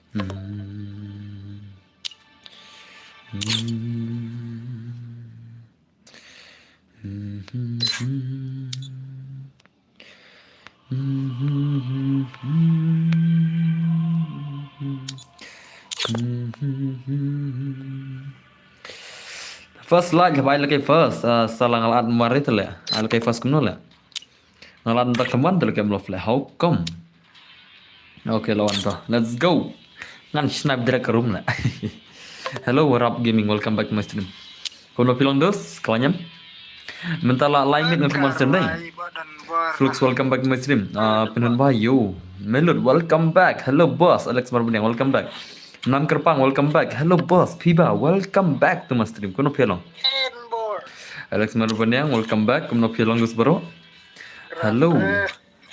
Hmm. Hmm. Hmm. Hmm. Hmm. First like apa lagi first salah ngalat mar itu lah. Lagi first kuno lah. Ngalat tak teman tu lagi melof lah. How come? Oke lawan tu. Let's go. Ngan snap direct ke room lah. Hello, Rap Gaming. Welcome back to my stream. Kuno pilong dos, kalanyam. Mentala line meet ngan stream dai. Flux, welcome back to my stream. Penun Bayu. Melod, welcome back. Hello, boss. Alex Marbunyang, welcome back. Nam Kerpang, welcome back. Hello, boss. Piba, welcome back to my stream. Kuno pilong. Alex Marbunyang, welcome back. Kuno pilong dos bro. Hello.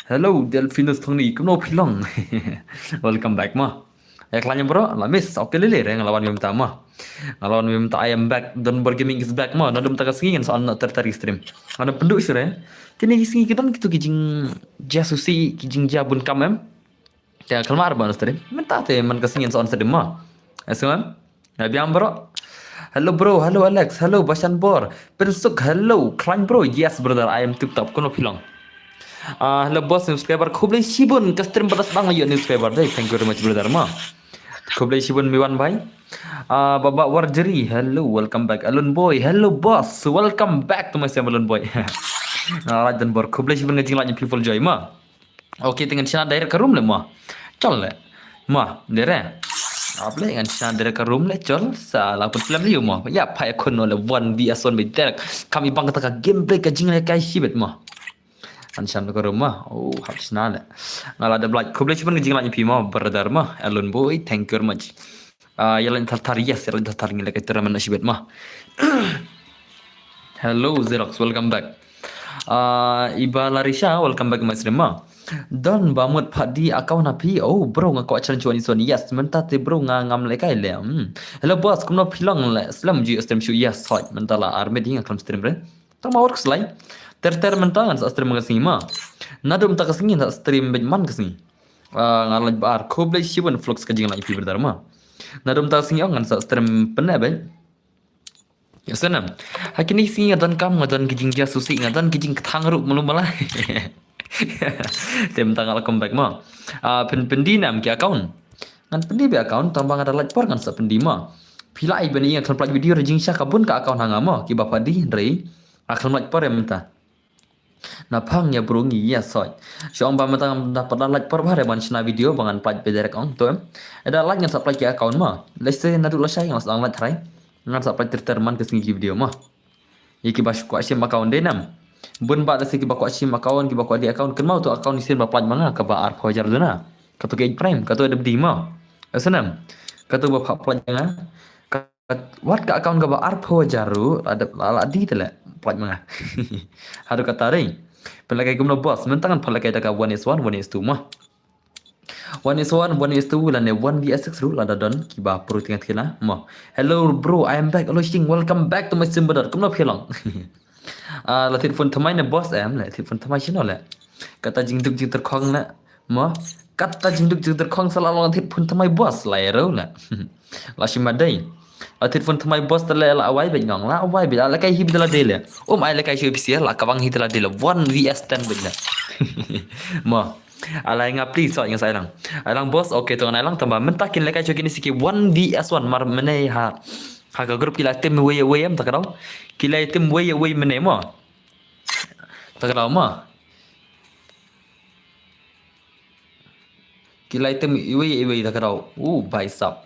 Hello, Delfinus Tony. Kuno pilong. Welcome back, ma. Ya kelanya bro, lah miss. Oke lele, ngelawan minta mah. Ngelawan minta I am back. Don't Gaming is back mah. Nadum tak kesingin soal nak tertarik stream. Ada penduk sih ya. Kini singi kita gitu kijing jasusi kijing jabun kamem. Ya kelmar bang stream. Minta teh man kesingin soal stream mah. Esman. Ya biang bro. Hello bro, hello Alex, hello Bashan Bor. Pensuk hello, Klein bro. Yes brother, I am TikTok. Kono bilang. Hello boss subscriber. Kublai sibun ke stream batas bang ayo subscriber deh. Thank you very much brother mah. Kublai sibun miwan bhai. Babak Warjeri, hello, welcome back. Alun boy, hello boss, welcome back to my channel Alun boy. Alright dan bor, kublai sibun ngajing lagi people joy mah. Oke, dengan channel direct ke room le mah. Col le. Mah, dere. Apa le dengan channel direct ke room le col. Salah pun film liu mah. Ya, pai kono le 1v1 direct. Kami bang kata gameplay ke jing le kai sibet mah. Ansyam ke rumah. Oh, habis nala. Ngala ada black. Kublai sibun ngajing lagi pima brother mah. Alun boy, thank you very much. Yalan tartar yes, yalan tartar ngila kay tiraman na sibet mah. Hello Xerox, welcome back. Iba Larisha, welcome back my stream mah. Don bamut padi akau napi. Oh bro ngaku acara cuan ison. Yes, mentah te bro ngam lekai le. Hello boss, kumno pilang le. Slam ji stream shu yes hot. Mentala arme di ngaklam stream re. Tak mau work selai. Ter mentangan sa stream ngasih mah. Nadum tak kesingin sa stream benman kesini. Ngalaj bar. Kublai sibun flux kajing lagi fi berdar mah. Nadum tak singi ngan sa stream pernah ben. Ya sana. Hakini singi ngadan kam ngadan kijing jasusi ngadan kijing ketangru mulu malah. Tem tanggal comeback mah. Pendi nam ki account. Ngan pendi be account tambang ada like por kan sa pendi mah. Pila ai bani yang akan video rejing sya kabun ka account hanga mah ki bapa di rei akan like por ya mentah. Napang ya burungi ya soy. Siang ba matang dapat like por bare ban sina video bangan plat be direct on to. Ada like yang supply ki account mah. Let's say nadu la shay yang sang like try. Ngan supply terman ke singi video mah. Iki basuk ko asim account denam. Bun ba da siki bako asim account ki bako di account kan mau tu account isin ba plat manga ka ba ar fajar duna. Katu ke prime katu ada bdi mah. Asanam. Katu ba plat manga. What ka account ka ba ar fajaru ada ala di tele plat manga. Hadu kata ring. Pelakai gumno boss mentangan pelakai daga 1:1 1:2 mah. 1:1 1:2 lah ne 1vs6 rule ada don kiba pro tingkat kena mah. Hello bro, I am back. Hello Sing, welcome back to my stream brother. Kumno philang. La telefon thamai ne boss am la telefon thamai chino la. Kata jingduk jing terkhong na mah. Kata jingduk jing terkhong salalong telefon thamai boss la ero la. La shimadai. La telefon thamai boss tala la awai be ngong la awai be la kai hib dala dele. Ai la kai shi bisi la kawang hi dala dele 1vs10 be la. Mah. Alai ngapli so yang saya lang. Alang bos okay to alang tambah mentakin lekai joki ni siki 1vs1 mar menai ha. Ha ka grup kila tim way am takarau. Kila tim way menai mo. Takarau mo. Kila tim way takarau. Bhai sab.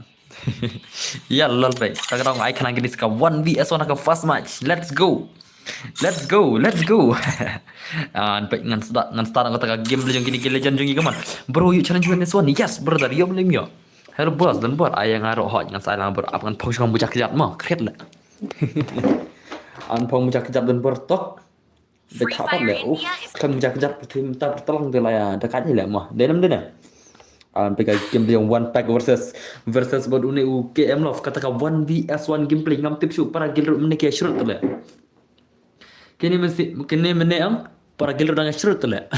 Ya lol bhai. Takarau ai khana kini sika 1vs1 ka first match. Let's go. Let's go. Baik ngan start kata game legend kini legend jungi kaman. Bro, you challenge this one. Yes, brother. Yo belum yo. Hello boss, dan buat ayang ngaro hot ngan saya lang ber apa kan pong sang bujak kejat mah. Kret lah. An pong bujak kejat dan bertok. Dekat apa le? Kan bujak kejat minta pertolong dia lah ya. Dekat je lah mah. Dalam dia. Pegang gameplay yang one pack versus buat une UKM love katakan 1vs1 gameplay ngam tip shoot para gilru meniki syurut tu lah. Kini meneang para gilur dengan syurut tu lah.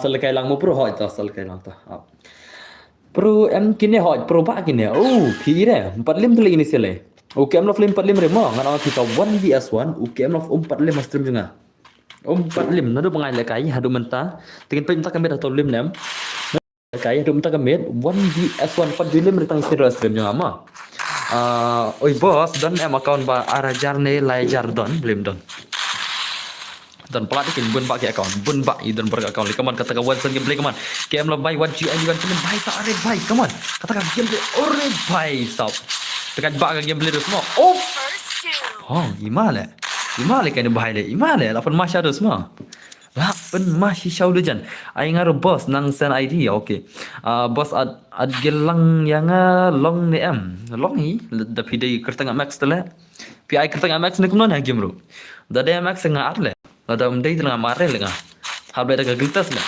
Selesai lang mo pro hoi tu selesai lang tu. Pro em kini hot pro ba kini. Oh, pi re. 45 tu lagi ni sele. Okay, em lo film 45 re mo. Ngan kita 1 vs 1. Okay, em lo 45 stream juga. 45 nado pengai lekai hadu menta. Tingin pe minta kami dah tolim nem. Lekai hadu menta kami 1 vs 1 45 re tang stream juga ma. Oi bos don em account ba arajar ne lajar don blim don. Don pelat ikin bun bak ke account bun bak i don ber account li kaman kata kawan sen gameplay kaman game lo bai 1 GN juga kaman bai sa are bai kaman kata gameplay ore bai sa tekan bak gameplay tu semua oh imale kan bai le imale la pun masya tu semua la pun masih syau dejan ai ngaru bos nang sen ID okey bos ad gelang yang long ni em long hi da pidai kertanga max tele pi ai kertanga max ni kumno na game ro da de max nga atle la da mdei tengah mare lenga habai da giltas la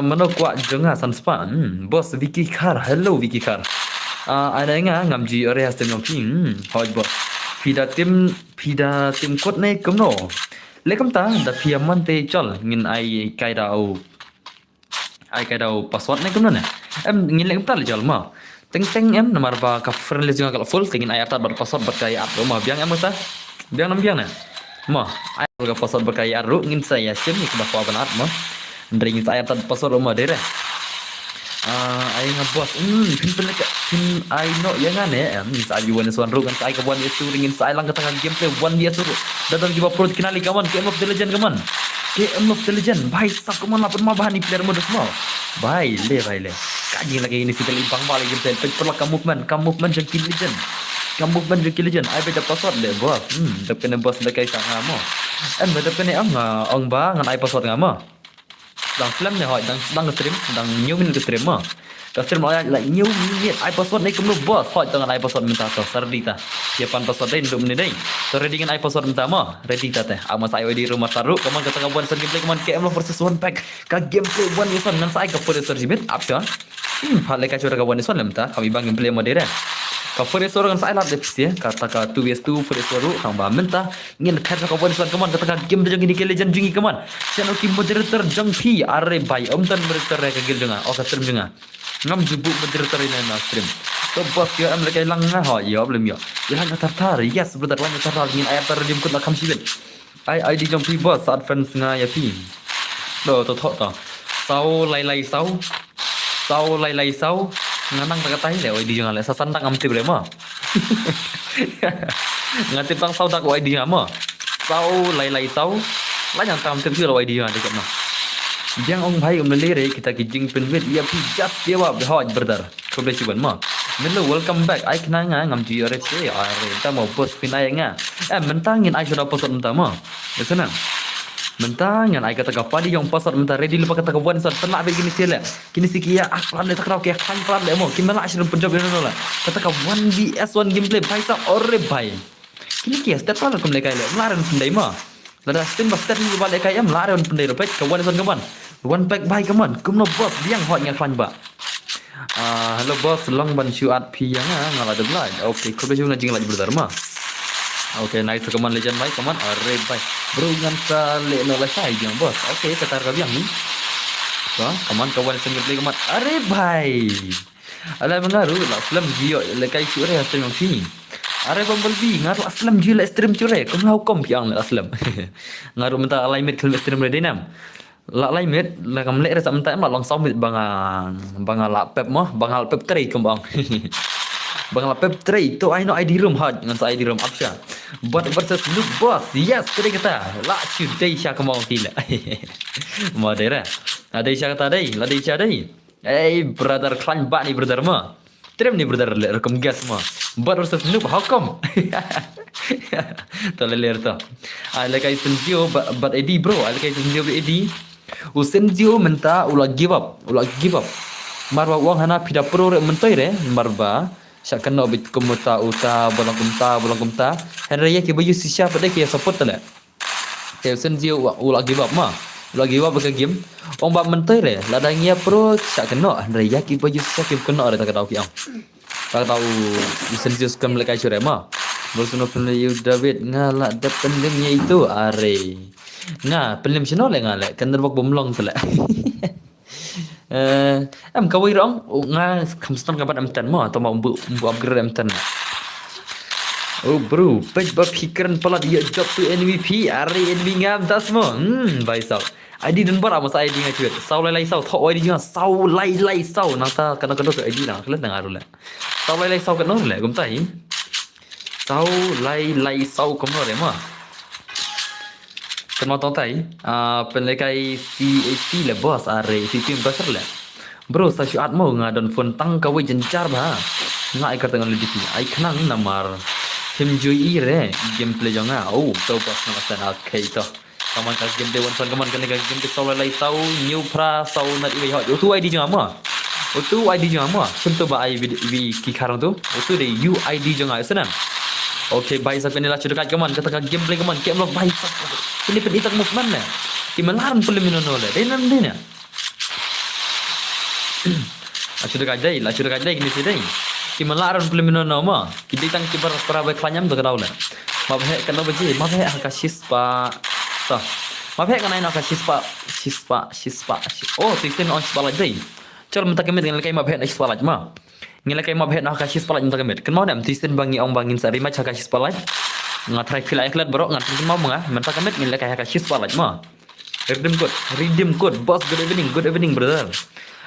mano kwa jonga sanspa bos Vicky Car hello Vicky Car ada nga ngamji ore hastem ngam ping hoj bos pida tim kot ne kumno lekam ta da piaman te chol ngin ai kai dau password ne kumno ne em ngin lekam ta le chol ma teng em nomor ba ka friendly juga kalau full tingin ai atat bar password berkai app ma biang em ta biang nam biang ne ma ai ga password berkai aru ngin saya sim ni ba kwa banat ma ndring saya atat password ma dere ai nga bos pin ai no yang ane min sa yuan suan ru kan sai ka wan itu ringin sai lang katang gameplay one dia suruh dadam jiba pro kinali kaman game of the legend kaman game of the legend bhai sab kaman lapun ma bahani player mode semua bhai le kaji lagi ini sikal impang balik gameplay pe perla ka movement jengki legend ka movement jengki legend ai beda password le bos dap kena bos le kai sang mo dap kena ong ba ngan ai password ngamo đang film này hỏi đang stream đang nhiều minute stream mà cái stream nói lại nhiều minute ai password này cũng lúc boss hỏi tengah ai password minta tu serdi ta siapa password ini untuk ni deh tu ready dengan ai password minta mah ready ta teh amas saya di rumah taruh kaman kata kawan sen gameplay kaman KM versus one pack ka gameplay one yeson dengan saya ke first search bit option phale ka chura kawan yeson lemta kami bang gameplay modern ka first orang saya lat depsi kata ka 2vs2 first orang kang ba menta ngin kata kawan yeson kaman kata ka game jeng ini ke legend jungi kaman channel ki moderator jeng pi are bai tan moderator ka gil jenga o ka stream jenga ngam jubu moderator ini na stream to bos yo am lekai lang nga ho yo belum yo yang tar yes brother lang tar ngin ayat tar dim kut la kham sibin ai ID jong pi bos ad friends nga ya pi do to to sau lai sau nganang ta katai le ID jong le sasan tak ngam tib le ma ngatip tang sau tak ID ngam sau lai sau la yang tam tib sio ID jong dekat ma Biang ong bhai melere kita kijing penwit ya pi just dewa behoj brother ko blesi ban ma melo welcome back ai kena nga ngam ji ore pe are ta mau post pinai nga mentangin ai sudah post menta ma desana mentangin ai kata kapadi yang post menta ready lupa kata kawan sat tenak begini sila kini sikia aklan le takrau ke kan plan le mo kimela ashrun punjab no la kata ka 1vs1 gameplay bhai sa ore bhai kini kia step plan kum le kai le mlaran pendai ma lada stin bastet ni balik kai am lare on pendai ropek kawan son kawan one pack bye kaman kumno boss biang hot ngal fan ba hello boss long ban shoot at pi yang ngala de blad okay ko be jung jing lagi brother ma okay nice kaman legend bye kaman are bye bro ngan sa le no la sai jang boss okay katar ka biang ni so kaman kawan sen play kaman are bye ala mengaru la film gio le kai sure hasil yang sini are bumblebee ngaru aslam jila stream cure kum hukum piang la aslam ngaru menta alai mit film stream redinam la lai met la kam le ra sam ta ma long som mit banga la pep mo banga pep 3 kum bang banga pep 3 to ai no ID room ha ngan sa ID room option but versus look boss yes kata kata la shoot dei sha kum bang tila mo dera ada isya kata dei la dei sha dei brother klan ba ni brother ma Trim ni brother le rekom gas ma but versus look how come to le ler to ala kai senzio but ID bro ala kai senzio ID Usenzio menta ula give up marba uang hana pida pro re mentoi re marba syakan no bit kumuta uta bolang kumta henry ya ke bayu sisya pada ke support tala ke Usenzio ula give up ke game ong ba mentoi re ladangia pro syakan no henry ya ke bayu sisya ke kena re tak tahu ki am tak tahu Usenzio skam le kai chure ma Bolsono penilai David ngalak depan dengnya itu are. Nah, pelim sino le ngalak kan terbak bomlong tu lah. em kawai rong nga kamston kabat M10 mo atau mau bu upgrade M10. Oh bro, page ba pikiran pala dia job tu MVP, are enemy ngam das mo. Bai sau. ID dan bara masa ID ngacuit. Sau lai sau thok ID nga sau lai sau nata kana kana ID na kelet na aru la. Sau lai sau kan no le gum tai. Sau lai sau kom no le mo. Kan mau tong tai. Pen le kai C80 le boss are C10 besar le. Bro, sa syuat mo nga don phone tang ka wei jencar ba. Nga ai kata ngal diki. Ai khnang namar. Him jui re gameplay jonga. Oh, to boss na masan okay to. Kaman ka game day one son kaman kan ka game day sau lai sau new pra sau na i hot. Tu ID jonga mo. Tu ID jonga mo. Sim to ba ai vi ki kharang tu. Tu de UID jonga sana. Okay, bye sa kanila chu dekat kaman kata ka gameplay kaman game lock bye sa. Ini peditak movement na. Ki malaran pula minono le. Denan dina. Achu dekat dai kini sidai. Ki malaran pula minono ma. Ki ditang ki para ba klanyam to kadau le. Mabhe kan baji, mabhe ka shispa. To. Mabhe kan aina ka shispa. Oh, 16 on shispa laj dai. Chal mentak kemit ngel kai mabhe na shispa laj ma. Ngel kai mabhe na ka shispa laj mentak kemit. Kan mau nam 16 bangi ong bangin sari ma ka shispa laj. Ngatrai pilai klat bro ngatrai mau nga mentak kemit ngel kai ka shispa laj ma. Redeem code, boss good evening brother.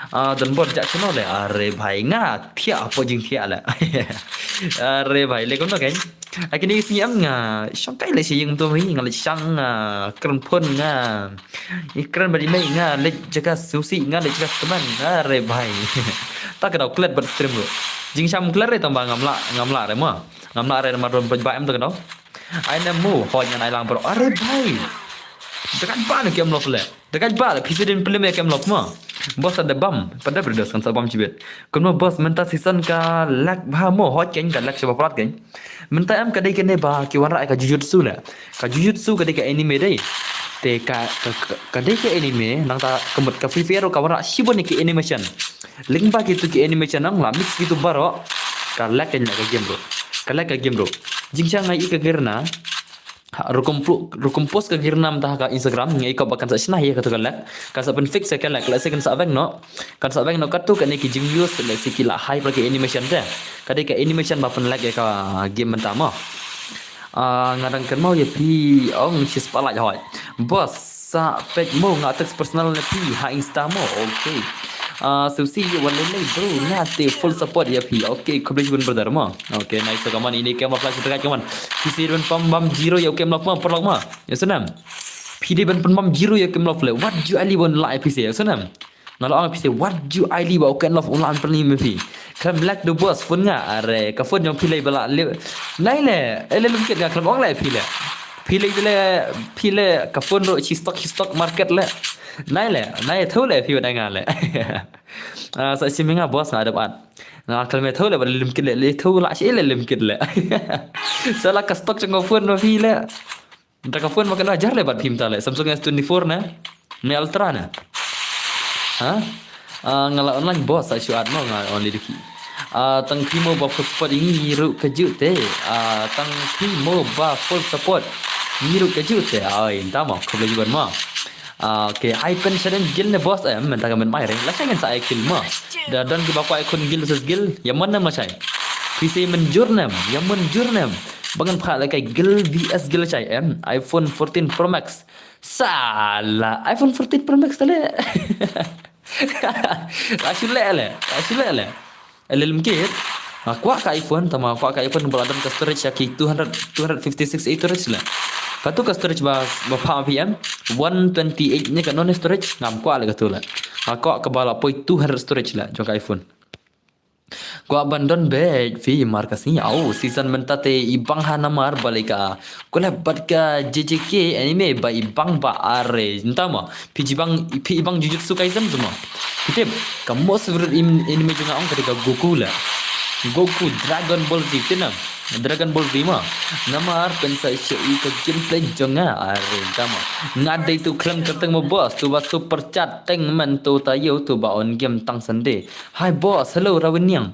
Dan bot jak channel le are bhai nga thia po jing thia la. Are bhai le kon no kan. Akini si am nga shong kai le si yung to hi nga le sang kron phon nga. Ikran bari mai nga le jaga susi nga le jaga teman are bhai. Ta ka dau klet bat stream bro. Jing sam klet re tamba ngamla re mo. Ngamla re ma ron ba em to ka dau. Ai na mu ho nya nai lang bro. Are bhai. Dekat ba na kem lof le. Dekat ba PC din film kem lof mo. Bos ada bam pada brothers kan sabam cibet. Kuno bos menta season ka lak ba mo hot ken ka lak sebab prat ken. Menta am kadai kene ba ki wara ka jujutsu la. Ka jujutsu kadai ka anime dai. Te ka kadai ka anime nang ta kemut ka free fire ka wara sibon ki animation. Link ba gitu ki animation nang la mix gitu baro. Ka lak ken ka game bro. Ka lak ka game bro. Jingcha ngai ka gerna rukum post ke girnam tah ka Instagram ngai ko bakan sa snah ya kata galak ka sa pen fix ka lak la second sa aveng no kan sa aveng no katu kan ki jing use le sikila high pa ke animation da kadai ka animation ba pen lak ka game mentama ngadang kan mau ya pi ong sis pala hoi bos sa page mo nga text personal na pi ha insta mo okay Susi one lele bro ngate full support ya pi okay congratulations brother mo okay nice so kaman ini kamera flash dekat kaman PC ban pam bam zero ya kamera mo perlok mo ya senam PD ban pam bam zero ya kamera flash what you ali one live PC ya senam ngalo ang PC what you ali ba kan love online perni me pi kan black the boss phone nga are ka phone yang pilai bala lai le ele lumket ga kan ong lai pilai ka phone ro chi stock market le nai thâu le phiu dai nga le sa si minga boss nga dapat nga kalme thâu le lim kit le thâu la si le lim kit le sala ka stock chang phone no phi le ta ka phone makan ajar le bat phim ta le Samsung S24 na ni ultra na ha ngala online boss sa shuat mo nga only diki tang primo ba full support ini ru ka jute tang primo ba full support ni ru ka jute ai ta mo ko le juan mo okay, I pen seren gil ne boss em menta kamen mai reng. Lasai kan saya kill ma. Dan ki bapa ikon gil versus gil, yang mana macai. PC menjur nem, yang menjur nem. Bangan pha la kai gil vs gil chai em iPhone 14 Pro Max. Salah, iPhone 14 Pro Max tale. Asile le. Ele mkit. Kwa ka iPhone tama kwa ka iPhone baladam ka storage ya ki 256 storage la. Katu ka storage ba pa PM 128 ni ka non storage ngam kwa la katula. Ako ka bala poi 200 storage la jo ka iPhone. Kwa bandon be fi markas ni au season mentate ibang hanamar balika. Kula bat ka JJK anime ba ibang ba are ntama pi ibang jujutsu kaisen semua. Kitip ka most favorite anime juga ang ketika Goku la. Goku Dragon Ball Z tinam Dragon Ball Z ma namar pensa syai ke gameplay jonga are tama ngadai tu klan kerteng mo boss tu ba super chat teng man tu tayo tu ba on game tang sande hi boss hello rawiniang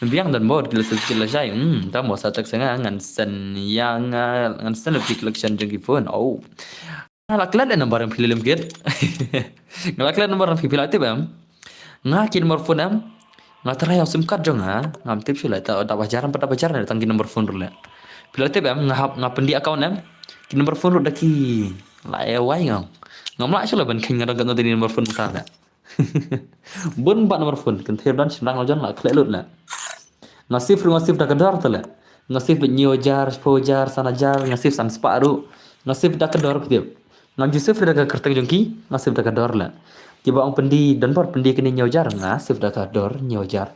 biang dan bod gila skill jai tama sa tak sanga ngan sen yang ngan sen lebih collection jeng phone oh ngalaklan dan barang film kit ngalaklan barang film aktif am Ngakin nomor phone em. Ngatrai yang SIM card jong ha. Ngam tip sila tak pacaran datang ki nomor phone dulu. Bila tip em ngapen di account em. Ki nomor phone dah ki. Lai wai ngam. Ngam lah sila ban king ngadang gantung di nomor phone ta la. Bun bat nomor phone kan thir dan senang lajan la klek lut la. Ngasif dah kedar tu la. Ngasif nyojar, pojar, sanajar, ngasif san separu. Ngasif dah kedar tip. Ngam Yusuf dah kerteng jongki, ngasif dah kedar la. Kiba ang pendi dan par pendi kini nyojar ngasif dah kedar nyojar.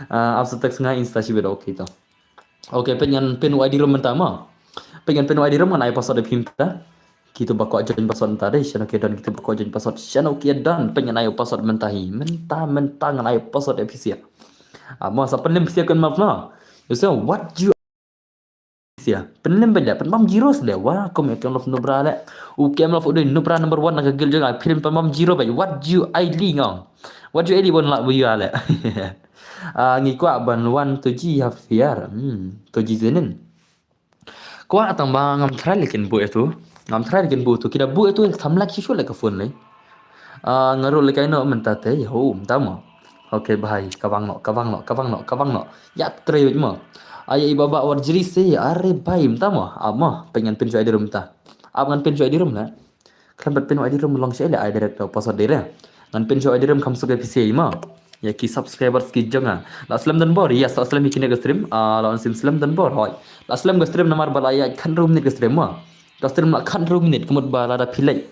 Absa tak sengai insta si beda okey to. Okey pengen pen ID room pertama. Pengen pen ID room ngai password pinta. Kita bakal join password entah deh. Channel kita dan kita bakal join password channel kita dan pengen ayo password mentahi. Mentah ngai password official. Masa penem sia kan maaf na. You say what you sia. Penem beda penmam zero sele. Wah kom ya kan nubra le. Ukem love udah nubra number 1 nak gel jangan film penmam zero baik. What you ID ngau. What you ID bon lak bu ya le. Ngi kwa ban 1 to G hafiar. To G zenin. Kwa atang bang ngam try lekin bu itu. Ngam try lekin bu tu. Kita bu itu thamlak siswa le ka phone le. Ngaru le kai no mentate ho tama. Okey bahai kawang no. Ya try mo. Ayah ibu bapa warjiri se are bai tama. Ama pengen pin ID room ta. Ngan pin ID room la. Kan pin ID room long sai le ai direct password dire. Ngan pin ID room kam suka PC ma. Ya ki subscribers ki jonga la aslam dan bor ya aslam ki ne stream la on sim slam dan bor hoy la aslam ga stream namar bala ya kan room nit ga stream ma ga stream la kan room nit kumut bala da pilai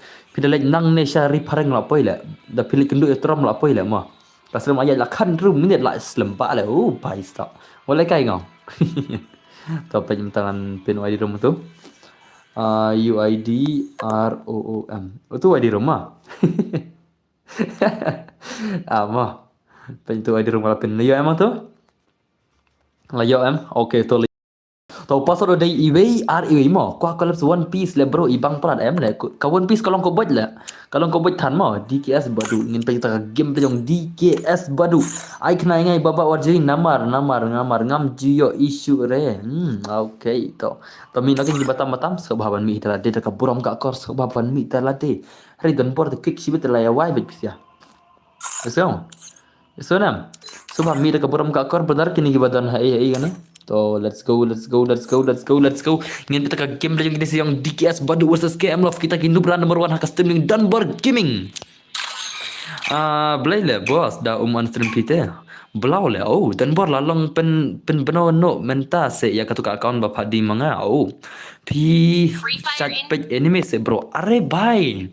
nang ne shari pareng la poila da pilai kendu etram la poila ma ga stream ayat la kan room nit la aslam ba la bai sta wala kai ngau to penyem tangan pin ID room tu UID ROOM itu ID room ma ama pentu ID rumah lapin layo emang tu layo em okey tu tau pasal ada eBay mo kau kalau One Piece le bro ibang perat em le kau One Piece kalau kau buat tan mo DKS badu ingin pergi game pejong DKS badu ai kena ingai baba warjiri namar ngam jiyo isu re okey to mi nak di batam sebahaban mi tala de ka buram ka kor sebahaban mi tala de hari dan por de kick sibet la ya wai bet sia so nam subah mi ka buram ka kor benar kini gibadan hai kan to let's go ngin kita ka game lagi ni yang DKS badu versus KM Love kita ki nubra number 1 hak streaming Dunbar Gaming blay le bos da stream kita belau le Dunbar lalong pen beno no menta se ya katu ka account bapa di manga pi chat page anime se bro are bhai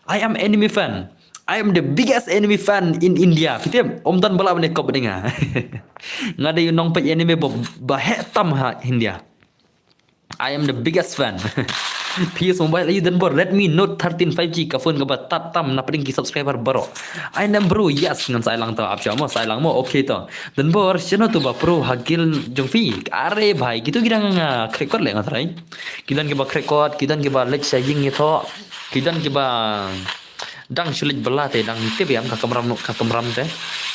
I am anime fan. I am the biggest anime fan in India. Kita om dan bala benda kau dengar. Ngada you nong page anime bahetam ha India. I am the biggest fan. PS mobile ayu dan bor Redmi Note 13 5G ka phone ka ba tatam na pring ki subscriber baro. I am bro yes ngan sai lang to apsha mo sai lang mo okay to. Dan bor chano tu ba pro hagil jongfi. Are bhai gitu gidang record le ngatrai. Kidan ke ba record, kidan ke ba like sharing itu. Kidan ke ba dang sulit belah teh dang tip yang kakamram teh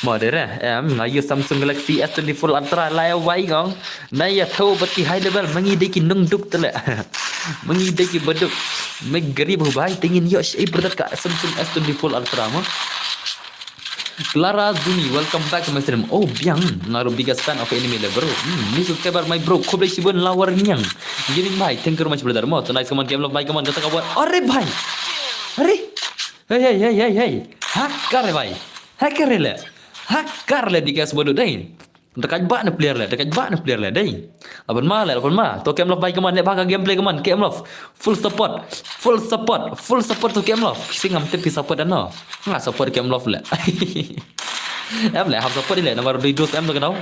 modere ngayu Samsung Galaxy S24 Ultra lai wai ngong nai ya thau bati high level mangi deki nung duk tele mangi deki baduk me garib ho bhai tingin yo shei berdat ka Samsung S24 Ultra mo Clara Zuni welcome back to my stream biang ngaru biggest fan of anime le bro ni subscriber my bro khoblai sibon lawar nyang gini bhai thank you very much brother mo tonight come on game love bhai come on kata kabar are bhai are Hey. Hakkar bhai. Hakkar le DKS bodoh dai. Dekat bak na player le dai. Apan ma. To game love bhai kaman le baka gameplay kaman game love. Full support to game love. Singam tepi support ana. Nga support game love le. Em le hab support le nomor 2 dos em to kenau.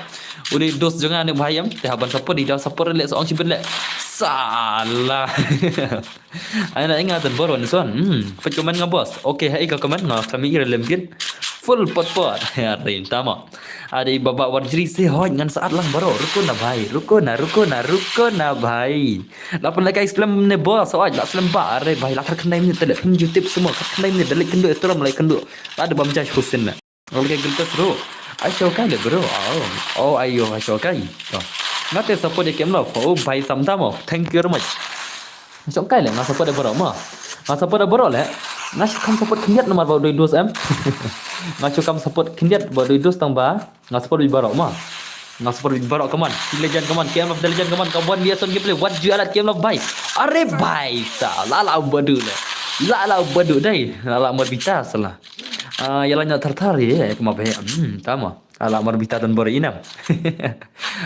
Udi dos jangan ne bhai em. Te haban support di support le seorang sibet le. Salah. Ay na ingatan boron son. Pagkuman nga boss. Okay, hai ka kaman nga kami irelem full pot. Ya rin tama. Ada baba warjri se hoy ngan saat lang baro. Ruko na bhai. Lapan lagi Islam ne boss. Hoy la Islam ba are bhai la khnai ni tele hin YouTube semua khnai ni dalik kendu etram lai kendu. Ada bamjaj Husain na. Oleh giltas bro. Ayo kai le bro. Ayo kai. Ngate support game love bhai samtamo thank you very much chong kai le nga support baro ma nga support baro le nga kham support khiat nomor 2 em Ngaco kam support kindiat baru itu tamba. Nggak support di barok mah. Nggak support di barok kaman. Legend kaman. Game of the Legend kaman. Kawan biasa gameplay. What jualan game of bye. Are bye. Lala badu le. Lala badu dai. Lala marbita salah. Yalah nak tertarik ya kemapa ya. Tama. Ala marbita dan baru inam.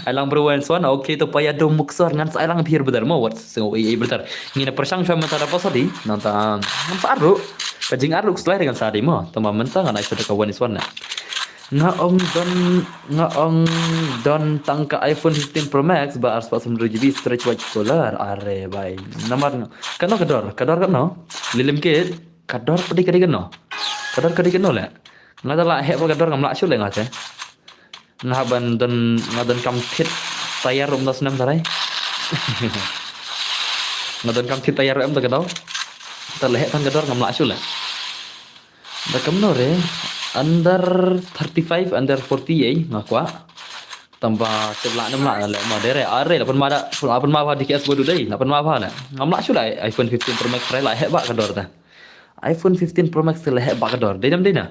Alang berwan suan. Okay tu payah dom muksor ngan alang biar benar mau what so benar. Ngina persang sama tara pasadi. Nonton. Nampak aru. Kajing aru selai dengan sari mo. Tama mentang anak sudah kawan suan na. Ngaong don tangka iPhone 15 Pro Max ba ars pasam GB stretch white color are bye namar kano kador kano lilim kit kador pedi kano kador kadi kano le ngata la he kador ngam la shu le ngate ngaban ngadon kam kit tayar um das nam tarai ngadon kam kit tayar um ta kador ta le tan kador ngam la shu le da kam no re under 35 under 40 ngakwa tambah sebelah 6 lah le modere are lapan ma di KS bodu dai lapan ma la ngamla su lai iPhone 15 Pro Max rai la heba kador ta iPhone 15 Pro Max le heba kador dai dina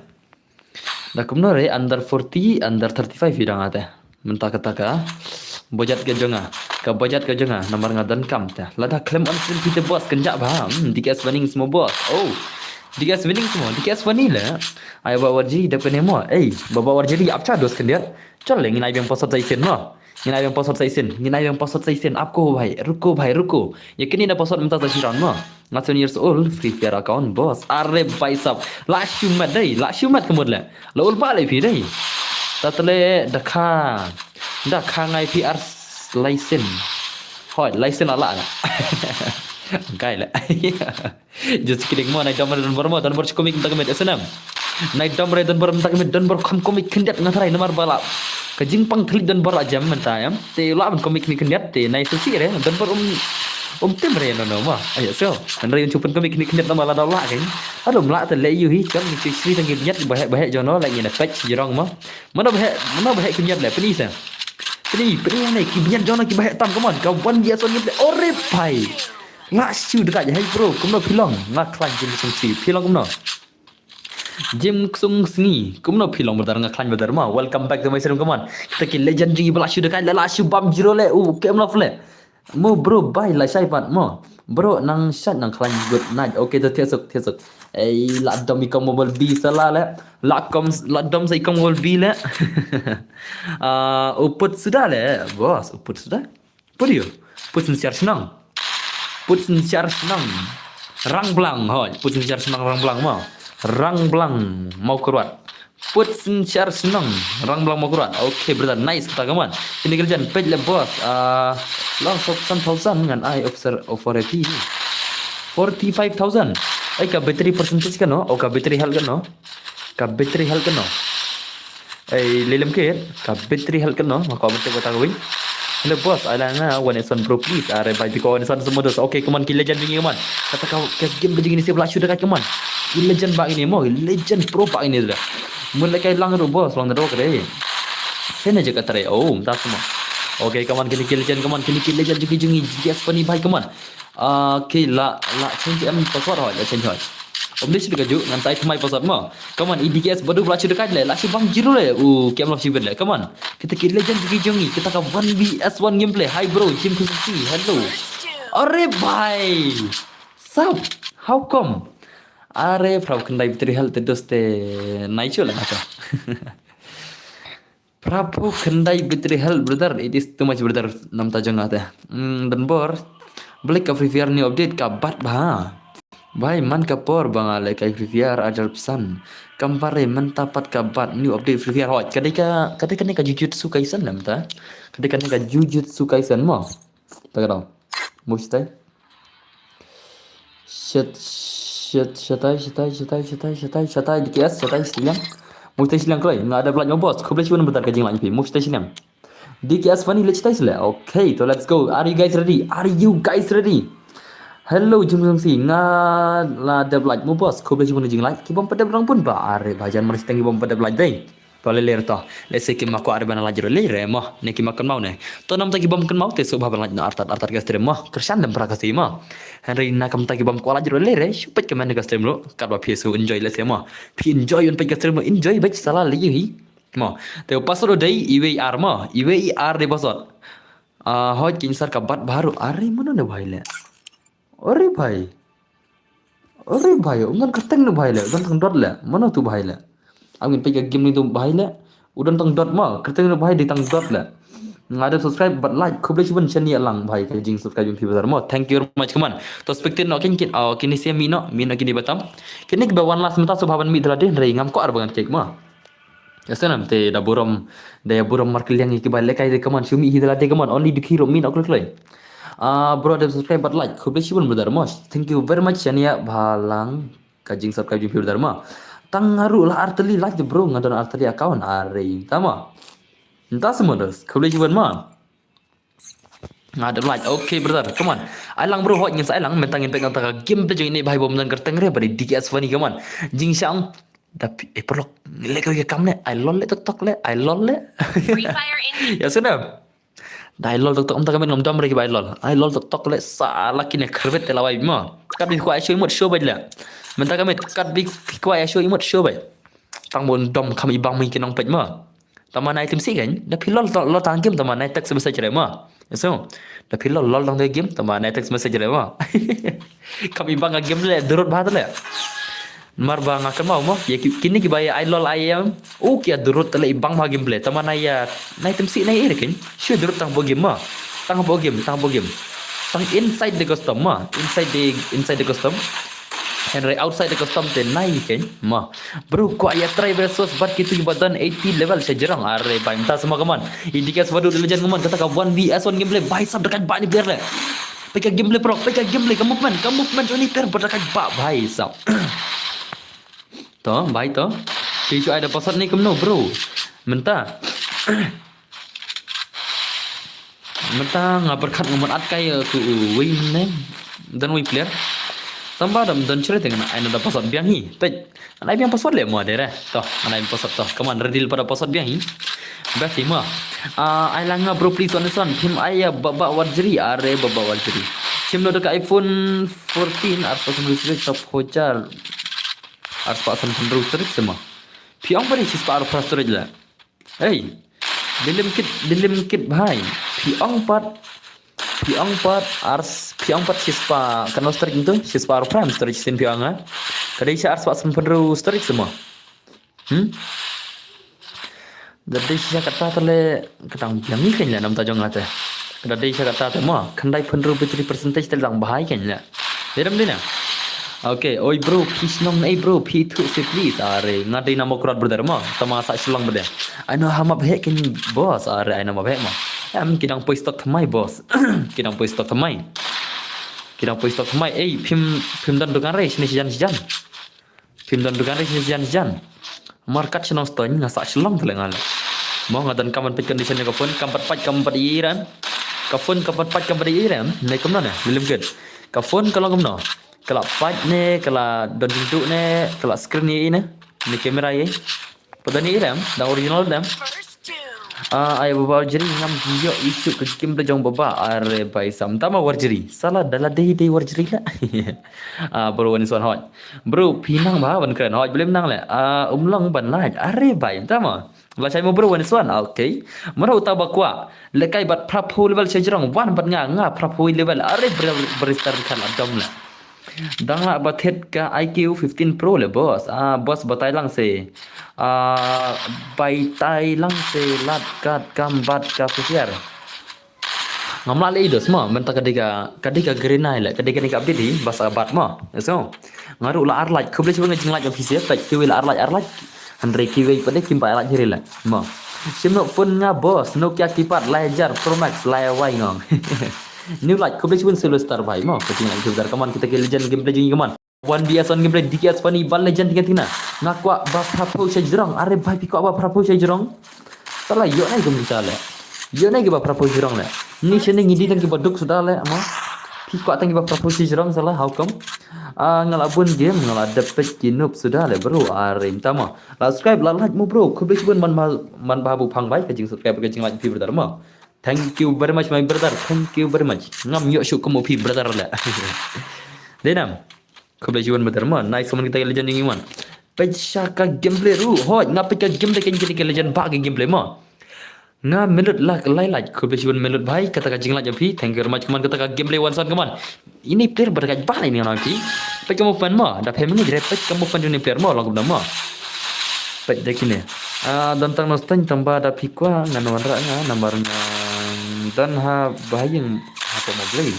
da kumno re under 40 under 35 hidang ate mentah ketaka bojat ke jonga nomor ngadan kam ta lada claim on screen kita bos kenjak ba di KS winning semua bos oh Digas winning semua, digas vanilla. Ayo bawa warji dapat nemo. Bawa warji apa dos kendiat? Chal ngin ai bang pasat saisen no. Ngin ai bang pasat saisen. Apko bhai, ruko. Yakin ina pasat menta tashiran no. 19 years old, free fire account boss. Arre bhai sab. La shumat kemudla. La ulba le phi dai. Tatle dakha ngai PR license. Hoi, license ala na. Kai lah. Just kidding mo naik domre dan bor komik tak met senam. Naik domre dan bor tak met dan bor komik kendat ngarai nomor balap. Kajing pang klik dan bor ajam mentayam. Te la komik ni kendat te naik sesi re dan bor tim re no ma. Ayo so. Dan re chupan komik ni kendat nama la dawla kan. Adom la te le yu hi kam ni sri tang nyat bahek jono lagi na patch jirong ma. Mana bahek kendat le penisa. Peni ni kibian jono ki bahek tam come on. Kawan dia so ni ore pai. Ngak siu dekat je hey bro kumno pilong ngak klan jim sung si pilong kumno jim sung singi kumno pilong bedar ngak klan bedar ma welcome back to my channel come on kita ki legendary bala siu dekat la siu bam jiro le kemno fle mo bro bye la sai pat mo bro nang shot nang klan good night okay to tiesuk la dom ikom mobile b sala le la dom sai ikom mobile b le uput sudah le bos uput sudah pudio put siar senang put siar senang rang blang hoi put siar senang rang blang mau keluar put siar senang rang blang mau keluar okay brother nice kita kawan ini kerjaan page le bos long of 10,000 dengan I officer of RP 45,000 ka battery percentage kan no ka battery health kan no lelem ke ka battery health kan no maka betul kata kau hello boss alanga one son pro please are by the one son semua dos okay come on kill legend begini come on kata kau game begini saya belasyu dekat come on kill legend bak ini mau legend pro bak ini dah mulai kai lang ru boss lang ro kare sene je kata re tak semua okay come on kill legend come on kill legend jungi yes funny bhai come on okay la change password hoy la change hoy Omni sudah kaju ngan saya kemai pasal mo. Come on EDKS baru belajar dekat le. Lasi bang jiro le. Game of Shield le. Come on. Kita kill legend pergi jongi. Kita ka 1vs1 gameplay. Hi bro, Jim Kusuki. Hello. Are bhai. Sab. How come? Are prab kendai battery health doste naicho la ngata. Prabu kendai battery health brother. It is too much brother. Nam tajang ngata. Dan bor Black Free Fire new update ka bat bah. Bhai man kapor bang ale kai Free Fire ajar pesan kampare mentapat kabat new update Free Fire hot kadika ka Jujutsu Kaisen lam ta kadika ka Jujutsu Kaisen mo ta kada mustai shatai dikias shatai silang mustai silang klai nggak ada belanja bos kau boleh cuba bentar kajing lagi mustai silang dikias funny let's try sila okay so let's go are you guys ready Hello jom si nga la de blaj mo boss ko beji pun jing like ki bom pada berang pun ba are bajan maris tangi bom pada blaj dai Boleh ler toh. Let's say kimak ko arban la jero ler mo. Ne kimak kan mau ne. To nam tagi bom kan mau te so baban la artat artat gas mo. Kersan dem pra kasi mo. Henry na kam tagi bom ko la jero ler supet ke man gas lo. Kar ba piesu enjoy le mo. Pi enjoy on pe gas mo enjoy baik salah li hi. Mo. Te pasro dai IWR mo. IWR de basot. Hoj kin sar ka bat baru are mana ne bhai le. Ore bhai. Ore bhai, ungan kerteng ne bhai le. Ungan thang dot le. Mana tu bhai le. Angin pergi game ni tu bahaya le. Udah tang dot mah. Kereta ni bahaya di tang dot le. Ngada subscribe but like. Kau boleh cuba channel ni lang bahaya kerja subscribe yang besar mah. Thank you very much kaman. To spektin nak kini kini saya mino kini batam. Kini ke bawan last minta subhaban mi terade dari ngam ko arbangan cek mah. Ya senam te da buram daya buram markel yang iki balik kai kaman sumi hi terade kaman only dikiro min aku kelai. Bro ada subscribe but like. Kau boleh cuba besar mah. Thank you very much channel balang kajing subscribe yang besar mah. Tangaru lah arteli like bro ngadon arteli account are tama entah semua das boleh cuba mah ngada like okay brother come on alang bro hot ngin alang mentangin pegang taka game pe ini bahai bom dan kerteng re bari DKS funny come on jing sang tapi perlu le ko kam ne I lol le tok le I lol le Free Fire in ya sudah dai lol tok om taka men ngom dam re bai lol I lol tok le salah kine krbet telawai ma kan bi ko ai show imot show bai le Mentah kami kat big kuai show imut show bay. Tang bon dom kami bang mungkin nong pej ma. Taman item sih kan. Dah pilol lo tang game taman naik text message re ma. So, dah pilol lol tang game taman naik text message re ma. Kami bang game le durut bahat le. Mar bang akan mau ma. Ya kini ki bayar I lol ayam. Oh kia durut le bang ma game le. Taman ayah naik item sih naik kan. Show durut tang bo game ma. Tang bo game. Tang inside the custom ma. Inside the custom. Henry outside the custom te naik kan mah bro ko ayat try versus but kitu badan 80 level saya jerang are bai minta semua kaman indikas wadu legend kaman kata ka 1vs1 gameplay bai sab dekat ba ni biar le peka gameplay pro peka gameplay ka movement ni per berdekat ba bai sab to bai to picu ada password ni kemno bro minta ngaberkat ngomong at kai tu win ne dan win player tambah dan cerita dengan aina ada password biang hi pej anai biang password le mo dere toh anai password toh kaman redil pada password biang hi basi ma ai langa bro please on him aya baba warjri are baba warjri sim no dekat iPhone 14 ars pasan storage sub hojar ars pasan storage semua piang bari sis par storage la hey dilim kit bhai piang pat ars piang pat sispa kanal storage itu sispa prime storage sin piang ah kadai ars pasan storage semua jadi saya kata tele ketang piang ni kan ya nam tajong ate kadai saya kata temo kandai penru betri percentage telang bahai kan ya deram dina okay oi bro please nong bro p2 say please are ngadai nama kurat brother mo tama sa silang berde ano hama bhe kan boss are ano ma bhe mo am kidang poi stock thamai boss kidang poi stock thamai phim dan dukan re sini sijan phim dan dukan re sini sijan market senang stone ngasa silang telengal mau ngadan kaman pet condition ka phone kampat iran ka phone kampat iran nei kamna ne lilim ged ka phone kalau kamna kala pat ne kala don pintu ne kala screen ni kamera ye padani iram da original dam ay baba warjri ngam jiyo isu ke kim jong baba are bai samtama warjri salah dala dei warjri la bro wan son hot bro pinang ba ban keren hot belum nang le umlong ban la are bai tama la chai mo bro wan son okay mara uta bakwa lekai bat prapu level sejrong wan bat nga prapu level are beristar kan adom la dang la bathet ka IQ 15 Pro le boss boss batai lang se bai tai lang se lat kat kambat ka fusiar ngamla le idos ma menta kadika grenai le kadika update di basa bat ma so ngaru la arlaj khuble chibang jing laj office tak kiwil arlaj andre kiwi pada kimpa arlaj hirila ma simno phone nga boss Nokia kipat lajar Pro Max lawai ngong new like khuble chibang Silverstar bhai ma keting laj dar kaman kita ke legend gameplay jingi kaman 1vs1 gameplay DKS funny ban legend tinggal ngakwa ba prapu sejrong are bhai piko ba prapu sejrong salah yo nai gum le yo nai ke ba prapu sejrong le ni chene ngidi tang ke baduk sudah le ama Pi kuat tangi ba proposisi jerong salah how come? Ngalabun game ngala dapat kinup sudah le bro. Arim tama. La subscribe la like mo bro. Kubis bun man bahabu phang bai kajing subscribe kajing like pi brother ma. Thank you very much my brother. Thank you very much. Ngam yo syuk kamu pi brother le. Denam. Kubis bun brother ma. Nice man kita legend yang iman. Pecah ka gameplay ru. Hoi ngapa ka gameplay kan jadi legend ba ka gameplay ma. Nga melut lah like kubis bun melut bai kata kajing like pi. Thank you very much kaman kata ka gameplay one shot kaman. Ini player berkat bah ini orang pi. Pek kamu fan ma. Dah family jadi pek kamu fan ini player ma lang nama. Pek dekine. Tentang nostalgia tambah ada pi kwa nganuan ra nga nomornya dan ha bahayang apa mau beli.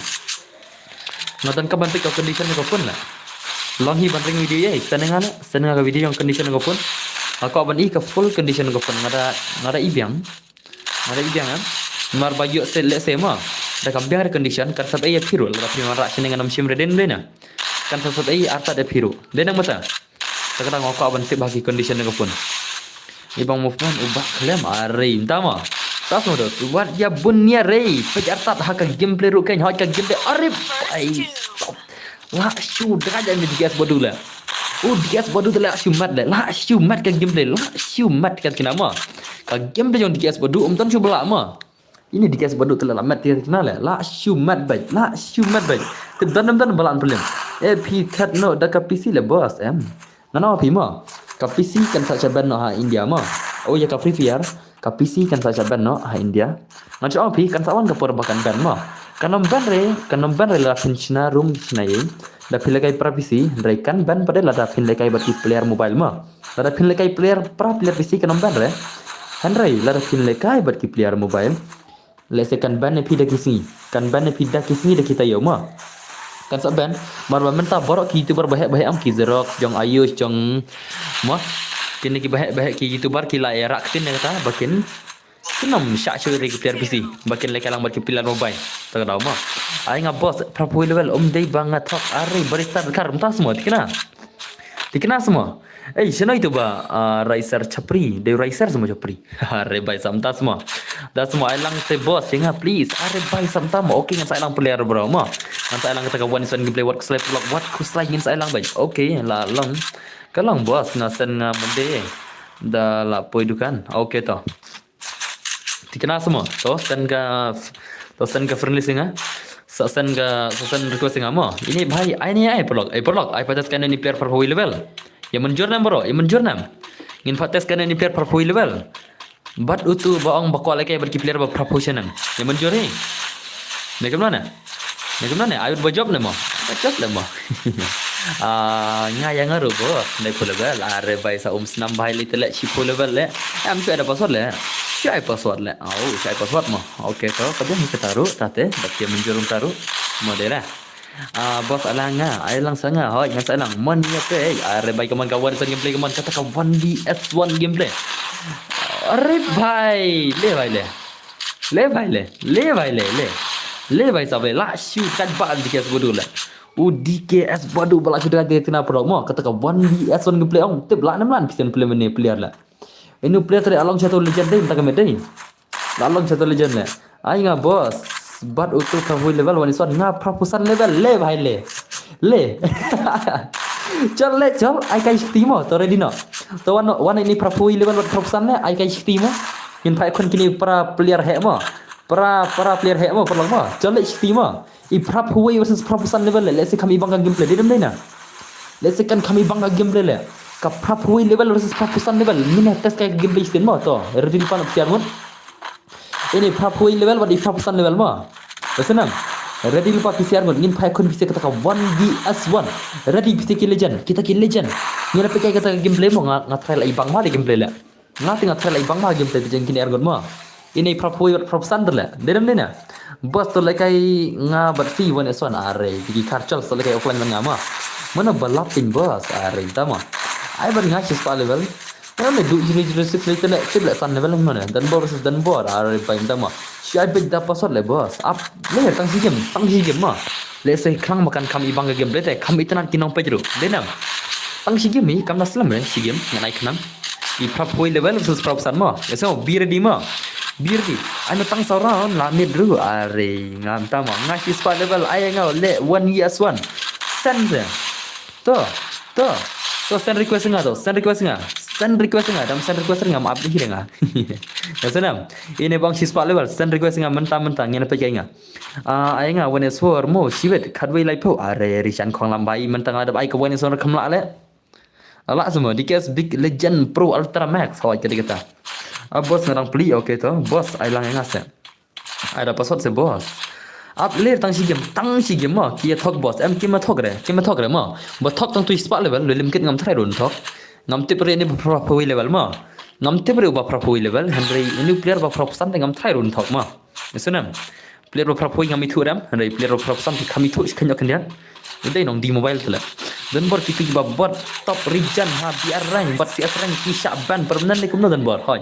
Nonton ka bantik ka condition ka phone lah. Long hi banting video ye senenga ka video yang condition ka phone. Aku aban i ka full condition ka phone ngada ibiang. Ngada ibiang kan. Mar bayu selek sema. Dah kambiang ada condition kan sab ay piru la prima ra sini ngam sim reden lena. Kan sab ay arta de piru. Denang mata. Sekarang aku aban tip bagi condition ka phone. Ibang movement ubah klaim ari tama. Tas mo dos. What ya bunya rei. Pejartat hak gameplay ru kan hak gameplay arif. Ai. La shu deraja ni digas bodula. Digas bodu tu la shu mat la. La shu mat ka gameplay. La shu mat kan kenama. Ka gameplay yang digas bodu tan shu belak ma. Ini digas bodu tu la mat dia kenal la shu mat baik. La shu mat baik. Tedan balan problem. Pi kat no da ka PC le boss em. Nana pi ma. Ka PC kan sa chaban no ha India ma. Oh ya ka Free Fire. Ka PC kan sa chaban no ha India. Macam pi kan sawan ka por bakan ban ma. Kanom ban re la pinchna room chna ye. Da philekai pra PC kan ban pada la da philekai bati player mobile ma. Da philekai player PC kanom ban re. Handrai la da philekai bati player mobile. Lese kan ban ne pi da kisi. Kan ban ne pi da kisi da kita yo ma. Kan sa ban marwa menta borok ki youtuber bahek am ki Xerox jong Ayush jong ma. Kini ki bahek ki youtuber ki la era tin kata bakin kenam syak curi ki player PC. Bakin le kalang bati player mobile. Tak tahu ma. Ai nga boss prapu level dei banget tok ari barista kar mta semua dikena semua. Sino itu ba Racer Chapri, de Racer semua Chapri. Are bai samta semua. Dah semua ailang se boss singa please. Are bai samta ma okey ngan ailang player bro ma. Ngan ailang kata kawan sen gameplay what slap block what ku slide ngan ailang bai. Okey la long. Kalang boss ngasen mende. Da la poi dukan. Okey to. Dikena semua. To sen ka friendly singa. Sen request singa ma. Ini bhai ai prolog. Ai patas kan ni player for level. Yang menjurnam bro, yang menjurnam. Ngin patas kan ni player for level. Bat utu baong bakwa lagi berki player ba proportional. Yang menjuri. Nak mana? Ayo berjob nama. Berjob nama. Nga yang ngaru bos. Naik level. Are bai sa senam bhai li telek si level le. Am ada password le. Siapa password le? Siapa password mah? Okey to, kadang kita taruh, tate, bagi menjurum taruh, model lah. Bos alanga, ailang sanga, hoi ngan ailang, mon ya pe, are baik kawan sen gameplay kawan kata ka 1vs1 gameplay. Are bhai, le bhai sabai, la shoot kan ba DKS bodoh lah. DKS bodoh bala sudah dia tina pro mo, kata ka 1vs1 gameplay ong, tip la 6 pisen player lah. Ini player tadi along satu legend deh, entah kemana deh. Along satu legend le. Ai nga boss, bat utuh kamu level one son nga proposal level le bhai le. Chal, ai kai timo, to ready no. To one ini proposal level proposal le, ai kai timo. Kin pai kon kini para player he mo. Para player he mo perlu mo. Chal le timo. I proposal versus proposal level le, let's say kami bangga gameplay dia deh na. Let's say kan kami bangga gameplay le. Ka prapu level versus prapusan level mina test kayak gameplay sten mo to ready pan opsian mon ini prapu level wadi prapusan level mo besenam ready lupa PCR mon ngin pai kon bisa kata 1vs1 ready bisa ki legend kita ki legend ngina pe kata gameplay mo ngatrai lai bang ma di gameplay la ngati ngatrai lai bang ma gameplay jeng kini ergon mo ini prapusan la dedam dena bos to lai kai nga bat fi 1s1 are di karchal so lai kai offline man ngama mana balapin bos are tama ai bar nga chis pa level Kalau du 006 liter le tibla san level mana dan versus dan bor are pa tama si ai big da password le bos up le tang si game ma le sai khang makan kam ibang game le te kam itanan kinong pe jru denam tang si game ni kam naslam le si game ngan ai khnam i prop level versus prop san ma so be ready ma Birdi, ano tang sauran la midru are ngam tama ngashi spa level ay ngau le 1 years 1. Send dia. To, to. To send request nga to, send request nga. Send request nga, dam send request nga maaf di nga. Ya senam. Ini bang spa level send request nga mentah-mentah ngene pe nga. Ay nga when is for mo siwet kadwai lai po are rishan khong lambai mentang ada ai ka when is on kamla le. Ala semua DKS Big Legend Pro Ultra Max hoi kata. Bos ngarang pli oke to. Bos ai lang nga se. Ai da password se bos. Up ler tang si game ma kia thok bos em kim ma thok re ma. Ba thok tang tu spa level le lim kit ngam thrai run thok. Ngam tip re ni pro level ma. Ngam tip re ba pro level handre ini player ba pro san ngam thrai run thok ma. Esunam. Player ba pro ngam itu ram handre player ba pro san kami tu iskanyo kendian. Udah nong di mobile tu lah. Dan bor kita juga buat top region ha biar rank buat CS rank kisah ban permanen ni kumno dan bor hoi.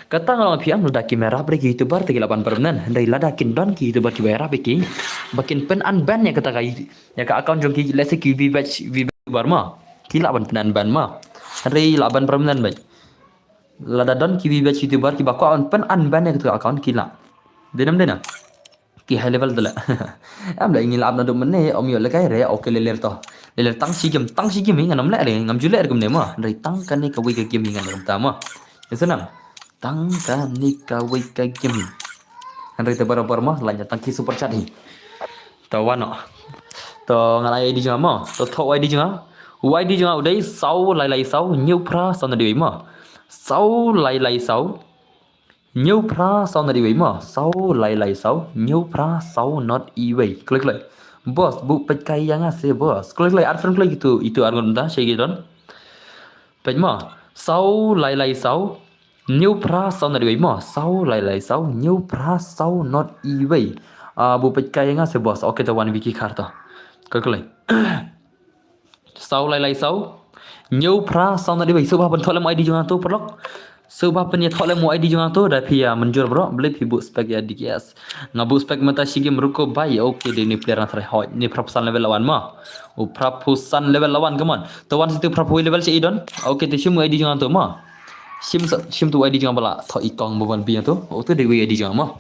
Kata ngalang piam lu daki merah break YouTuber 38 permanen dari ladakin don ki YouTuber ki merah beki bakin pen unban ya kata kai ya ka account jong ki let's say ki batch bar ma kila ban pen unban ma dari laban permanen baik lada don ki batch YouTuber ki bakwa on pen unban ya kata account kila denam dena ki high level dala am la ingin lab na dum ne om yo la kai re okay leler to leler tang si game ngam la re ngam jule re gum ne ma dari tang kan ni ka wi ka game ngam ta ma esanam tang kan ni ka wi ka game kan re te barabar ma lanya tang ki super chat hi to wano to ngalai di jama ma to tho wai di jama udai sau lai sau nhiều pra sau na di ma sau lai sau nhiều pra sau na di ma sau lai sau nhiều pra sau not iway klik like bos bu peckai yang ase bos klik like ad friend klik itu argon da shey gidon pej ma sau lai sau nhiều pra sau na di ma sau lai sau nhiều pra sau not iway bu peckai yang ase bos oke to one wiki karta klik like sau lai sau nhiều pra sau na di su ba ban thole mo id jang tu perlok sebab punya thole mo id jang tu da pia menjur bro beli pibu spek ya DKS ngabu spek mata shigi meruko bai oke de ni player na thre hoi ni propusan level lawan ma u propusan level lawan kaman to wan situ propu level che idon oke te shim id jang tu ma shim tu id jang bala tho ikong boban bi tu o tu de id jang ma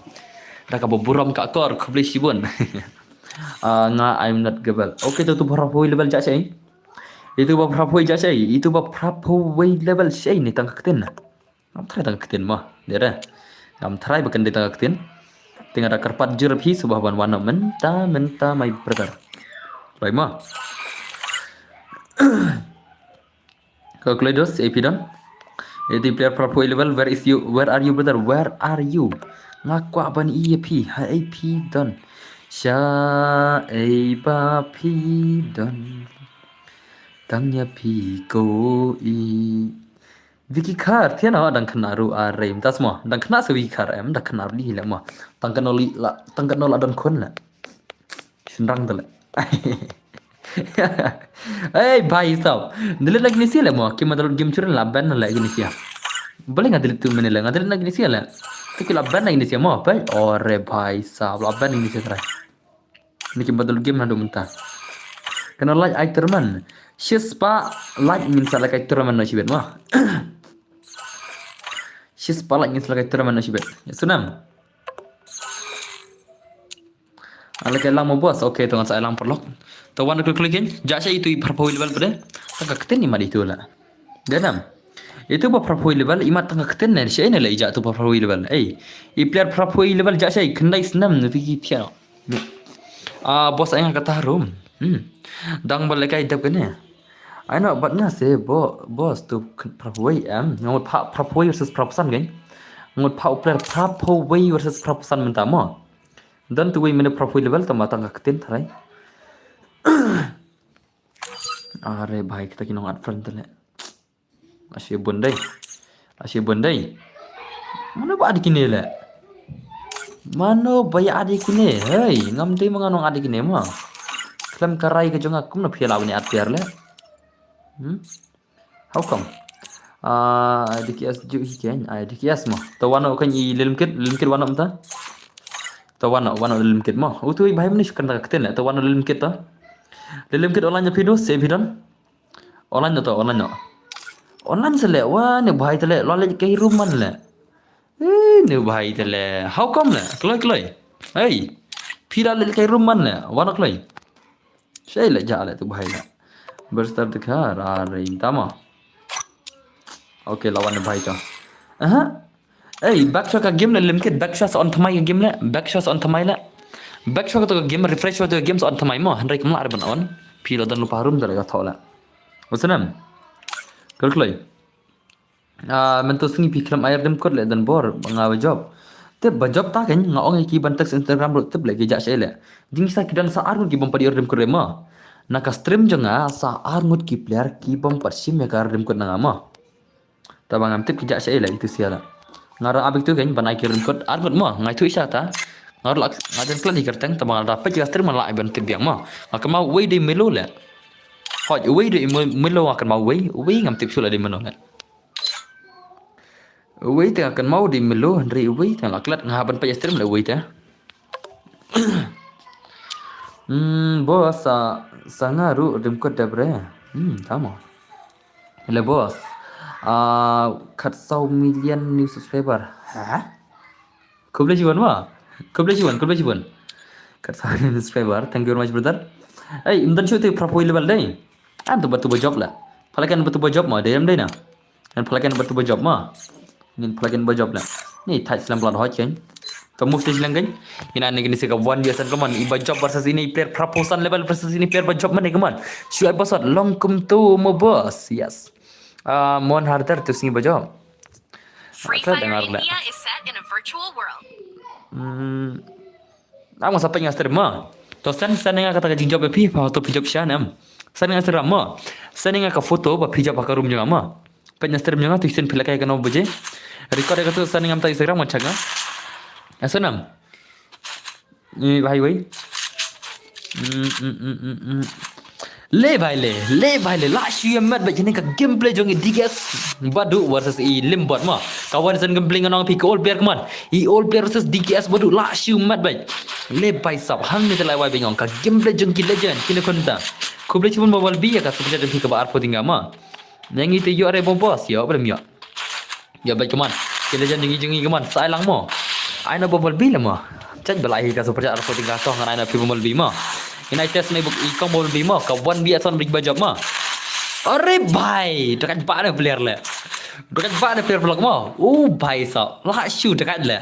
da ka boburam ka kor khobli sibun nga I'm not gabal oke tu propu level ja sei itu ba propu ja sei itu ba propu level sei ni tang katen na am try tang katen ma dera am try bakan de tang katen tinggal ada kerpat jerep hi subah ban wana menta my brother baik ma calculators epidon the player propu level where are you brother where are you ngakwa ban ep ip don sha ba pi don tangnya pi ko i Vicky Car tiana dang kenaru arem tas mo dang kena se Vicky Car em dang kenar di la mo tang kenol adon kon la senrang dale hey bhai sab dile lagi ni sila mo ki madal game churan la ban la gini sia boleh ngadil tu menela ngadil lagi ni sila tu ki la ban lagi ni sia mo pai ore bhai sab la ban ni sia try ni ki madal game hadu mentah kenal like ai terman shispa like min sala kai terman no sibet mo shispa like min sala kai terman no sibet sunam ala kai lang mo bos okay to ngan sa lang perlok to wan klikin ja sai itu perpoi level pada tangka keten ni mari tu la danam itu ba perpoi level imat tangka keten ne sai ne la ija tu perpoi level i player perpoi level ja sai kendai senam ne piki tiano bos ayang kata harum dang balekai dap kene I know but nga se boss tu perpoi ngot perpoi versus propusan kan ngot player perpoi versus propusan mentama dan tu mana perpoi level tambah tangka keten tharai are bhai kita kinong at friend tale asyik bondai mana ba adik ni le mano baya adik ni hey ngam dei manganong adik ni ma klam karai ke jonga kum na phela bani at piar le how come DKS ju hi ken DKS ma to wano kan i limkit wano mta to wano limkit ma utui bhai mani kan ta keten le to wano limkit ta limkit online video save hidon online to online sele wa ne bhai tale lo le kai room man le ni bahai tele. How come le? Keloi. Hey. Pila le kai rumman le. Wana keloi. Shay le ja le tu bahai le. Berstart dekhar are tama. Okay, lawan bahai tu. Aha. Hey, backshot ka game le limited backshots on thamai game le. Backshots on thamai le. Backshot tu game refresh tu games on thamai mo. Handrai kemla arban on. Pila dan lupa harum tele ka thola. Wasanam. Keloi. Mentu sengi pikram air dem kod le dan bor ngawe job. Te job ta kan ngaong ki bantak Instagram ro te lagi jak sele. Ding sa kidan sa ar ki bom padi dem kod ma. Na ka stream jonga sa ar ngut ki player ki bom persim ya ka dem kod na ma. Ta bangam te ki jak sele itu siala. Ngara abik tu kan banai ki dem kod ar ngut ma ngai tu isa ta. Ngar lak ngajen klan ikerteng ta bang dapat ki stream la ban te biang ma. Akan mau we de melo le. Hot we de melo akan mau we ngam tip sula de meno le. Uwi tengah akan mau di melu Henry uwi tengah laklat ngaban pa stream le uwi teh. Bos sangaru rim kod dabre. Tama. Hele bos. Kat 100 million new subscriber. Hah? Kuble jiwan ma? Kuble jiwan. Kat 100 million subscriber. Thank you very much brother. Hey, imdan shoot prapo level dai. Antu batu job la. Palakan batu job ma deyam dai na. Dan palakan batu job ma. Ingin plugin berjob lah. Ni tight selam pelan hot kan. Kamu stage lang kan. Ina ni gini seka one biasa kaman. Iba job versus ini player proposal level versus ini player berjob mana kaman. Should I boss long come to mo boss. Yes. Mohon harder tu singi berjob. Free Fire India is set in a virtual world. Aku sampai yang stream ma. To sen yang kata jing job pi pa to pijok shanam. Sen yang stream ma. Sen yang ka foto ba pijak pa room jang ma. Penyan stream jang tu sen pilak kan obaje. Record ka tu sen yang ta Instagram macam ga. Asanam. Ni bhai wei. Le bhai le la shi mat ba jene ka gameplay jong DKS badu versus i limbot ma. Kawan sen gameplay nganong pi all player kaman. I all player versus DKS badu la shi mat ba. Le bhai sab hang ni telai wai bengong ka gameplay jong ki legend kile konta. Kuble chibun mobile bi ka sebenarnya pi ka ba arpo tinggal ma. Yang itu yo are bos yo belum yo. Ya baik kaman. Ki legend jengi kaman sai lang mo. Aina mobile bi la ma. Chat balai ka seperti arpo tinggal to ngan aina pi mobile bi ma. Ina test ni buk ikong mobile bi ma ka one bi asan big job ma. Are bhai dekat ba na player le. Dekat ba na player vlog ma. Oh bhai sa la shoot dekat le.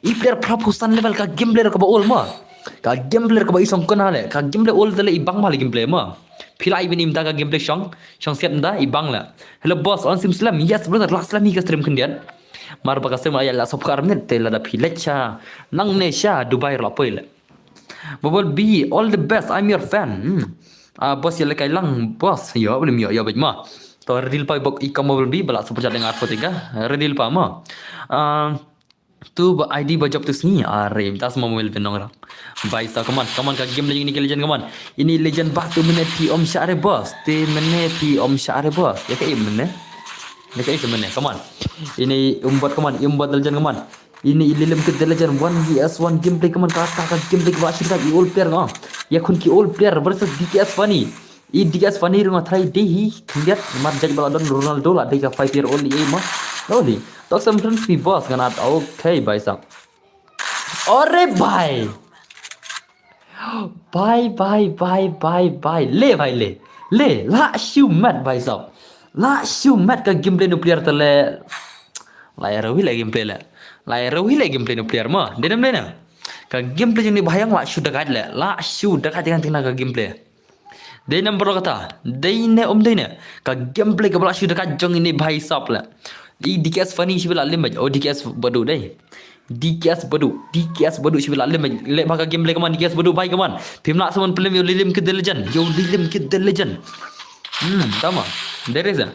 I player proposal level ka gameplay ka ba all ma. Ka gameplay ka ba isong kona le. Ka gameplay all tele ibang ma le gameplay ma. Pilai bin imda ka gameplay shong siap nda ibang la. Hello boss on sim slam. Yes brother last slam ka stream kendian. Mar ba ka stream ayat la sob karnet tela da pilecha. Nang ne sha Dubai la poile. Bubble B, all the best. I'm your fan. Bos ya lekai lang bos. Ya belum ya bajma. To redil pa bok ikam Bubble B balak seperti dengan apa tiga. Redil pa ma. Tu ID berjob tu sini. Are tas mau mobil benong orang. Baik sa kaman ka game legend ni legend kaman. Ini legend batu meneti om syare bos. Te meneti om syare bos. Ya kai mene. Ya kai semene kaman. Ini umbat kaman, umbat legend kaman. Ini ililem ke legend 1vs1 gameplay kaman kata ka gameplay ba shita i all player no. Ya kun ki all player versus DKS funny. I DKS funny runga try day hi lihat mar jag baladon Ronaldo la deka 5 year old e ma. Loli. Talk some friends be boss ganat okay bhai sab. Ore bhai. Bye. Le bhai le. La shoot mat bhai sab. La shoot mat ka gameplay no player tele. La rawi la gameplay la. Rohi lagi gameplay no player ma. Denam dena. Ka gameplay jeng ni bahayang la shoot dekat le. La shoot dekat dengan tinggal ka gameplay. Denam bro kata. Dene. Ka gameplay ka bala shoot dekat jong ini bahai sap la. I DKS funny sibila limaj. Oh DKS badu dai. DKS badu sibila limaj. Le baka gameplay kaman DKS badu bahai kaman. Pimla saman film yo lilim ke the legend. Tama. There is a.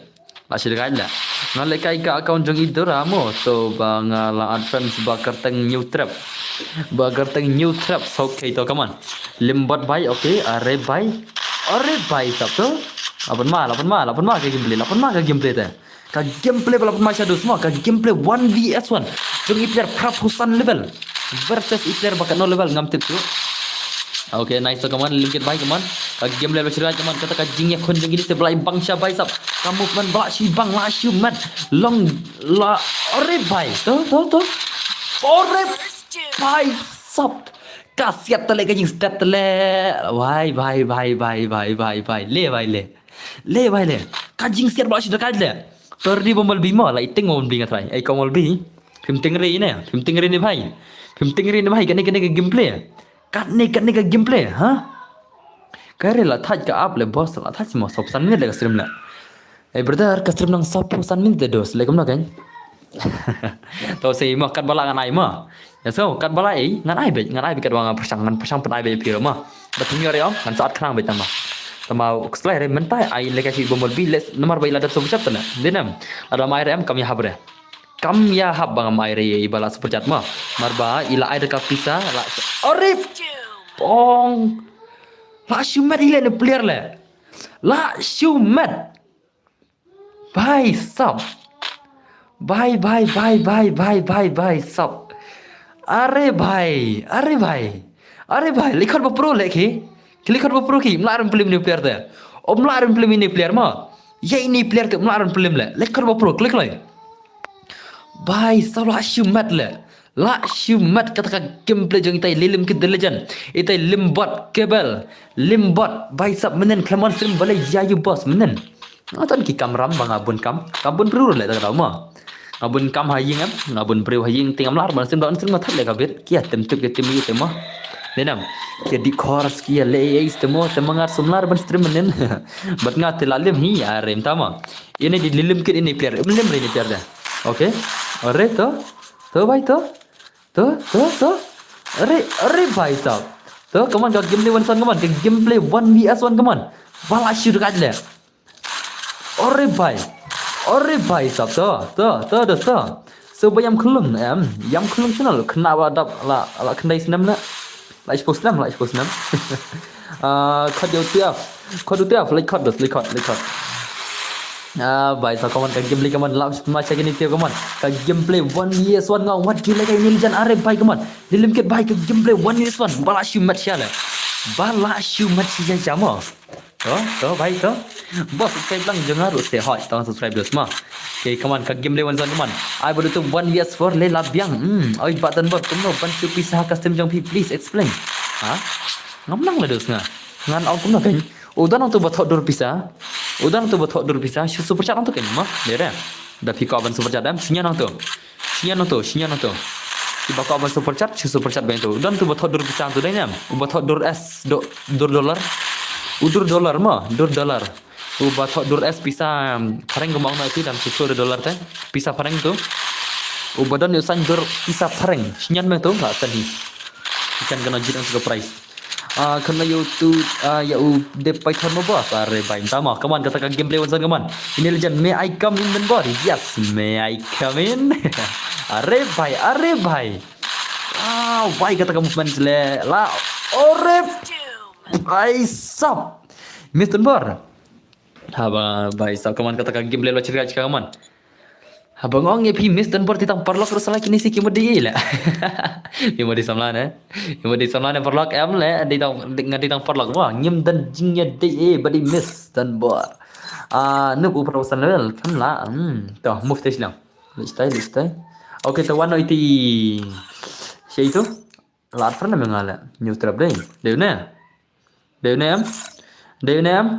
Masih dekat lah. Ngalekai ka account jong itu ramo to bangala advance bakarteng new trap okay to kaman limbot bhai okay are bhai sab to apan ma ka gameplay ta ka gameplay bala ma shadow semua ka gameplay 1vs1 jong i player proposal level versus i player bakat no level ngam tip tu okay nice to kaman limit bhai kaman game level cerai kaman kata kajing ya kon jengini sebelai bang syabai sab kamu man bala shi bang la shu mat long la ore bai to ore bai sab kasiat tele kajing stat tele vai le kajing siat bala shi dekat le perdi bomal bima la iting bomal bingat rai ai komal bi phim tingri ni bhai phim tingri ni bhai kane ke gameplay kat ni ke gameplay ha kare la thaj ka up le boss la thaj mo sop san minute le stream la ai brother ka stream nang sop san minute dos le kom na kan to si mo kat bala ngan ai mo ya so kat bala ai ngan ai be kat wang persang pen ai be pi ma da thmi re om ngan saat khrang be tama tama slide re mentai ai le ka si bomol bi les nomor bai la dat so chat na denam ada mai re am kam ya habre kam ya hab bang mai re bala super chat ma marba ila ai ka pisa la orif pong la shumat ile ne player le la shumat bye sub bye sub are bhai likhot ba pro lekhi likhot ba pro ki mlaram film ni player te om mlaram film ni player ma ye ini player te mlaram film le likhot ba pro klik lai bhai sub la shumat le la shumat kata gameplay jong itai lilim ke the legend itai limbot kabel limbot bhai sub menen klamon film balai yayu boss menen atan ki kamram bang abun kam kabun pru le ta ma abun kam haying am abun pru haying tingam lar ban sim don sim ma that le kabit kia tem tuk ke tim te ma nenam kia di chorus kia le is te mo te mangar sumlar ban stream menen bat nga te lalim hi arem ta ma ini di lilim ke ini player lim re ni player da okay ore to bhai to अरे भाई साहब तो कमान का game play 1 वन कमान के game play 1vs1 कमान वाला शूट काट ले अरे भाई साहब तो दोस्त so bayam khulum em yam khulum channel kena wadap la kendai senam na la expose nam kod tiap like भाई साहब कमान का गेम प्ले कमान लाभ macam ini tiap कमान का game play 1vs1 ngau what gila kayak ini jan are भाई कमान dilim ke भाई का game play 1vs1 bala shu match ya jamo to भाई to bos subscribe lang jangan harus stay hot tolong subscribe dulu semua okay come on का game play 1vs1 come on I baru tu 1vs4 le labiang oi button bot kumno ban su pisah custom jong please explain ha ngam nang le dus nga ngan au kumno kan udah nang tu bot dur pisah super chat nang tu kan mah dere da pika ban super chat dam sinya nang tu tiba ka ban super chat ben tu dan tu bot dur pisah tu dai bot dur s dollar dollar bot dur s pisah pareng gumang na itu dan $10 teh pisah pareng tu badan yo san dur pisah pareng sinya ben tu enggak tadi ikan kena jiran sudah price kena YouTube ya de Python mo boss are bain tama kaman katakan gameplay onsan kaman ini legend may I come in then body yes may I come in are bhai why katakan movement le la ore bhai sab Mr. Bor haba bhai sab kaman katakan gameplay lo cerita kaman abang ong epi miss dan bor titang parlok terus lagi ni si kimo di la kimo di samlan parlok em le di tang parlok wah nyem dan jingnya de badi miss dan bor nu bu profesional kan la to move test lang listai okay to one iti siya itu la pernah mengala new trap deh deuna em deuna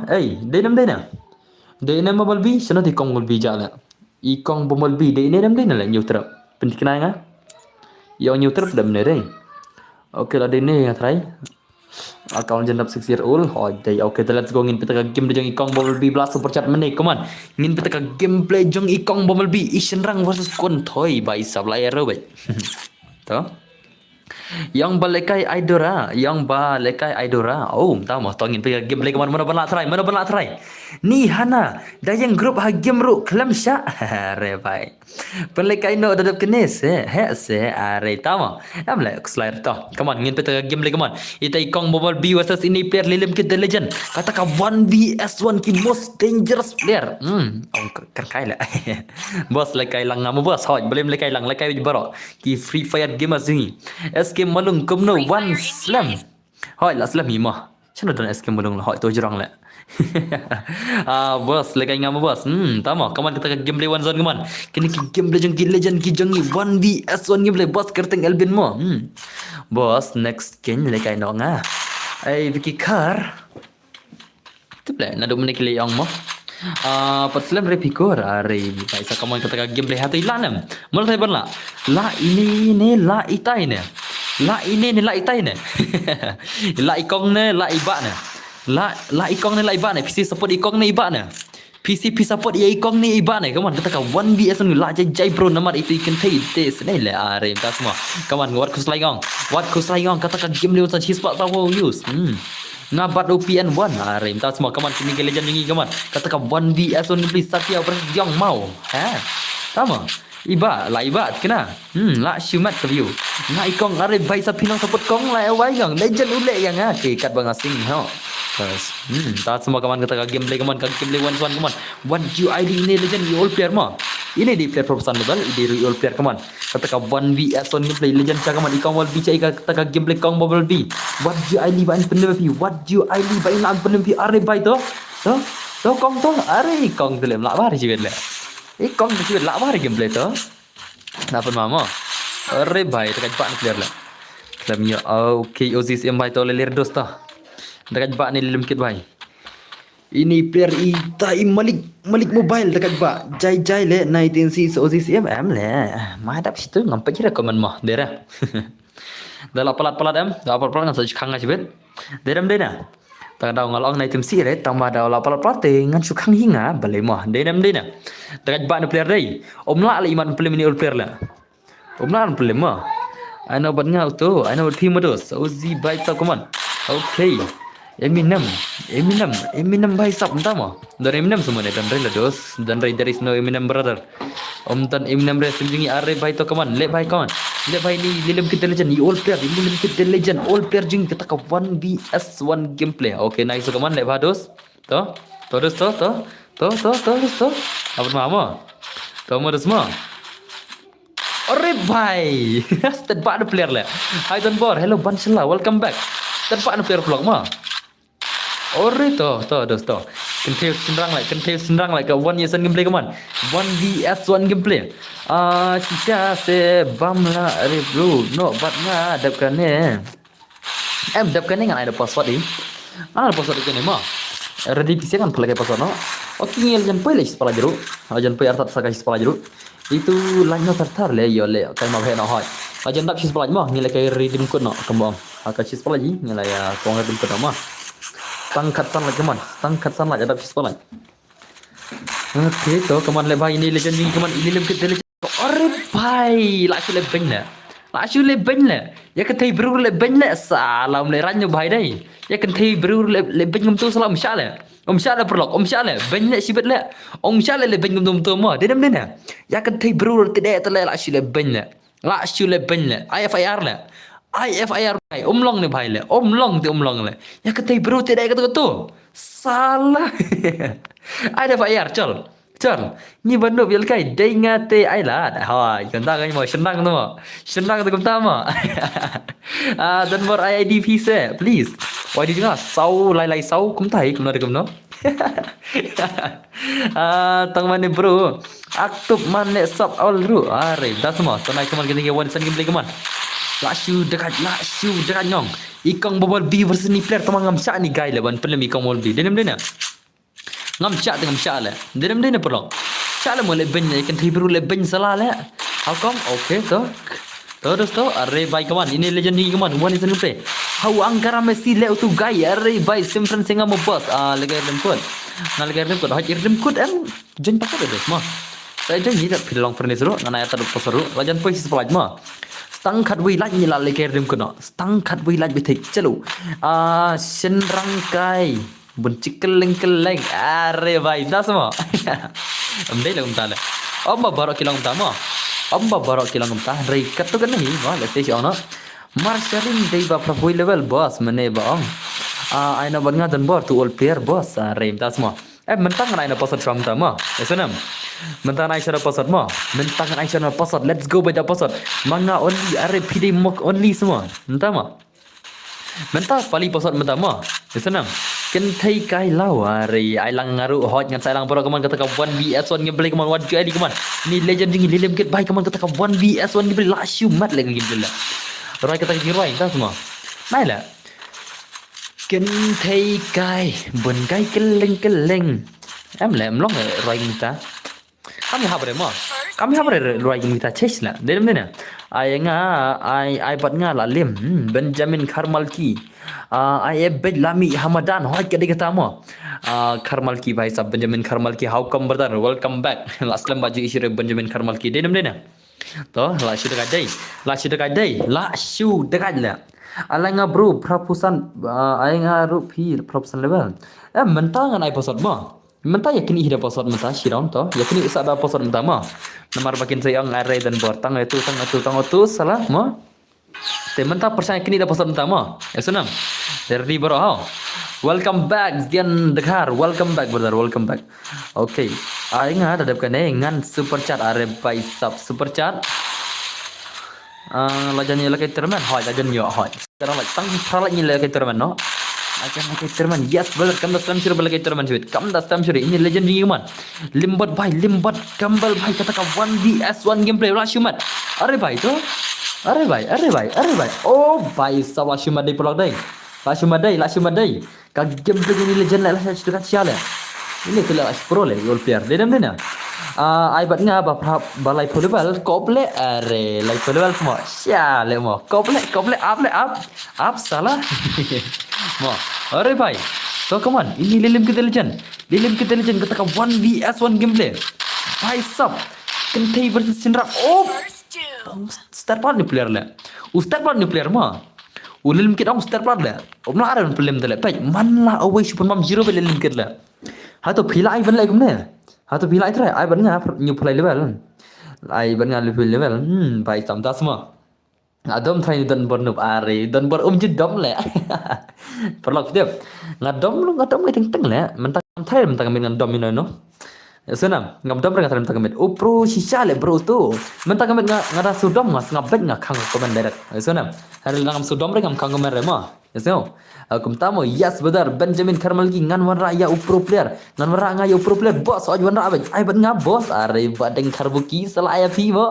mobile bi sana di kong mobile bi jala ikong bomol bi de ini namde nala new trap pendikenai nga yang new trap dam ne dei okay la de ne try account jendap 6 year old oh dei okay let's go ngin pita game de jong ikong bomol bi blast super chat menai come on ngin pita gameplay jong ikong bomol bi Ishin Rang versus Kon Thoi by Sablaya ro bai to yang balekai Idora oh tahu mah tongin pita gameplay kemana mana bala try ni hana dayang grup ha game ru kelam sya are bai balekai no dadap kenes se are tahu am la slide to come on ngin pita gameplay come on itai kong bobol b versus ini player lilim ke the legend katakan 1vs1 ki most dangerous player kerkai la bos lekai lang ngamu bos hoj belum lekai baro ki free fire game asing SK malung kumno one slam hoi la slam mah Macam mana escape belum lah. Hak itu jurang lah. Bos, lekai ngam bos. Tama, kaman kita ke gameplay one zone kaman. Kini ke gameplay jeng legend ki jengi 1vs1 gameplay bos kerteng Elvin mo. Bos, next game lekai no nga. Ai Vicky Car. Tu pula nak duk menik le yang mo. Perselam repikor are baisa kaman kita ke gameplay hatu ilanam. Mulai banla. La ini la itai ne. La ini ni la itai ne. La ikong ne la iba ne. La ikong ni la iba ne. PC support ikong ni iba ne. PC support ya ikong ni iba ne. Come on kita ka 1vs ni la jai bro namar itu ikan thai tes ni le are ta semua. Come on what kuslaigong kata ka game ni usan chispa tahu use. Ngabat OPN 1 are ta semua. Come on kini legend ni come on. Kata ka 1vs ni please Satya versus Yang mau. Tama. Iba kena. La shumat ke view. Na ikong are bai sa pinang support kong la awai yang legend ule yang ke kat bang asing ha. Terus ta semua kawan kata gameplay kawan gameplay one kawan. What you ID ini legend all player ma. Ini di player profesional betul, di all player kawan. Kata ka 1vs on gameplay legend cha kawan ikong wal bi cha kata ka gameplay kong bubble bi. What you ID ban penem bi. What you ID ban nam penem bi are bai to. To kong to are kong tu le la ba ri chibet le. Kong tu la ba ri gameplay to. Dapat mama. अरे भाई dekat bak ni clear lah. Dalamnya okay OZCM भाई तो ले ले dos ta. Dekat bak ni lelum kit भाई. Ini player Itai Malik mobile dekat bak. Jai le 19C OZCM am le. Madap situ ngampai kira komen mah dera. Dah pelat am, dah pelat ngan khang ngajibet. Deram dena. Tak ada ngalong 19C le tambah dah pelat ngan sukang hinga bale mah. Deram dena. Dekat bak ni player dai. Omla le iman player ni all player lah. Umlan problema. Ana buat ngau tu. Ana buat film tu. Ozi baik sab kaman. Okay. Eminem baik sab entama. Dari Eminem semua ni dan rela dos. Dan there is no Eminem brother. Tan Eminem re sendiri are baik tu kaman. Let baik kaman. Let baik ni lilim kita legend. All player. Lilim kita legend. All player jing kita ka 1vs1 gameplay. Okay nice tu kaman. Let baik dos. Tu. Apa nama? Tu mau dos semua. Ore bhai, step back the player le. Hi Donbor, hello Banshala, welcome back. Step back the player vlog ma. Ore to. Continue sendrang like a 1vs1 gameplay come on. 1vs1 gameplay. Shisha se bamla are bro. No, but nga dap kane. Dap kane ngan ada password ni. Ada password ni ma. Ready PC kan pelak password no. Okay ngel jan poi le sepala jeru. Jan poi artat sakai sepala jeru. Itu lain tartar le yo le kai ma bhena hoy ajan dap chis palaj ma ngile kai redeem code no kembang aka chis palaj ngila ya kong redeem code ma tangkat san lagi man tangkat san lagi dap chis palaj okay to kaman le bhai ini legend ni kaman ini legend are bhai la chu le ben le ya ka thai bru le ben le salam le ranyo bhai dai ya kan thai bru le ben ngum tu salam sha le Sha perlok, Sha le, banyak sibet le. Sha le banyak tum mah. Dia mana? Ya kan thai bro tidak terle la shu le banyak. La shu le banyak. IFIR le. IFIR bhai. Long ni bhai le. Long le. Ya kan thai bro tidak kata tu. Salah. IFIR chal. Ni benda bil kai dengate ai la. Ha, kan ta kai mo senang tu mo. Senang tu kam ta mo. Dan bor ID visa please. Why did you not? Sau lai sau kum thai kum na kum no. Tang mane bro. Aktup mane sub all ru. Are, dah semua. Tanai kaman gini one sen gameplay kaman. Lashu dekat nyong. Ikong bobol B versus ni player tamang ngam syak ni guy le ban pelem ikong bobol B. Denam dena. Ngam syak tengam syak le. Denam dena perlo. Syak le mo le ben ikan tibiru le ben salah le. How come? Okay to. Terus to are bye kaman ini legend ni kaman one is gameplay. How angkara Messi le tu guy are bye simpan singa mo boss legai remput. Na legai remput haj remput em jen pasal ada semua. Saya jen ni tak pilong furnace ro ngana ya tak pasal ro lajan poi sepelaj ma. Stang khat wi laj ni la legai remput no. Stang khat wi laj betik chalo. Senrang kai buncik keleng are bye dah semua. Amdai lang tala. Amba barok kilang tama. Amba barok kilang umta rei kat tu kan nahi wa le se ona marsharing dei ba propoi level boss mane ba aina banga dan bor tu all player boss rei ta semua mentang aina password from ta ma esenam mentang aina password ma mentang aina password let's go by the password manga only are pd mock only semua entah ma Mentah paling pasal pertama. Ya senang. Kentai kai lawari ai lang ngaru hot ngan sai lang pura kaman kata ka 1vs1 gameplay kaman wan jadi kaman. Ni legend ding lilim ket bai kaman kata ka 1vs1 gameplay la syu mat lagi gameplay la. Rai kata ki rai ta semua. Mai la. Kentai kai bun kai keleng. Em long rai kita. Kami habre mo. Kami habre rai kita chase la. Dem dena. Ai bat nga la lim Benjamin Karmalki ai bed lami Hamadan hoi kadi kata mo Karmalki bhai sab Benjamin Karmalki how come brother welcome back last time baju isire Benjamin Karmalki denam dena to la shu dekat la alanga bro prapusan ai nga ru phi prapusan level mentangan ai pasot mo mentah yakini hida pasot mentah shiram to yakini isa da pasot mentah mo nomor bakin saya ang array dan bortang itu salah mo te mentah percaya kini da pasot mentah mo sunam dari bro how welcome back Dian Dekar welcome back brother welcome back okay ai nga dadap kan ngan super chat array by sub super chat lajan ni lakai terman hoi lajan yo hoi sekarang lagi tang thrala ni lakai terman no aja lakai terman yes brother kam da slam sure lakai terman sweet kam da slam sure ini legend ni man limbat kambal bhai kata ka 1vs1 gameplay la shumat are bhai to are bhai oh bhai sawa shumat dei pelak dei la shumat dei ka gameplay ni legend la dekat sial ini kala pro le goal player dedam dena ai bat nga balai volleyball kople are lai volleyball semua sial mo kople up salah mo are bhai so come on ini lilim kita legend kata ka 1vs1 gameplay bhai sab Kentai versus Sinra oh start part ni player la start part ni player ma ulilim kita start part la omla ara problem dala pai man la away super mam 0 pe lilim kita la ha to phila ai ban lai kumne ha to phila ai trai ai ban nga new play level ai ban nga level bai sam das ma adom thai dan bornup are dan bor jedom le perlok dia ngadom ai teng le mentang thai mentang min ngadom ino no senam ngadom ra ngatam tang mit oh pro shisha le bro tu mentang mit ngada sudom ngabet khang komen direct senam hari langam sudom re ngam khang komen re ma so akum tamo yes brother Benjamin Karmalki ngan warra ya pro player ngan warra nga ya pro player boss oj warra ai ban nga boss are badeng karbuki sala ya phi bo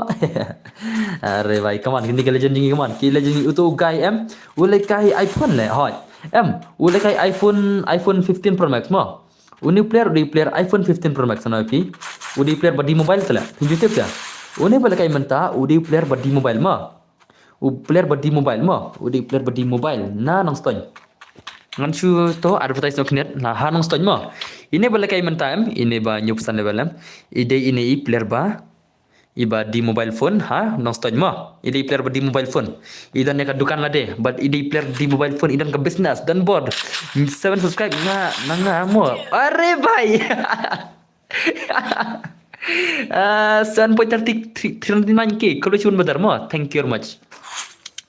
are bhai come on ini legend ni come on ki legend utu guy ule kai iPhone le hoi ule kai iPhone 15 Pro Max mo uni player iPhone 15 Pro Max na pi udi player badi mobile tala YouTube ya uni bala kai menta udi player badi mobile ma player badi mobile na nang stone ngan chu to advertise nok net na ha nang stone ma ini bala kai menta ini ba new pesan level ide ini player ba iba di mobile phone ha nang stone ma ide player badi mobile phone idan ka dukan la de but ide player di mobile phone idan ka business dan board 7 subscribe nga mo are bhai 7.39k kalau cun benar mo thank you very much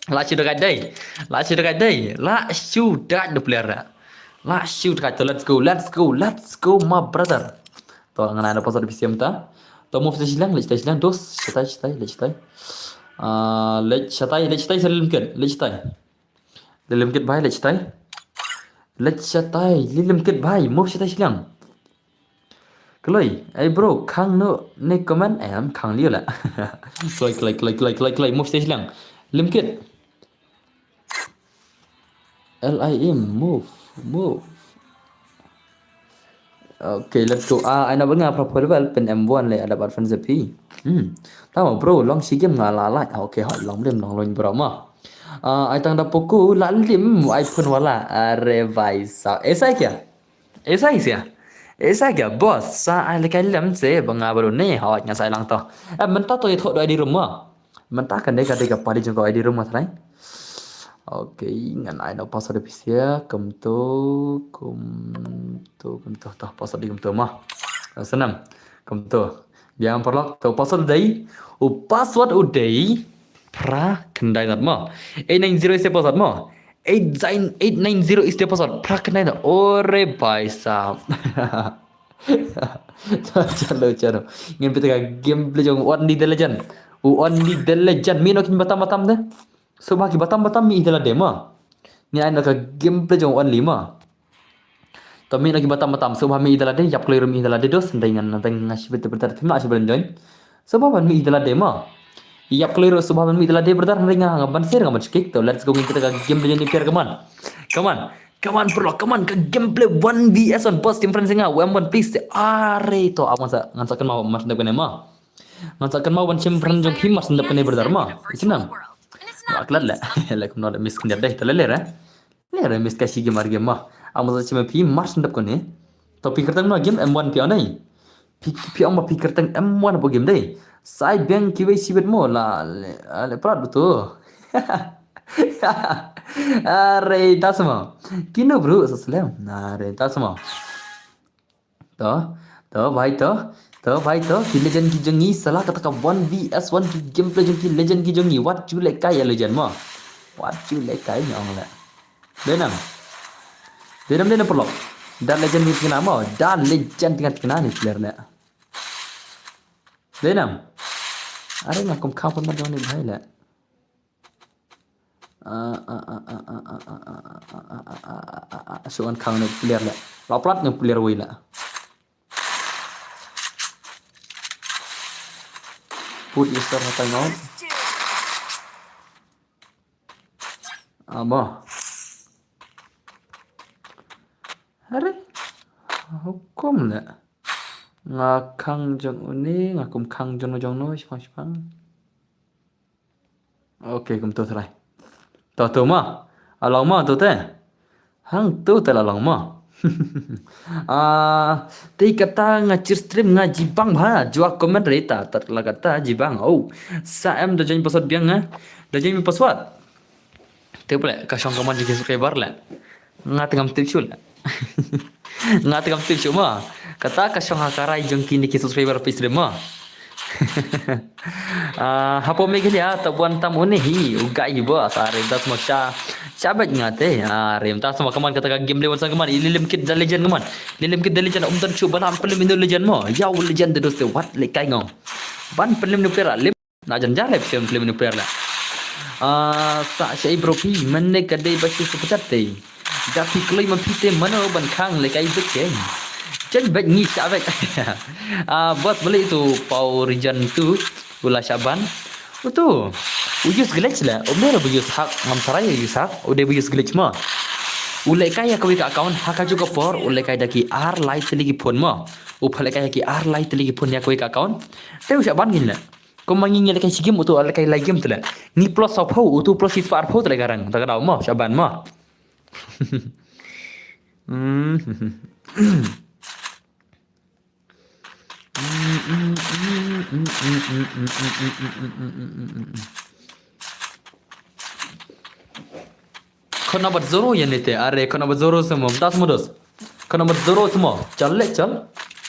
la sudah dai la sudah the player la sudah let's go my brother to ngana ada pasal PC ta to move silang dos setai lech setai selim ket bhai lech setai lilim ket bhai move setai silang Keloi, bro, khang no ne comment em khang liu la. Like move stage lang. Limkit. LIM move. Okay, let's go. Ana benga proper level pen M1 le ada bar fan zepi. Tama bro, long si game ngala. Okay, hot long lim long loin bro ma. Ai tang da poku la lim iPhone wala. Are vai sa. Esa kya? Esa kya bos sa ai le kai lam se banga baru ne hot nya sai lang to. Menta to thot do di rumah. Menta kan deka pali jong ko di rumah trai. Okay, ngan ai no pasal de pisia kum to tah pasal di kum to mah. Senam. Kum to. Biang perlok to pasal dai. Password udai pra kendai dat mah. 890 is password mah. 890 is the password. Pra kendai dat. Ore bhai sahab. Chalo. Ngin pita game play jong Only the Legend. Only the Legend. Mino kin batam deh. So bagi batam mi idala demo. Ni anda ka gameplay jong on 5. Tapi lagi batam-batam sebab mi idalade yap clear mi idalade dos dengan ngasih betul betul terima kasih join. Sebab mi idalade ma. Yap clear sebab mi idalade betul ringa ngaban share ngaban skik to let's go kita ka gameplay ni pier kaman. Come on bro, come on ke gameplay 1vs1 boss team friends nga M1 please. Are to awan sa ngansakan mau mas ndap kene ma. Ngansakan mau wan team friend jong himas ndap kene betul ma. Isinam. Aklat la. Like no miss kene deh telele Lera miss kasi game game mah. Amo sa chima pi mars ndap ko ni. To pikir tang no game M1 pi anai. Pi amo pikir tang M1 apa game dai. Sai bang kiwai sibet mo la le prat betul. Are tas mo. Kino bro saslam. Are tas mo. To भाई तो की legend की जंगी salah kata ka 1vs1 की gameplay jong की legend की जंगी what you like kaya legend mo. What you like kaya nyong la. Denam perlu. Dan legend ni kena mau. Dan legend tingkat kena ni player le. Denam. Are ngakum kau pun macam ni bhai le. Soan kau ni player le. Laplat ni player wei le. Put user hatang out. Amo. Are hukum le. Ngakang jong uni ngakum kang jong no sipang. Okay, kum tu try. Tu ma. Alang ma tu te. Hang tu te alang ma. Ti kata ngacir stream ngaji bang bha jua komen reta tatla kata jibang. Oh, sa em do jeng password biang do jeng password. Te pula ka song komen jeng subscriber la. Ngat ngam tipsul. Ngat ngam tipsul ma. Kata ka song hakarai jeng kini ki subscriber pe stream ma. Hapo megelia tabuan tamu ni hi ugai bos are das maksha sabat ngate rem ta sama kaman kata game lewan sang kaman lilim kit da legend kaman lilim kit da legend tan cuba lam pelim indo legend mo yaw legend de doste what le kai ngong ban pelim nu pera lim na jan jale film pelim nu pera sa sei bropi menne kadai bachi sepecat te jati klei mapite mano ban khang le kai beke Jadi baik ni sahabat. Bos beli itu Power Region 2 bulan Syaban. Itu use glitch lah. Umur use hak ngam sarai use hak. Udah use glitch mah. Ulai kaya kau ke account hak juga por. Ulai kaya daki R light lagi phone mah. Upalai kaya ki R light lagi phone ya kau ke account. Tapi Syaban gini lah. Kau mangingi lagi si game itu ulai kaya lagi game tu lah. Ni plus of how itu plus sifar how tu lagi garang. Tak tahu mah Syaban mah. Kau nak zoro ya ni te, are kau nak zoro semua, tas modus. Kau nak zoro semua, chal,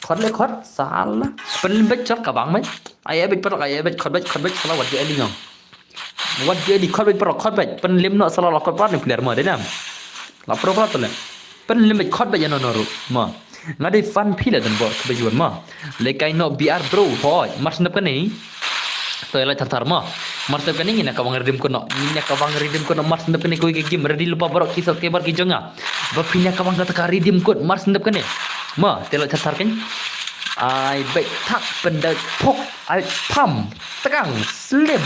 khot, salah. Penlibat chal kabang mai. Ayah bet perak, khot bet, salah wat dia elingong. Wat dia di khot bet perak, khot bet. Penlim nak salah khot perak ni player mah, denam. Lapor apa tu le? Penlibat khot bet yang nonoru, mah. Ngadai fun pila dan bot kebajuan mah. Lekai no BR bro, hoy. Mars ndap kani. Toilet tartar mah. Mars ndap kani ngina kawang redim kono. Ngina kawang redim kono mars ndap kani koi ke game ready lupa borok kisah kebar ki jonga. Bapinya kawang kata ka redim kod mars ndap kani. Mah toilet tartar kan. Ai baik tak pendak pok ai pam tegang slim.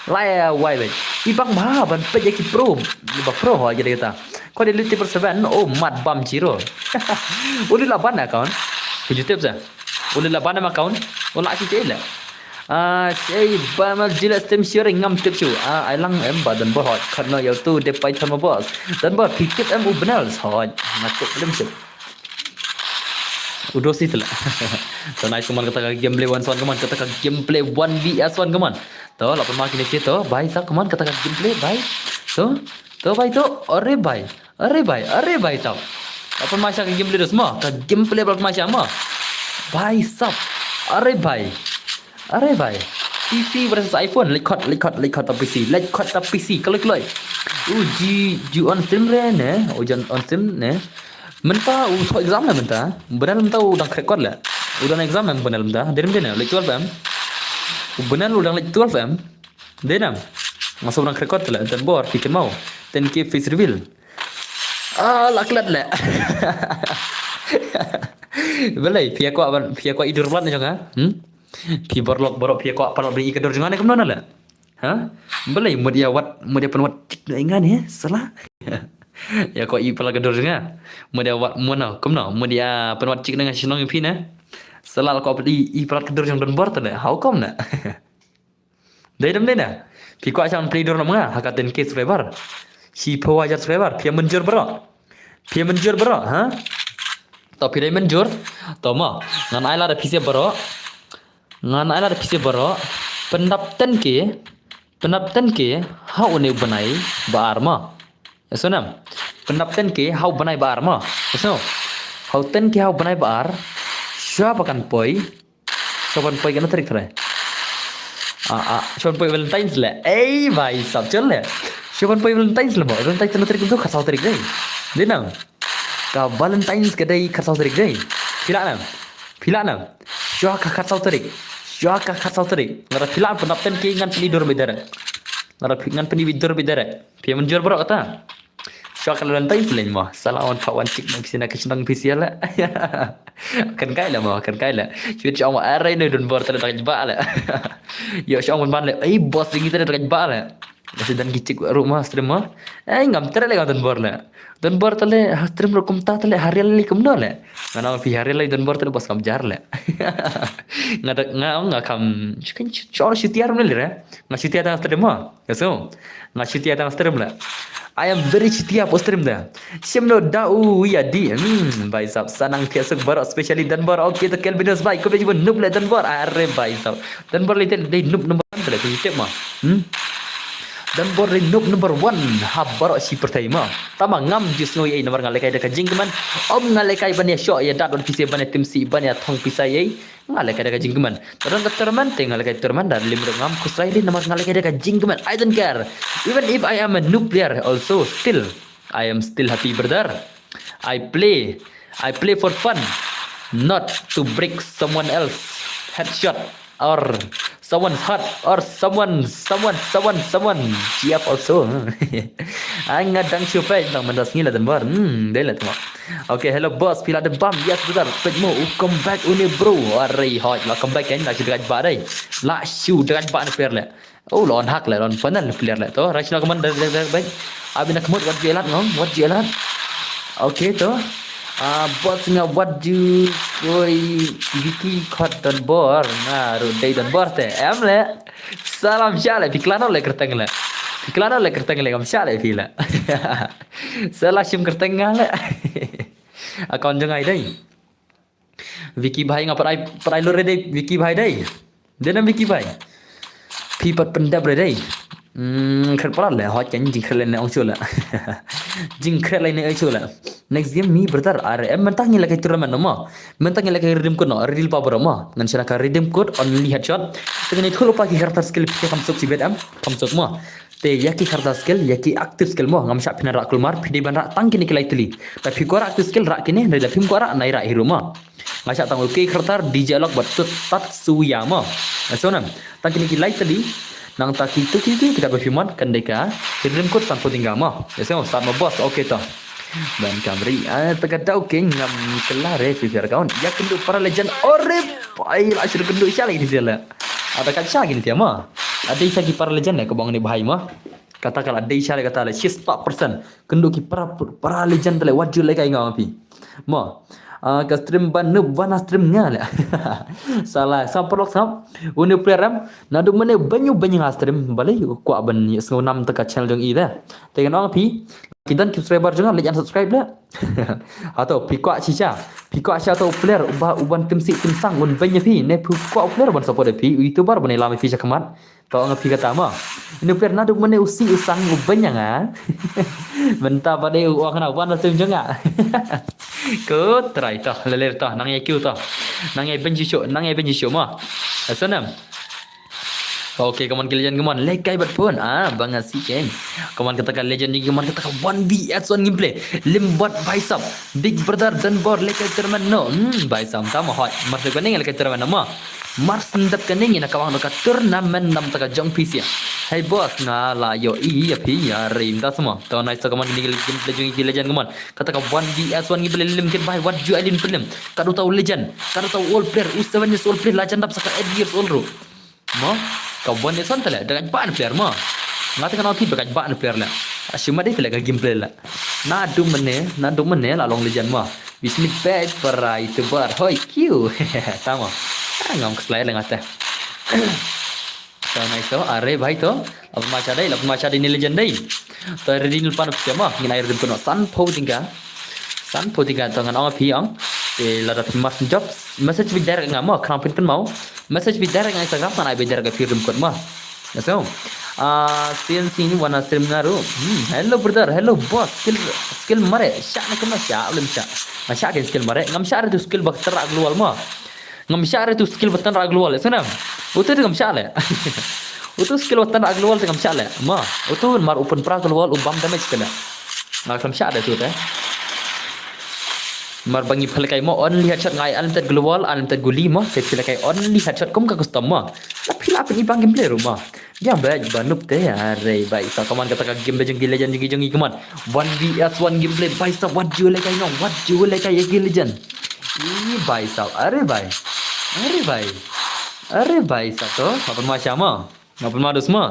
Laya wai baik. Ibang mah ban pejaki pro. Ibang pro ho jadi kata. Kau dia luti persebaran, oh mat bam ciro. Uli laban account, tujuh tips ah. Uli laban account, olah si cila. Saya bamal jelas tim sharing ngam tips tu. Ailang badan bohot, karena yang tu depai sama bos. Dan bah pikir benar sahaj, ngatuk belum sih. Udah sih tu lah. So nice kaman kata gameplay 1v1 kaman kata gameplay 1vs1 kaman. To lapor makin ni tu, bye sah kaman kata gameplay bye. तो भाई तो अरे भाई साहब अपन माशा का game play रस मां का गेम प्ले पर माशा मां भाई साहब अरे भाई PC versus iPhone lekot ta PC kelek ji on stream re ne ojan on stream ne menta to exam ne menta benar menta udang record la udang exam ne benar menta derim dena lek 12 am benar udang lek 12 am denam masuk udang record la dan bor pikir mau 10k face reveal Lah kelat lah. Belai pia ko idur lat jong ha. Pi borok pia ko parok beri idur jong ne kemana lah. Ha? Belai mo dia penwat cik na ingan ya. Salah. Ya ko i pala gedur jong ha. Mo dia wat mo na kemna mo dia penwat cik dengan sinong pi na. Salah ko i pala gedur jong don bor ta le. How come na? Dai dam na. Pi ko asan pli dur na mga hakaten ke subscriber. Si pewajar subscriber pia menjur berok. Pia menjur berok ha. Tau pidai menjur, tau ma, ngan ai la da pise baro, pendapten ke, hau ne banai baar ma, esunam, pendapten ke hau banai baar ma, esno, hau ten ke hau banai baar, siapa kan poi kan tarik terai, siapa poi Valentine's le, bhai sab chal le, siapa poi Valentine's le ma, Valentine's na tarik tu khasau tarik dai, dinam. Ka Valentine's kedai khasau tarik dai. Pila nam. Syah ka khasau tarik. Ngara pila pendapten ke ngan penidur bedara. Ngan penidur bedara. Pia menjur bro kata. Syah ka Valentine's lain mah. Salah on pawan cik nang pisina ke senang pisiala. Kan kai lah. Cuit syah ma arai no don bor tala jba la. Yo syah mon ban le. Bos ringi tala jba la. Kasi dan gicik rumah stream mah. Ngam tere le don bor la. Don bor tale stream ro kumta tale hari le kumno le. Ngana pi hari le don bor tale bos kam jar le. Nga kam chicken chor shitiar le re. Nga shitiar tang stream mah. Kaso. Nga shitiar tang stream la. I am very shitiar post stream da. Semno dau ya di. Bhai sab sanang kesuk bor especially dan bor okay to kelbinos bhai ko be jibon noob le dan bor are bhai sab. Dan bor le dei noob number 1 tale tu tip mah. Dan bor noob number 1 hab barok si pertama tama ngam jus ngoi ai nomor ngalekai dekat jingkeman om ngalekai bania syok ya dat on pisi bania tim si bania thong pisai ai ngalekai dekat jingkeman terang keterman te ngalekai terman dan limro ngam kusrai di nomor ngalekai dekat jingkeman I don't care even if I am a noob player also still I am still happy brother I play for fun not to break someone else headshot or someone's heart or someone GF also. Ngadang siapa yang mendas ngila dan bar. Dai lah tengok. Okay, hello boss, pila ada bam. Yes, betul. Pet mo, come back uni bro. Arai hot, lah come back kan nak dekat ba dai. La shoot dekat ba ni player le. Oh, lawan hak le, lawan panel player le to. Rachna kaman dari baik. Abi nak mod wat jelat ngom, wat jelat. Okay to. Bos nga what do koi Vicky khot dan bor na ru dei dan bor te em le salam shale piklano le kerteng le ngam shale pila salah sim kerteng le akon jangai dai Vicky bhai nga parai lore dai Vicky bhai dai denam Vicky bhai phi pat pendap re dai khar paral le hot chen jing khale ne ong chula jing khale ne ai chula next game me brother are mentang ngi lakai turnamen no mentang ngi lakai redeem code no redeem power mo ngan sila ka redeem code only headshot dengan itu lupa ki harta skill pike kam sok cibet am kam sok mo te yaki harta skill yaki active skill mo ngam sya pina rak kulmar pide ban rak tang kini kilai tuli tapi ko rak active skill rak kini dari lapim ko rak nai rak hero mo ngasya tang okay harta DJ lock batut tatsuya mo asonam tang kini kilai tuli nang tak itu tidak berfirman kendeka redeem code tanpa tinggal mo so start mo boss okay to dan Camry tergadau king ngam kelar fiar kawan ya kendu para legend orep ai la sudah kendu isya lagi dia ada kaca gini dia mah ada isya ki para legend ya kebang ni bahai mah katakan ada isya kata la 100% kendu ki para legend tele wajul lagi ngam api mah ke stream ban noob wana stream nya la salah sampelok sam uni player nadu mene banyu stream balai ku ban 6 teka channel jong i dah tekan ong api kita subscriber jangan like and subscribe lah. Atau pikwa cica atau player uban tim sang un banyak pi ne pikwa player ban support pi youtuber ban lama pi cakamat. Tahu ngapi kata ma. Ini player nadu mana usi usang ubanya nga. Benta pada uang kena uban langsung jangan. Ko try tah leler tah nang yakiu tah. Nang benci show ma. Asanam. Oke, kawan kalian kawan, lekai bat pun. Bang Asi keng. Kawan katakan legend ni kawan katakan 1vs1 gameplay. Limbat Baisam. Big Brother dan bor lekai tournament no. Baisam tama hoi. Masuk kaning lekai tournament nama. Mars ndap kaning ina kawan ka tournament nam taka jong PC. Hey boss na la yo iya pi ya rim ta semua. Tahu nice kawan kini gameplay jong legend kawan. Katakan 1vs1 gameplay lim ket bai what you alin film. Kadu tahu legend. Kadu tahu all player. U7 years old player legend dap saka 8 years old ro. Mo kawan ni son tala dekat ban player mo ngata kan okey dekat ban player la asyuma dia tala gameplay la na du mene la long legend mo bismit page para itu bar hoi q tama ngam slide la ngata so nice to are bhai to ab macha dai ni legend dai to ready nil pan pse mo ngin air dim san phodiga to ngan ong phi ong thì là đặt mặt job message video ra ngam mo kham pin pin mau message video ra ngai Instagram kan ai video ga film kot mo so CNC ni wana stream ngaru hello brother hello boss skill mare sha na kuma sha ulim sha ke skill mare ngam sha tu skill bak ter aglual mo ngam sha tu skill batan aglual sana utu ngam sha le utu skill batan aglual ngam sha le mo utu mar open pra aglual ubam damage kena ngam sha da tu te mar bangi phalakai mo only headshot ngai unlimited global unlimited guli mo te phalakai only headshot kum ka custom mo la phila pe ibang gameplay ro mo dia baj banup te are bai sa kaman kata game legend jengi kaman 1vs1 gameplay bai sa what you like no what you like legend ini bai sa are bai sa to apa macam mo apa madus mo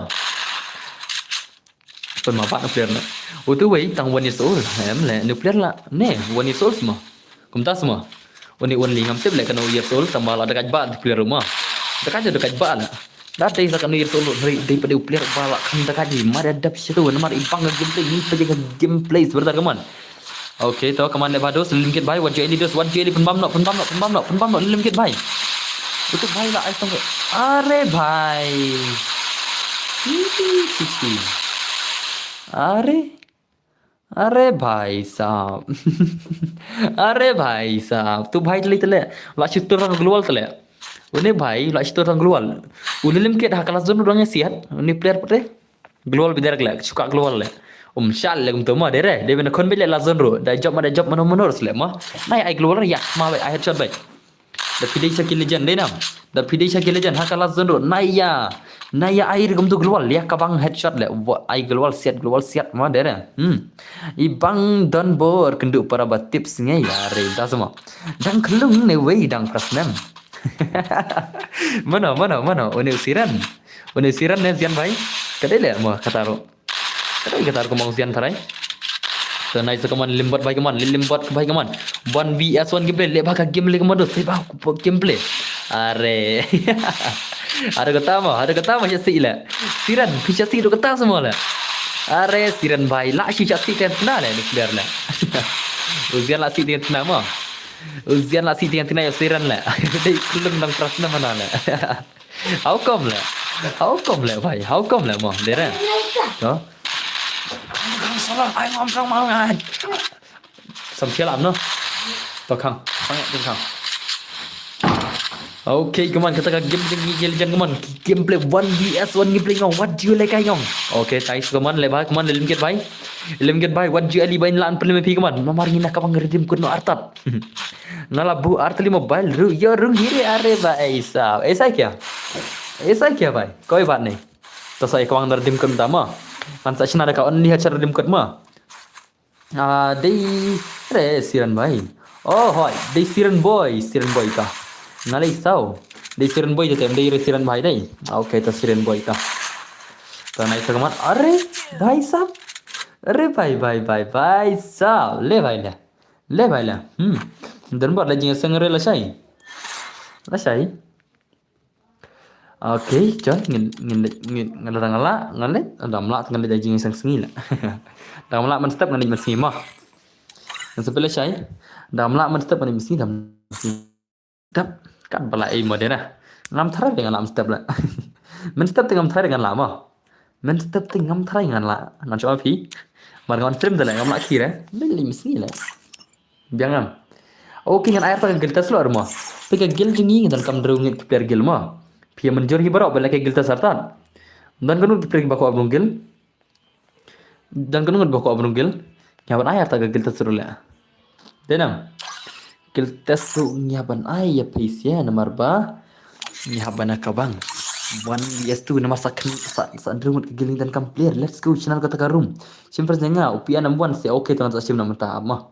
pen ma pak player na utu wei tang 1 years old em le nuclear la ne 1 years old mo kumta semua uni ngam tip le kan years old tambah la dekat ba player rumah dekat ba la dah dai sakan years old dai pada player bala kan dekat di mar adap situ mar ibang gameplay ni pada gameplay sebentar kaman okey to kaman le bados limit bai what jelly dos what jelly pun bam no limit bai itu bai la ai tong are bai cici अरे भाई साहब अरे भाई साहब तू भाई tele tele la situ orang global tele ini भाई la situ orang global ulilim ke dah kelas zone orangnya sihat ini player putih global bidar kelak suka global le syal le gumto ma dere de bena kon bele la zone ro da job mana sele ma nai ai global ya ma bai ai headshot bai da pidai sakil legend dei nam da pidai sakil legend ha kelas zone ro naya air gum tu global ya kabang headshot le ai global siat ma dere ibang don bor kendu para ba tips ngai ya re da semua dang kelung ne wei dang prasnem mana uni usiran ne sian bai kadai le ma kataro ko mang sian tharai to nai sakaman limbat bai kaman 1vs1 gameplay le baka game le kaman do sai ba gameplay are ada kata macam si lah siran pisah si do kata semua lah are siran bai la si si ten tena lah ni clear lah ujian la si ten tena mah ujian la si ten tena ya siran lah dei kulum nang prasna mana lah how come lah bai how come lah mah dera to salah ai ngom sang mau ngai sam chia lam no to khang okay kaman katakan game legend kaman gameplay 1vs1 gameplay ngong what do you like ai ngong okay tais kaman le ba kaman lim get bai what do you ali bain lan pelem pi kaman nomor ngina kapang redim kun no artat nala bu art 5 mobile ru yo rung hire are ba ऐसा क्या भाई कोई बात नहीं तो saya kawang redim kun tama kan sa china ada ka only hacha redim kun ma dei re siran bai oh hoi dei siran boy ka nalai sao dei siran boy jetem dei siran bhai dei okay to siran boy ka to nai sagaman are bhai sahab अरे भाई साहब ले भाई ले dan buat lagi sengere la syai okay coy ngin ngalet adam la ngan lagi sang sengi la dam la man step ngan man sima dan sepele syai dam la man step ngan mesti dam step kan bala ai modena ngam thara dengan lam step la men step dengan thara dengan lama men step ngam thara dengan la nan cho phi mar ngon stream dala ngam la khira beli mesti la biangam okay ngan air pa gel taslo arma pika gel jingi dan kam drung player gel ma Pia menjur hibaro bala ke gilta sartan. Dan kanu pergi bako abrunggil. Dan kanu bako abrunggil. Nyaban ayar taga gilta surula. Denam. Gilta su nyaban ayar paisya namar ba. Nyaban akabang. One yes tu nama sakni sa rumut kegiling dan kamplir. Let's go channel kata karum. Simpres dengar upian nambuan se okay tuan tak sim nama tak mah.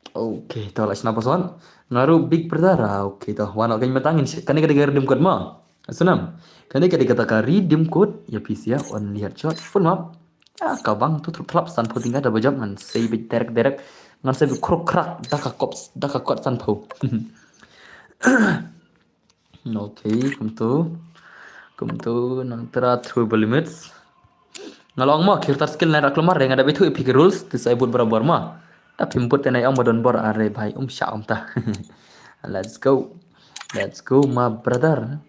Okay, tahu lah kenapa soal? Ngaruh big berdarah. Okay, tahu. Wana kan matangin. Kan ni kada redeem code mah. Sunam. Kan ni kada kata redeem code ya PC ya on lihat shot full map. Ya kabang tu terlap san pau tinggal dah berjam man. Say bit derek ngan say krok krak dah kot san pau. Okay, kum tu nang tera through limits. Ngalong mah kirtar skill naik keluar yang ada betul epic rules disebut berapa mah. Tapi input yang yang modern bor are bhai syam ta. Let's go my brother.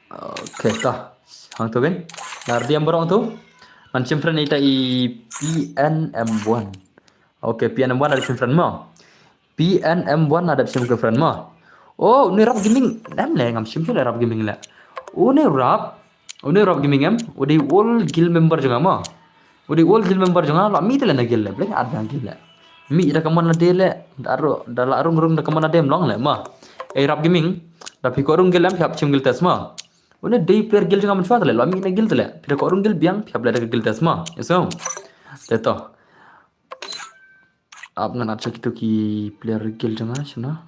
Okay ta. Hang tu kan. Nardi yang borong tu. Mancim friend ita i PNM1. Okay, PNM1 ada friend mah. PNM1 ada friend mah. Oh, ni rap gaming. Nam le ngam sim rap gaming la. Oh, ni rap gaming em. Udi all guild member juga mah. Udi all guild member juga la mi tele na guild le. Blek ada guild le. Mi ida kaman na dele. Dala rung da kaman na dem long le mah. Rap gaming. Tapi ko rung guild em phap chim guild tes mah. Udi day player guild juga man chwa tele. La mi na guild le. Pida ko rung guild biang phap le da guild tes mah. Eso. Teto. Ab ngan acha kitu ki player guild juga suna.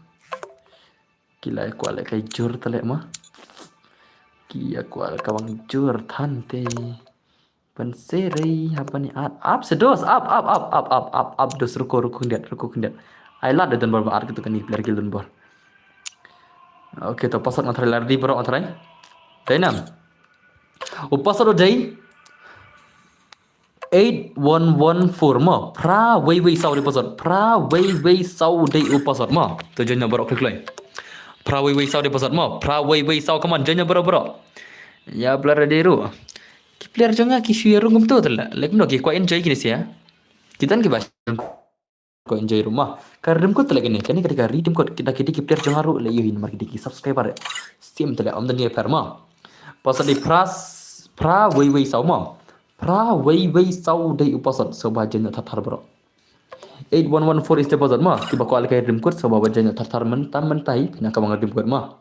Kila kual kai jur tele mah. Kia kual kawang jur tante. Penseri apa ni up sedos up dos ruko kundiat. I love the donbor art gitu kan ni player guild donbor. Okay to pasal antara lardi bro antara. Dainam. Upasal dai 8114 mo pra wei sau di pasal. Pra wei sau dai upasal mo. Tujuannya bro klik lain. Pra wei sau di pasal mo. Pra wei sau kaman janya bro. Ya player deru. Ki player jonga ki shuyeru ngum tu tala. Lek no ki ko enjoy kini sia. Kita ki bas ko enjoy rumah. Karena ko tala kini. Kani ketika redeem code kita ki player jonga ru le yuhin mar ki subscriber. Sim tala om dan ye perma. Pasal di pra wei sau mo. Pra wei sau dai upasat soba janya tatar bro. 8114 is deposit ma. Tiba ko alkai redeem code soba janya tatar mentai pina ka redeem code ma.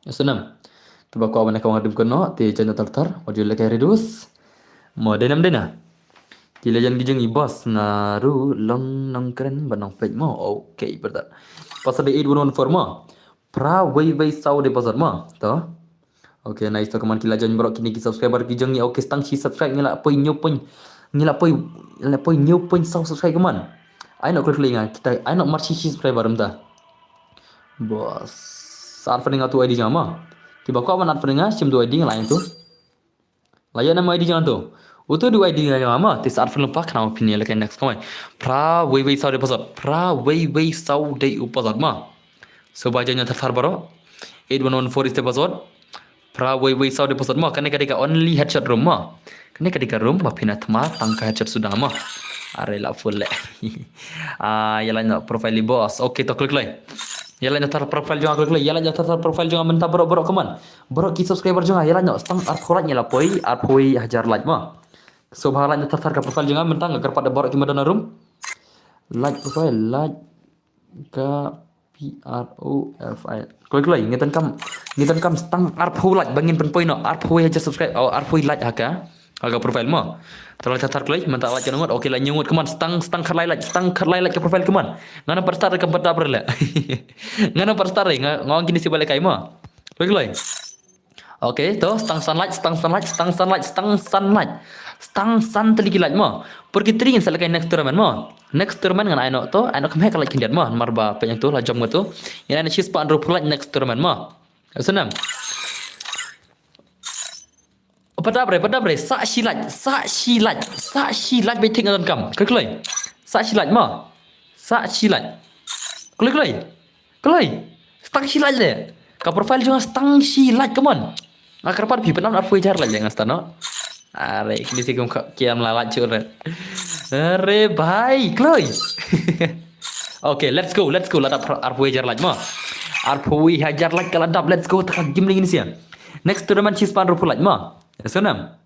Yasunam. Tiba ko abana ka redeem code no te janya tatar wajul alkai reduce. Mo denam dena. Kila jan gijeng ibas naru long nang keren banang page mo. Okay brother. Pasal 8114 ma. Pra wei sau deposit ma. To. Okay, nice to kaman kila jan bro kini ki subscriber ki jeng ni okay stang si subscribe ngila poi new point sau subscribe kaman. Ai nak klik linga kita ai nak marchi subscriber amda. Bos. Saat fendinga tu ID jama. Tiba ko aman fendinga sim tu ID lain tu. Layan nama ID jangan tu. Utu dua ID jama ti saat fending pak nama pini lekai next kamai. Pra wei sau deposit. Pra wei sau dei upasat ma. So bajanya tertar bro. 8114 is deposit. Pra wei sau deposit mah kan ketika only headshot room mah kan ketika room mah pinat mah tangka headshot sudah mah are la full le yalah profile bos okay to klik lagi yalah tar profile jangan klik lagi yalah tar profile jangan mentah bro keman bro ki subscriber jangan yalah stang arthorat nyala poi hajar like mah so bahalan tar ka profile jangan mentah ngagar pada bro ki madana room like profile like ka PROFI. Klik lagi ngetan kam stang arpoi like bangin penpoi no arpoi aja subscribe oh arpoi like aga profile mo. Terlalu catar klik mentak like nungut okay lah nyungut keman stang kerlai like ke profile keman. Ngana per start ke pada berla. Ngana per start ngawang kini si balik kai mo. Klik lagi. Okay, to stang sunlight. Stang sun teligi like mo. Pergi teringin selakai next tournament mo. Next tournament ngan aino to, aino kemhe kalai kindiat mo. Marba penyang tu lah jom tu. Yang aino cheese pan like next tournament mo. Senang. Pada bre. Sak silat beting ngan kam. Klik lagi. Sak silat mo. Klik lagi. Stang silat le. Ka profile juga stang silat come on. Akar par pi penam apa jar lah jangan stano. Are kini sih kiam lalat cur. Are bhai, Chloe. Okay, let's go. Ladap Arpui hajar lagi mah. Arpui hajar lagi ke ladap. Let's go. Tekan game lagi ni sia. Next tournament sis pan rupu lagi mah. Sunam.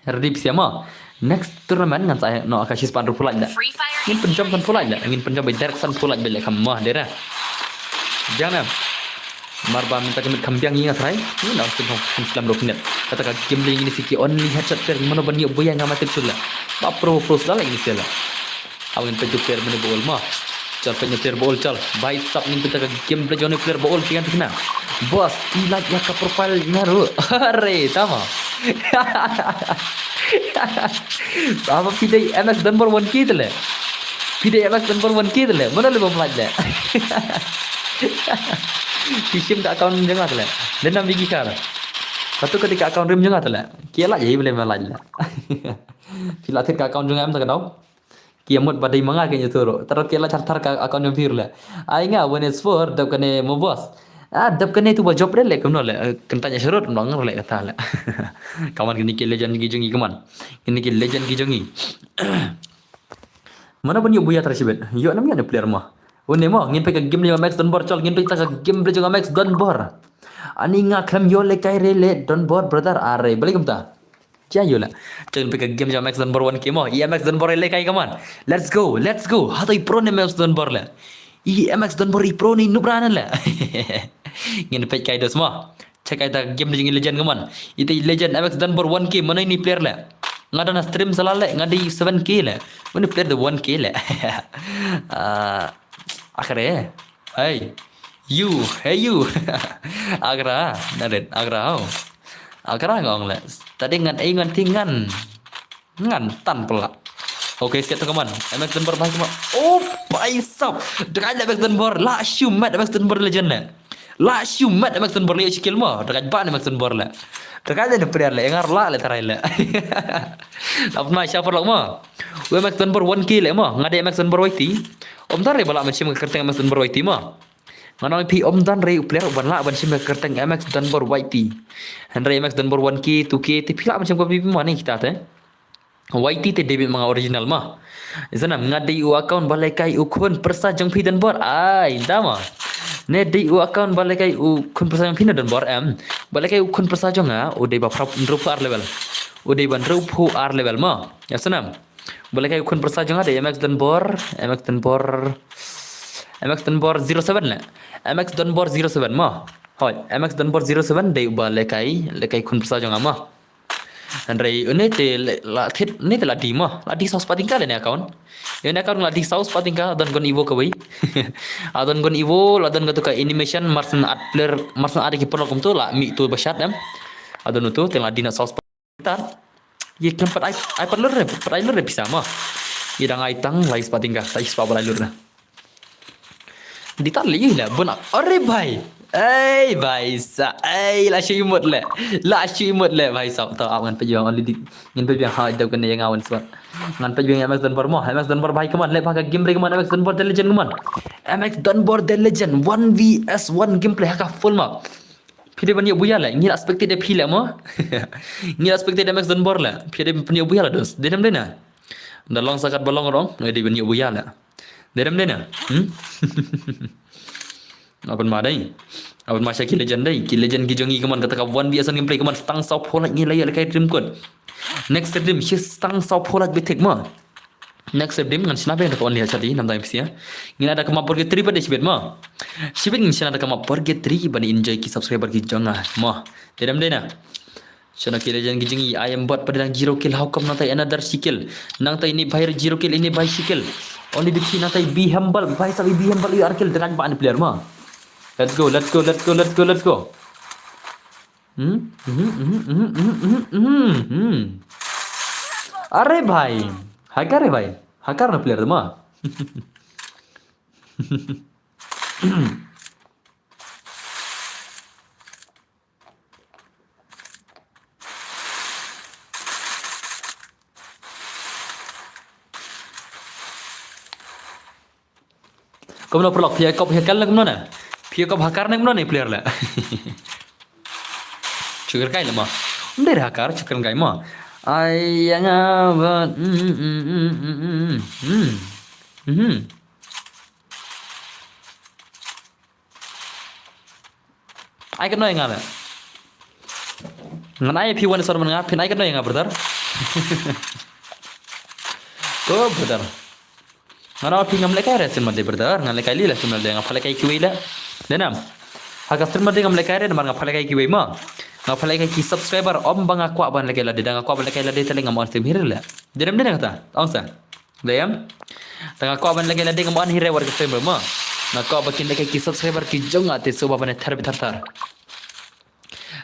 Ready sia mah. Next tournament ngan saya no akan sis pan rupu lagi dah. Free Fire Ingin penjam India san pula dah. Ingin penjam belajar san pula bela kamah dera. Jangan. Marba minta kemit kambiang ingat rai. Ini nak Islam rohnet. Katakan game lagi ni siki only headshot per mana bani boya ngamat sulah. Ba pro sudah lagi ni sia lah. Awin pejuk player mana bol mah. Chal penye player bol chal. Baik sab ni kita game play jone player bol kian kena. Bos, ilat ya ka profile ngaru. Are, tama. Apa pidai MS number 1 ki tele. Pidai MS number 1 ki tele. Mana le bom laj le. Pisim tak account jangan tele. Denam bigi kar. Satu ketika account rim jangan tele. Kia laj ye boleh malaj le. Filatir ka account jangan am tak tahu. Kia mut badai manga kenya turo. Taro kia la chartar ka account yang vir le. Ainga when it's for dap kane mo boss. Dap kane tu job le kumno le. Kentanya syarut nang le kata le. Kawan kini ke legend gi jongi kaman. Kini ke legend gi jongi. Mana pun yo buya tersibet. Yo namanya ada player mah. One mah ngin pe ka game 5 max don bor chol ngin pe ka game play jonga max don bor. Ani nga klam yo le kai le don bor brother are. Balik kamta. क्या यो ला चल पे गेम जा max number 1 के मो EMX number ले kai kaman let's go hatai pro ne max number ले EMX number i pro ni nubranan la ngin pe kai dos mo check ai ta game jing legend kaman ite legend MX number 1 ke mana ini player la ngada na stream salale ngadi 7k la mana player the 1k la akhirnya hey you agra naret agra ngong le tadi ngan tingan ngan tan pula oke siap teman MX Denver bahas semua oh paisap dekat MX Denver la shumat MX Denver legend le la shumat MX Denver le skill mo dekat ban MX Denver le dekat ada player le ngar la le tarai le apa mai siapa lok mo MX Denver 1k le mo ngade MX Denver YT om tare bala macam kerteng MX Denver YT mo Nganong pi om dan rei player ban la ban sim kerteng MX Denver YT. Henry MX Denver 1K 2K ti pila macam ko pi mana kita te. YT te debit mga original mah. Isana ngadi u account balai kai u kun persa jang pi Denver ai dama. Ne di u account balai kai u kun persa jang pi Denver balai kai u kun persa jang u dei ba prap rup ar level. U dei ban rup ar level mah. Ya sanam. Balai kai u kun persa jang ada MX Denver 07 lah. MX Denver 07 mah. Hoi, MX Denver 07 dei ba lekai kun persa jang ama. Andrei une te la thit ne te la di mah. La di saus patingka le ne account. Ye ne account la di saus patingka dan gon evo kawai. Adon gon evo la dan gatu ka animation martial art player martial art ki perlo kum tu la mi tu bashat am. Adon tu te la di na saus patingka. Ye kempat ai perlu re bisa mah. Ye dang ai tang lai patingka, sai spa bala lur na. Ditar lagi lah benak. Arre bhai. Bhai sa. La shui mut le. Bhai sa. Tao awan pejuang only di. Ngin pejuang ha dau kan yang awan sebab. Ngan pejuang MX Denver mo. MX Denver bhai kaman le pakai game play kaman MX Denver the legend kaman. MX Denver the legend 1vs1 gameplay haka full map. Pide bani buya la. Ngil aspekte de pile mo. Ngil aspekte de MX Denver la. Pide bani buya la dos. Denam dena. Dalong sakat bolong rong. Ngadi bani buya la. Deram dena. Apa madai? Apa masya ki legend dai? Ki legend ki jongi kaman kata ka 1vs1 gameplay kaman stang sau pholat ngi lay kai dream kon. Next dream shi stang sau pholat betek ma. Next dream ngan sina be only chadi nam dai psia. Ngina ada kama porge 3 pada sibet ma. Sibet ngi sina ada kama porge 3 bani enjoy ki subscriber ki jonga ma. Deram dena. Shana ki legend ki jongi I am bot pada 0 kill how come nantai another skill. Nang tai ini bayar 0 kill ini by skill. Only the key nanti be humble. Bhai sabi be humble you are kill dengan ban player mah. Let's go. Arre bhai. Hakar na player mah. Kau nak perlu pihak kau pihak lah kau mana? Pihak kau hakar nak mana player lah? Cukur kai lah mah. Under hakar cukur kai mah. Ayang abad. ai kan no yang ngala ngan ai pi wan sor man nga pin ai kan no yang brother to brother ngana pi ngam lekai resin made brother ngan lekai li la sim le ngapale kai kiwi la denam haga stream made ngam lekai re man ngapale kai kiwi ma ngapale kai ki subscriber om bang aku ban lekai la de dang aku ban lekai la de tele ngam on sim hir la denam denam kata ongsa deyam tanga ko ban lekai la de ngam on hire war ke stream ma na ko bakin lekai ki subscriber ki jong ate so babane thar tar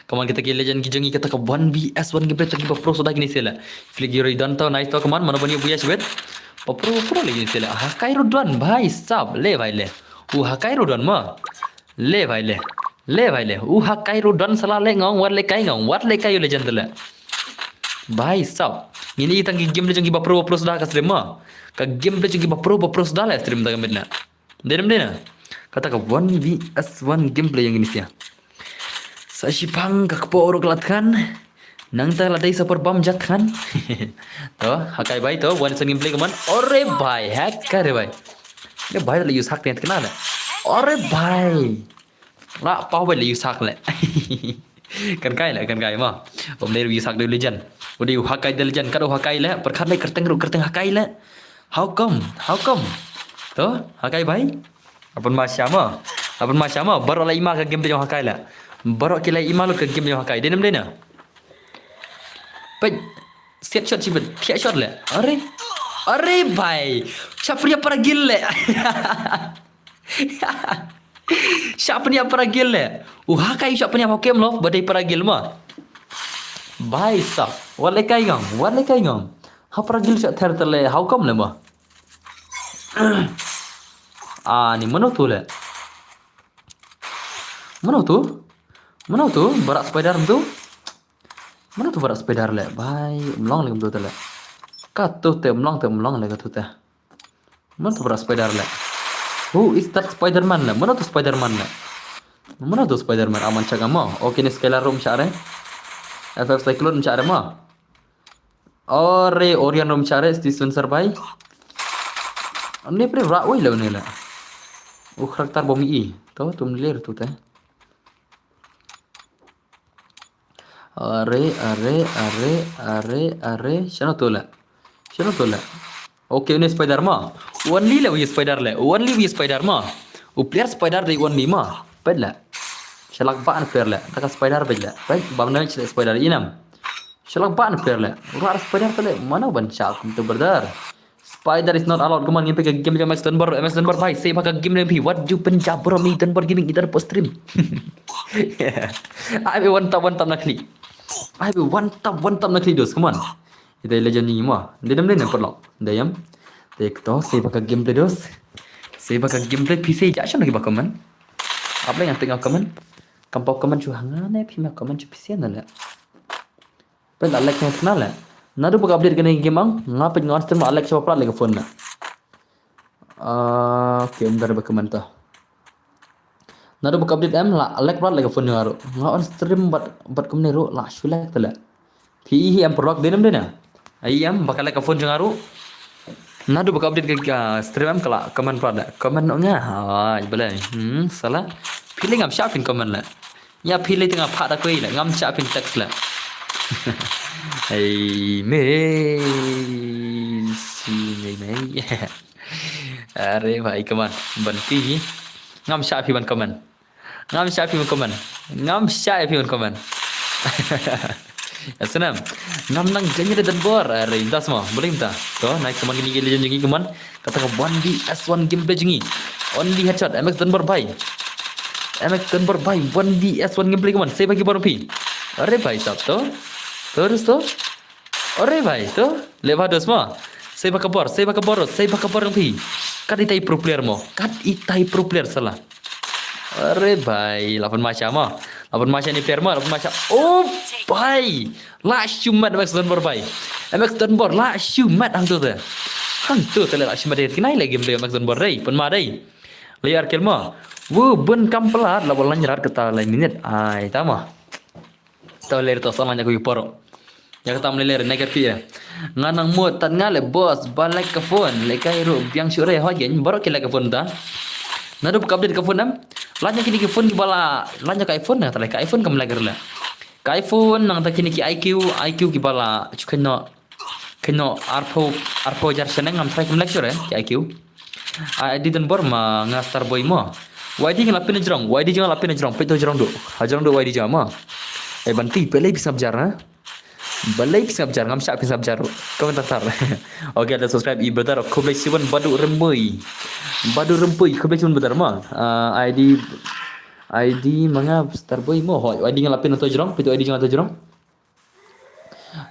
kaman kita ki legend ki jongi kita ka 1vs 1 gameplay taki pro soda gini sela fligi ridan to nice to kaman mana bani buya sibet pro lagi sela hakai rudan bhai sab le bhai le u hakai rudan ma le bhai le u hakai rudan sala le ngong war le kai legend le bhai sab ini kita ki game le jongi pro soda ka stream ma ka game le jongi pro soda le stream da gamena dena kata ka 1vs 1 gameplay yang ini sia sa shipang ka kpo kelat kan nang ta ladai super bam jat kan to hakai bai to one sen gameplay kaman ore bhai hacker bhai le bhai le use hack net kenal ore bhai la pau bai le use hack le kan kai ma om le use hack de legend odi hakai de legend kado hakai le perkhat le kerteng hakai le how come to hakai bai apun masya ma baru la ima ka game de hakai le baru kila ima lo ke game yang hakai denam dena pe set shot sibet pia shot le are bhai siapa para gil le siapa para gil le hakai siapa game lo badai para gil ma bhai sa wale kai ngam ha para gil shot ther le how come le ma ni mana tu barak spider tu mana tu barak spider le bhai melong le tu le kat tu te melong le kat tu te mana tu barak spider le who is that spiderman le mana tu spiderman aman caga ma okay ni scalar room syare ff cyclone syare ma ore orion room syare station survey ni pre ra oi le ni le karakter bomi i to tum ler tu te are shano tola okay ni spider ma only le spider ma player spider de only ma pedla shalak ban player le taka spider bedla right bamna spider inam shalak ban player le rar spider tele mana ban shak tu brother spider is not allowed come on ngepe game jam MS Dunbar bhai say baka game ne bhi what you punjab bro me Dunbar gaming idhar post stream I be one tap nakli dos come on idai legend ni ma dedam le perlo dayam dek to say baka game dos say baka game play pc ja shon lagi baka man apa yang tengah komen kampau komen chu hangane phi ma komen chu pc na le pen alek na kenal le nadu baka update kene game ang ngapa ngon stream alek coba plat le phone na okay bentar baka man to nadu baka update em la alek plat le phone ngaru ngon stream bat kumne ro la shulak tala phi em prok denam dena ayam baka le phone ngaru nadu baka update ke stream em kala comment plat comment nga bela salah feeling am sharp in comment la ya feeling tengah phat da koi la ngam sharp in text la hey me si me are bhai comment banti ngam sharp ban comment ngam sharp comment Asnam ngam nang janya dan bor are inta semua boleh inta to naik teman gini legend jengi keman kata ka 1vs1 gameplay jengi only headshot MX Dunbar bhai 1vs1 gameplay keman saya bagi baru pi are bhai sab to terus to are bhai to leva dos ma saya baka bor pi kat itai pro player mo salah are bhai lapan macam ni player ma lapan macam oh bhai la shumat MX Dunbar bhai MX Dunbar la shumat hang tu la shumat dia kinai lagi game MX Dunbar dai pen ma dai layar kelma wo ben kampelat la bolan nyerat kata lain minit ai tama to ler to sama nya ko poro ya kata meleler negar pi nganang mo tan ngale bos balai ke phone le kai ro biang sure ho yen baro ke la ke phone ta nadu update ke phone am Lanya kini ke phone kibala lanya ka iPhone na tala ka iPhone kam lagar la. Ka iPhone nang ta kini ki IQ kibala keno arpo jar seneng ngam try kam lecture ki IQ. I didn't bor ma ngastar boy mo. YD ngelapin jerong, YD jangan lapin jerong, peto jerong do. Hajarong do YD jama. Banti pelai bisa bjar ha. Balai bisa bjar ngam syak bisa bjar. Komentar tar. Oke, ada subscribe i brother khoblai siban badu rembui. Badu rembui khoblai siban brother ma. ID manga star boy mo ho. YD ngelapin to jerong, peto ID jangan to jerong.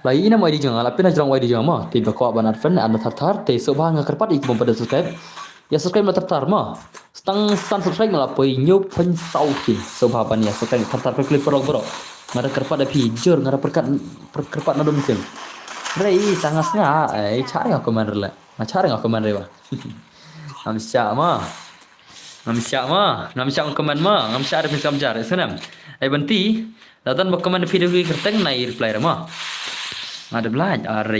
Lai ina mo ID jangan lapin jerong YD jangan ma. Tiba ko ban advan anda tar te sobha ngakarpat ik pada subscribe. Ya subscribe tar ma. Stang san subscribe ngelapoi nyop pen sauki sobha ban ya subscribe tar klik bro. Ngada kerpat da pi jor ngada kerpat na dum sim. Rei tangasnya cari aku man rela. Cari aku man rewa. Nam sya ma. Nam sya komen ma. Nam sya ada pisam jar. Senam. Banti datan ba komen video ki kerteng nai reply ma. Ada belaj are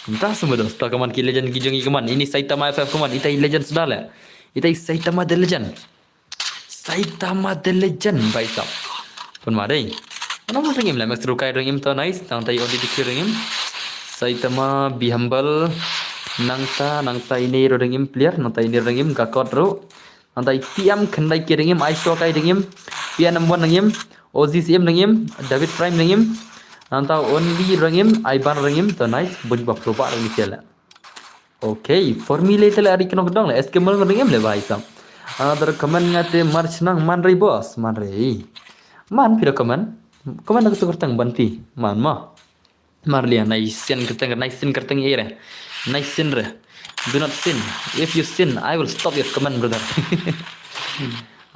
entah semua dos ta kaman ki legend ki jongi kaman ini Saitama FF kaman itai legend sudah la itai Saitama the legend bhai sab pun mare mana mo ringim la max rukai ringim to nice tang tai odi dikir ringim Saitama be humble nangta ini ringim player nangta ini ringim gakot ro nangta tiam khandai ki ringim aiso kai ringim pian number ringim OZCM ringim David Prime ringim Nantau only rangim, Iban rangim, to nice, bunyi bap lupa rangim siala. Okay, formula itu lari kena gedong lah. SQL rangim le bahai sam. Another comment ngate march nang man ray boss, man ray. Man pira comment aku tu kertang banti, man lian nice sin kertang ere. Nice sin re. Do not sin. If you sin, I will stop your comment brother.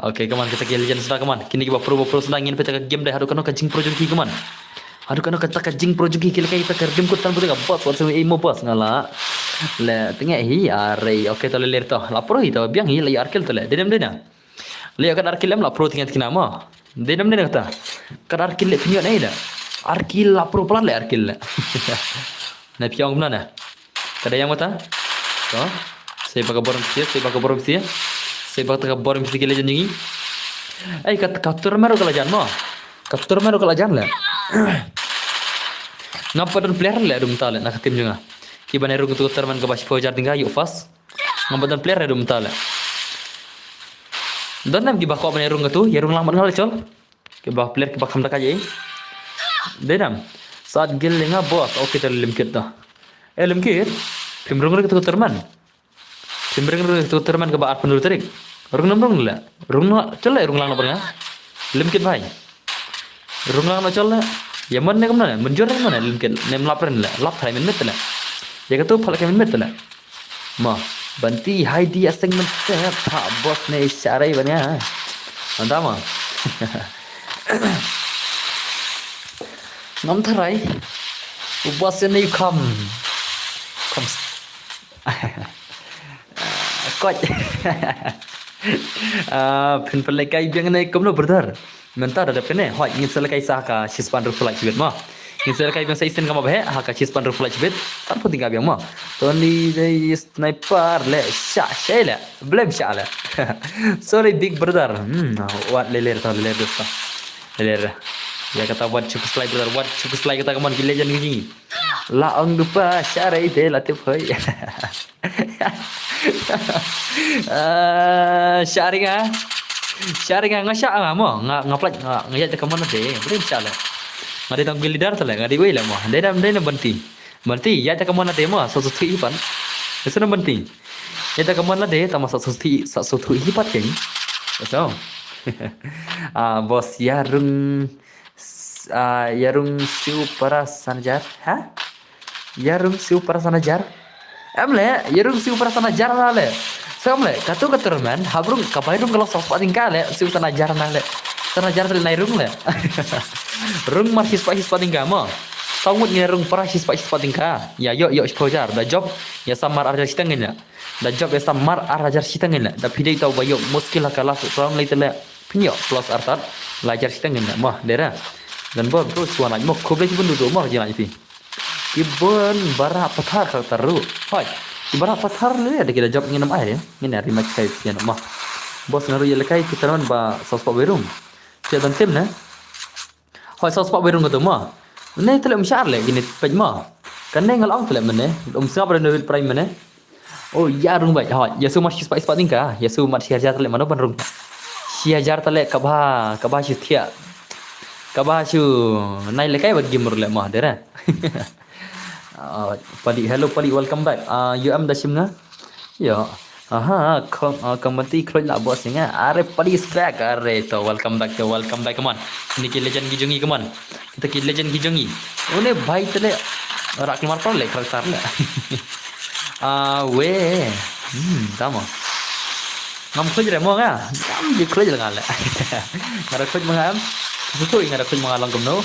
Okay, kaman kita legend sudah kaman. Kini kita pro sudah ingin pecah game dah. Haru kena kajing pro joki kaman. Aduh kan kata kajing projoki kila kita kerdim kutan putih bos waktu imo bos ngala le tengah hi are oke tole ler to lapro hi to biang hi le arkel tole dedam dena le kan arkel lam lapro tingkat kinama dedam dena kata kan arkel le pinyo nai da arkel lapro plan le arkel le na piang mana na kada yang mata to saya pakai borong sia saya pakai borong sia kila jengi kat katur mero kala jan mo katur mero kala jan le ngapa dan player le dum tale nak tim juga kiban eru kutu terman ke bas pojar tinggal yuk fast ngapa dan player dum tale dan nam kiba ko ban eru ngatu yerung lambat ngal col kiba player kiba kam takaje denam saat gel lenga bos oke tel limkit dah limkit timrung kutu terman ke ba ar penur terik rung namrung le rung col le rung lang lambat limkit bhai rung lang col le ya mana kemana menjor kemana limkit nem lapren le lap thai men met le ya katu phalak men met le ma banti hai di assignment pa bos ne isyarai banya anda ma ngam tharai bos ne kam kot pin pelekai biang ne komno brother mentar ada pene hoi ngin selekai saka sispan rufla cibet ma ngin selekai biang saisen kama bahe haka sispan rufla cibet tan pun tinggal biang ma toni dei sniper le shele blem shale sorry big brother what leler dosta leler ya kata buat cukup slide brother buat cukup slide kata kaman legend gini la ang lupa syara ite latif hoi sharing ngasya mo ngaplat ngajak ke mana deh boleh insyaAllah ngadi tang bilidar tala ngadi wei lah mo dedam banti ya ke mana deh mo sesuatu hipan itu banti ya ke mana deh tama sesuatu hipat keng so bos yarung siu para sanajar yarung siu para sanajar amle yarung siu para sanajar le samle katu keturunan habrung kapai rung kalau sopat tingkah le siu sanajar le sanajar le rung le rung mar hispa tingkah mo sawut ngerung para hispa tingkah ya yo exposure da job ya samar arajar sitangin da job ya samar arajar sitangin da pidai tau bayo muskil kalas ram le tele pinyo plus artat lajar sitangin mah dera dan bor tu suara mo khoblai pun duduk mo jana ipi ibon bara pathar ka taru hoi Ibarat pathar le ada kita jawab nginam air ya. Ngin rematch kai pian mah. Bos ngaru ya lekai kita man ba sospak berung. Dia dan tim na. Hoi sospak berung tu mah. Ne tele msyar le gini pej mah. Kan ne ngal ong tele mene. Singap ber nurit prime mene. Oh ya rung bai. Hoi Yesu mas sispa ispa tingka. Yesu mat siajar tele mano ban rung. Siajar tele kabah syutia. Kabah syu nai lekai bagi mur le mah dera. Padi hello padi welcome back. You am dashim nga? Ya. Aha, community kroy la bos nga. Are padi is back. Are to welcome back come on. Ini ki legend gijungi come on. Kita ki legend gijungi. Une bhai tele rak keluar par le karakter le. We. Tama. Ngam kroy re mo nga. Ngam di kroy la ngale. Ngara kroy mangam. Betul ngara kroy mangalang kumno.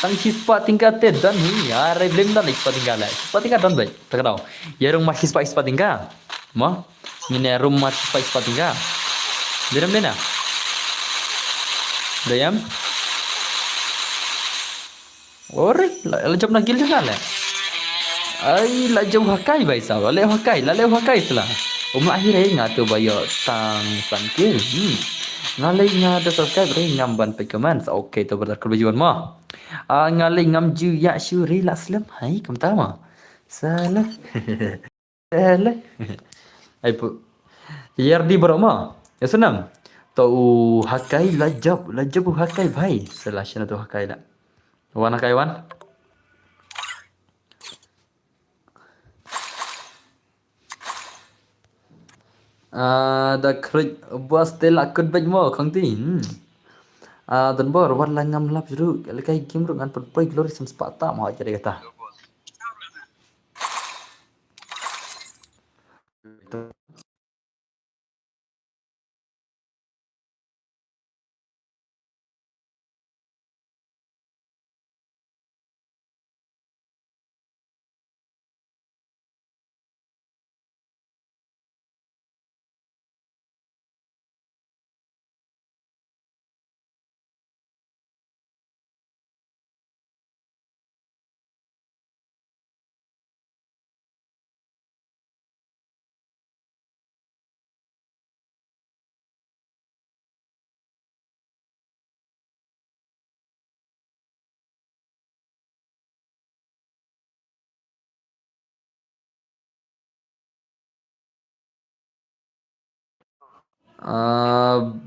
Tang hispa tingkat dan hi are blem dan hispa tingkat la. Hispa tingkat dan baik. Tak tahu. Ya rung mas hispa tingkat. Mo. Ini rumah hispa tingkat. Diram dena. Dayam. Ore, la job nak gil juga la. Ai la job hakai bai sa. Le hakai sela. Akhir ngatu bayo tang sankil. Ngalai ngada subscribe re ngamban pe comment. Okay to berdak kebajuan mah. Ngalai ngam ju ya syuri la slam. Hai kam tama. Salah. Salah. Ai pu. Yardi beroma. Ya senang. Tau hakai lajab hakai bhai. Salah shana tu hakai la. Wan hakai wan. Da krik bos tela kut baj mo khang ti. Dan bor wan la ngam lap juru lekai game ru ngan pai glory sam spata mo jadi kata.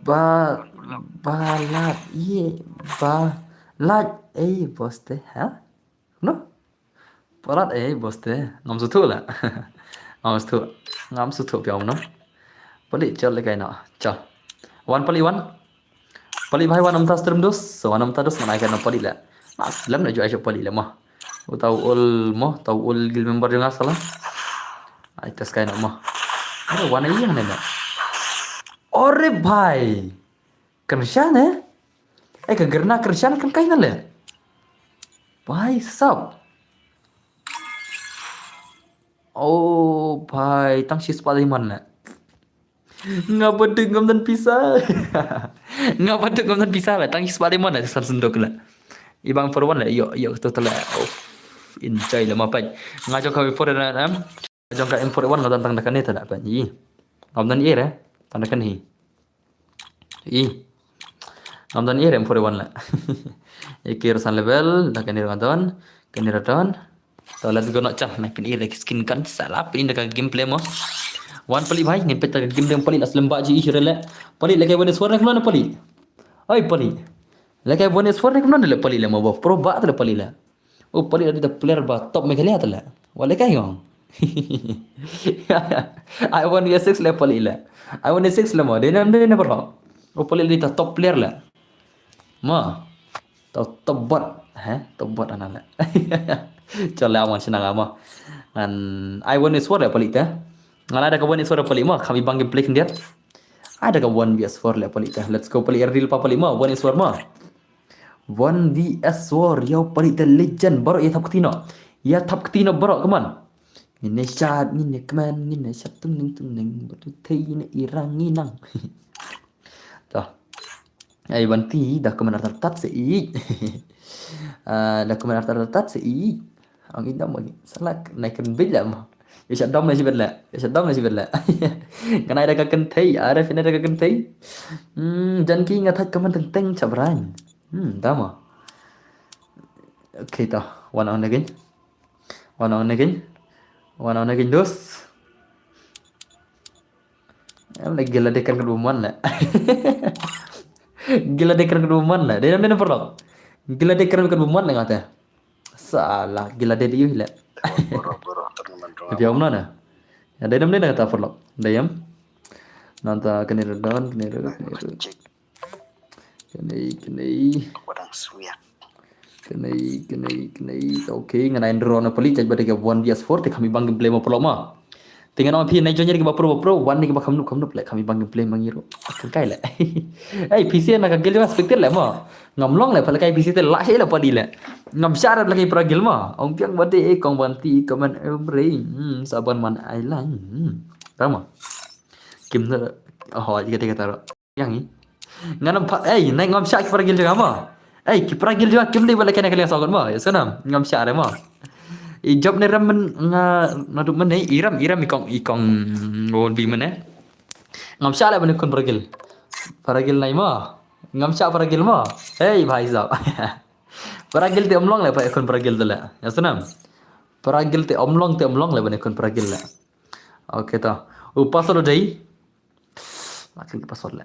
Ba balat ye balat bos teh ha no balat bos teh ngam su thu la ngam su thu piao no pali chal le kai na cha wan pali bhai wan am tas trum dos so wan am ta dos ngai kan pali la mas lam na jo ai pali la mah tau ul gil member jangan salah ai tas kai na mah ada wan ai yang na Ore bhai. Kershan kegerna kershan kan kain le. Bhai sab. Oh bhai tang sis pada iman le. Ngapa ngam dan pisah. Ngapa ngam dan pisah le tang sis pada iman le sar sendok le. Ibang forwan le yo to le. Oh enjoy le mapai. Ngajo ka for na am. Ngajo ka M41 ngadan tang dakan eta da pan yi. Ngam dan ire tandakan hi. Namdan ire M41 la. Iki urusan level dah kan iradon, So let's go nak cah nak ire skin kan salah pin dekat gameplay mo. Wan pali bhai ngin peta game pali aslam ba ji isre le. Pali lekai bonus for nak pali. Oi pali. Lekai bonus for nak le pali le mo pro ba le pali la. Oh pali ada player ba top megalia tala. Wala kai ngong. I want S6 le pali la. I want S6 le mo. Dia na bro. Oh pali dia top player lah. Ma. Top bot. Top bot anak lah. Cale aman senang ama. And I want is for le pali ta. Ngan ada kawan is for pali ma kami bang gameplay dia. Ada kawan VS4 le pali ta. Let's go pali real pa pali ma 1 is for ma. 1 VS4 yo pali ta legend baru ya tap ketino. Ya tap ketino baru kaman. Ini shot ini keman ini shot tuning betul tei ini irang inang. Ay banti dah kemenar tertat sei. Dah kemenar tertat sei. Ang indah mo salah naikin bilam. Ya Saddam là gì vậy lẹ? Ya Saddam là gì vậy lẹ? Cái này là cái cần thấy, à đây này là cái cần thấy. Jangan ki ingat kaman tentang cabran. Tama. Okay to. One on again. One on again. One on again dos. Em lagi gila dekan keduman lah. Gila dekan keduman lah. Dia namanya perlu. Gila dekan keduman lah ngata. Salah, gila dia diu lah. Boro-boro teman Tapi om mana? Ya dia namanya ngata perlu. Dayam. Nanta kene redon, kene cek kene orang suya. kene. Okay, nganain drone peli caj bade ke 1vs4 te kami bang gameplay mo perlu mah. Tinggal nama PC naik jonya ke bapro one ni ke bakam nup lek kami bang gameplay mangiro. Akan kai lek. PC nak gel mas spektir lek mah. Ngamlong lek pala kai PC te lah lah padi lek. Ngam syarat lagi peragil mah. Ong piang bade kong banti komen every. Saban man island. Tama. Kim na hỏi cái cái taro. Yang ni. Nganam naik ngam syak peragil juga mah. Ki peragil juga kim dia balik kena kalian sogon mah. Ya sana ngam syak mah. Job ni ramen ngaduk mana iram ikong ngon bi mana ngam sha la bane kon paragil nai ma ngam sha paragil ma bhai sahab paragil te omlong la pa kon paragil dala ya sunam paragil te omlong la bane kon paragil la okay ta password dai makin password la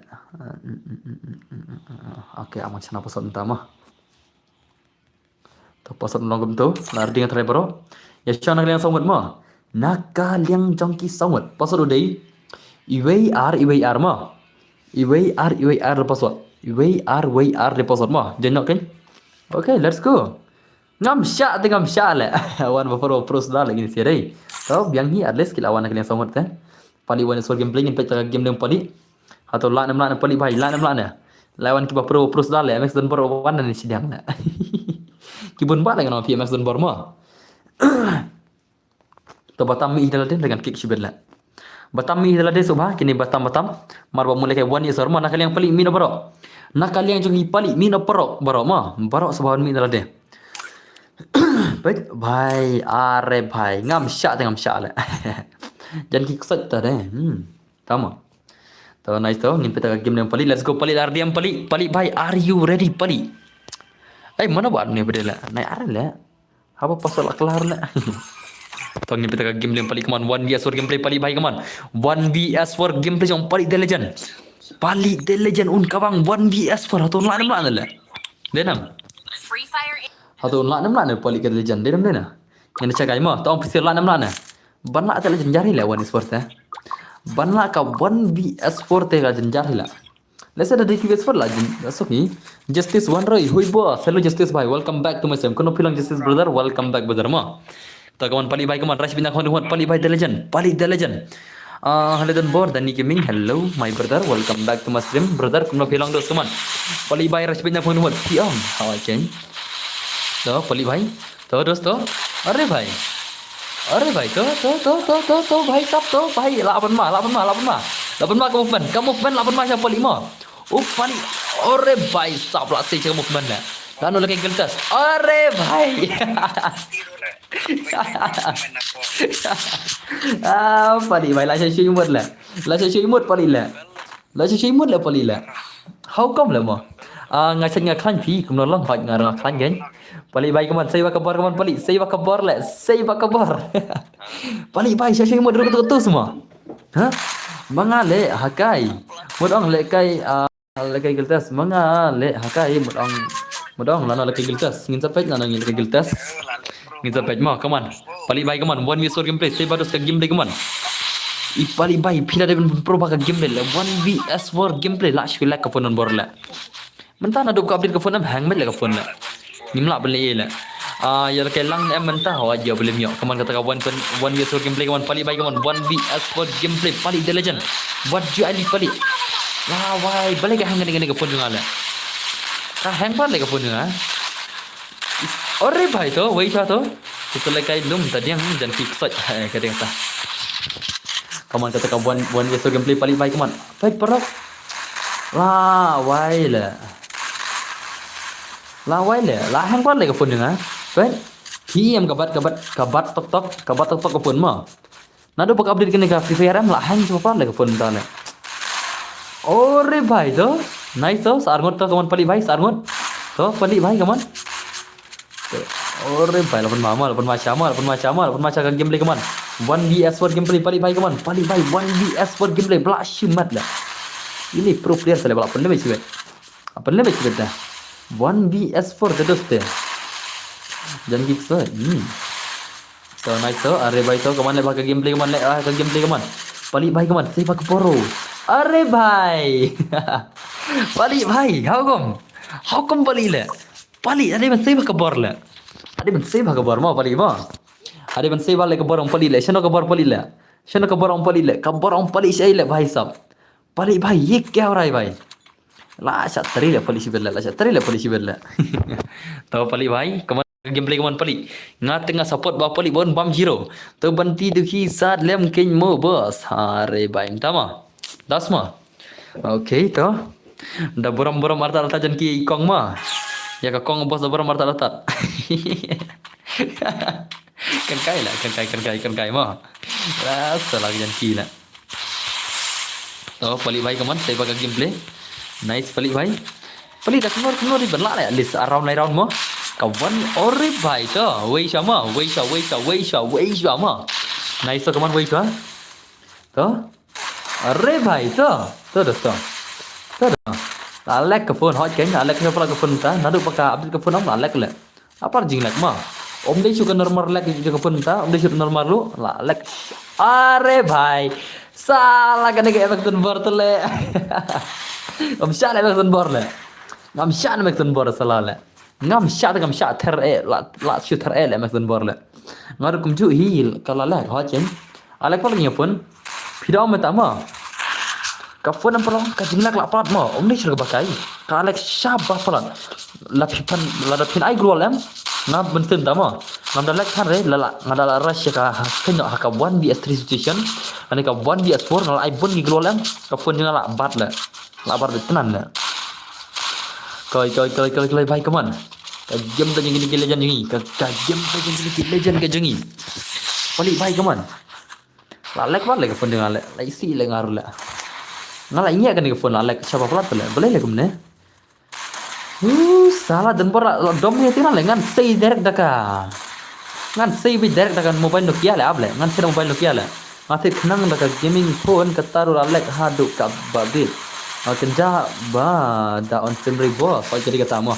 okay aman chana password tama pasal nongom tu lar dengan try bro ya chana kalian sawat ma nakaliang jongki sawat pasal udai iwar ma iwar password iwar password ma jenok kan okay let's go ngam sya le awan bapro pros dah lagi ni sirai so biang hi at least kila awan kalian sawat kan pali wan sol game playing peta game dem pali atau la nam pali bhai la nam la lawan ki bapro pros dah le max dan bro wan ni sidang na Kibun ba dengan PMX dan Burma. To Batam mi idaladen dengan kick sibella. Batam mi idaladen subha kini Batam marba mulai ke 1 year sorma nakal yang paling mino baro. Nakal yang jongi paling mino perok baro ma baro sabawan mi idaladen. Baik bhai are bhai ngam syak le. Jangan kick sat ta de. Tama. To nice to ngin peta game yang paling let's go paling RDM paling bhai are you ready paling. Mana buat ni berdela? Naik arah lah. Apa pasal kelar lah? Tong ni kita game yang paling keman 1vs4 gameplay paling baik keman. 1vs4 gameplay yang paling The Legend. Paling The Legend kawang 1vs4 atau nak lah. Denam. Free Fire. Atau nak paling The Legend. Denam. Yang cakap mah, tong pisir lah Ban nak The Legend jari lah 1vs4 Ban nak ka 1vs4 ka jari lah. Let's say the DQS for legend. That's okay. Justice One Roy, hui boss. Hello Justice bhai. Welcome back to my stream. Kono pilang Justice brother. Welcome back brother ma. Ta kawan pali bhai kawan rush bina kawan pali bhai The Legend. Pali The Legend. Hello dan board dan gaming. Hello my brother. Welcome back to my stream brother. Kono pilang dos kawan. Pali bhai rush bina kawan Piam. How I change. To pali bhai. To dos to. Are bhai. To bhai sab to bhai. Lapan ma kamu movement lapan ma siapa lima. Pali. Ore bhai sab lah sih kamu movement lah. Lalu lagi geltas. Ore bhai. Pali bhai lah saya imut lah. Pali lah. Pali lah. How come lah mo? Ngacak ngaklan pi kumnolong hot ngarang ngaklan kan. Pali bhai kaman saya kabar kaman pali. Saya kabar. Pali bhai saya imut dulu semua. Hah? Mangale hakai. Mudong lekai lekai geltas. Mangale hakai mudong lana lekai geltas. Ngin sapet lana ngin lekai geltas. Ngin sapet mah kaman. Pali bhai kaman 1vs4 gameplay. Saya baru sekali gameplay kaman. Pali bhai pila dengan pro baka gameplay la 1vs4 gameplay la shula ka phone bor la. Mentah na dok update ka phone hang met la ka phone la. Nimla beli la. Ya lekai lang mentah aja boleh miok. Kaman kata ka 1vs4 gameplay kaman pali bhai kaman 1vs4 gameplay pali The Legend. What you ali pali. Lah wai balik ka hang dengan ka phone ngala. Ka hang pa le ka phone ngala. Ore bhai to wait to. Kita lekai lum tadi yang dan fix kata kata. Kaman kata ka 1vs4 gameplay pali bhai kaman. Baik perok. Lah wai la. Lah hang pa le ka phone ngala. Kan? Em kabat tok ke phone ma. Nado pak update kene ka Free Fire lah hang semua pala ke phone tane. Ore bhai to. Nice to sarngot to kaman pali bhai sarngot. To pali bhai kaman. Ore bhai lapan mama lapan macam ka gameplay kaman. 1vs4 gameplay pali bhai kaman. Pali bhai 1vs4 gameplay belash mat lah. Ini pro player sale bala अपन ले बेच अपन ले बेच बेटा 1vs4 के दोस्त जन की सर तो नाइस तो अरे भाई तो कमान ले भाग गेम प्ले कमान ले का गेम प्ले कमान पली भाई कमान से भाग पोरो अरे भाई पली भाई हाउ कम पली ले पली अरे मन से भाग बोर ले अरे मन से भाग बोर मा पली मा अरे मन से वाले का बोर पली ले शनो का बोर पली ले शनो का बोर पली ले का बोर पली से ले भाई साहब पली भाई ये क्या हो रहा है भाई लाशा तरी ले polisi bella tahu pali भाई कमान gameplay कमान पली ngat tengah support bawa pali bon bam hero to banti duhi saat lem king mo bos hare भाई tama dasma okay to da boram arta jan ki ikong ma ya ka kong bos da boram arta kan kai ma rasa lagi jan ki la तो पली भाई कमान से बगा game play nice पली भाई पली dah keluar di benla lah list round mo kawan ore भाई तो वही sama नाइस तो कमान वही तो अरे भाई तो दोस्तों तो alek ke phone hot kayaknya alek ke phone ta nadu paka update ke phone om alek le apa jing lek ma om dei suka normal lek ke phone ta om dei suka normal lu la alek अरे भाई salah kan kayak Everton Bortole ngam shat Everton Borle ngam shat Everton Borle salah le ngam shat ter la shoot ter le Everton Borle ngar kum ju hil kala la ha chen alek pala nya phone pidau mata ma ka phone am pala ka jinglak la pat ma om ni sir bakai ka alek sharp ba pala la pin ai grol em ngam bensin ta ma ngam dalek kan re la ngadala rush ka kenyo ha ka 1vs3 situation ani ka 1vs4 ngala ai bon gi grol em ka phone jing la bat tenan la koi bhai kaman ka game ta jing legend jingi ka game ta jing legend ka jingi pali bhai kaman la lek bat le ka phone jing la isi le ngaru la ngala inya kan ka phone la lek siapa pula tu le boleh le kumne salah dan pora dom ni tina le ngan sei direct daka ngan sei bi direct daka mobile Nokia le able ngan sira mobile Nokia le mate khnang daka gaming phone ka taru lek hadu ka babil kenja ba da on stream bo so jadi kata mo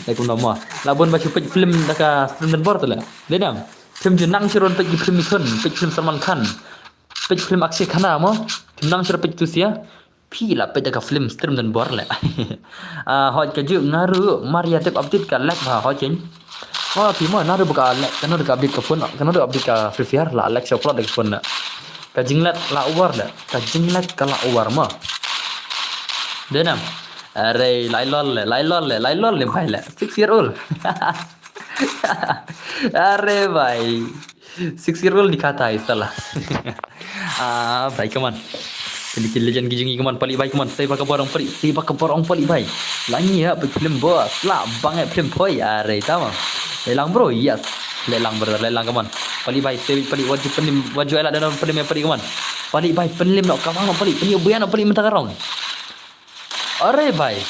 le kum mo la bon ba chupet film daka stream dan bor tu le denam film junang chiron pe film ikon pe film Salman Khan pe film Akshay Khanna mo junang chiro pe tu siaพี่ละไปจากฟิล์มสตรีมดันบอร์แหละฮอจะยืมนารูมาริยาเต็บอัปเดตกันแลกมาฮอจริงก็พี่มั่วนารูบุกแลกกันนารูกับอัปเดตกับฟอนกันนารูอัปเดตกับฟรีไฟร์ละแลกชอบพลอดกับฟอนน่ะกับจิงแลกละอวาร์แหละกับจิงแลกกับละอวาร์มาเดี๋ยวนะอะไรไลลอนเลยไปแหละ6 year old อะไรไป 6 year old dikatai salah baik kawan Pilih legend gijingi keman pali baik keman saya pakai borong pali baik lagi ya film bos lah banget film boy are tahu lelang bro yes lelang keman pali baik saya pali wajib elak dalam pelim pali keman pali baik pelim nak kawan pali penyubuan pali mentah karong are baik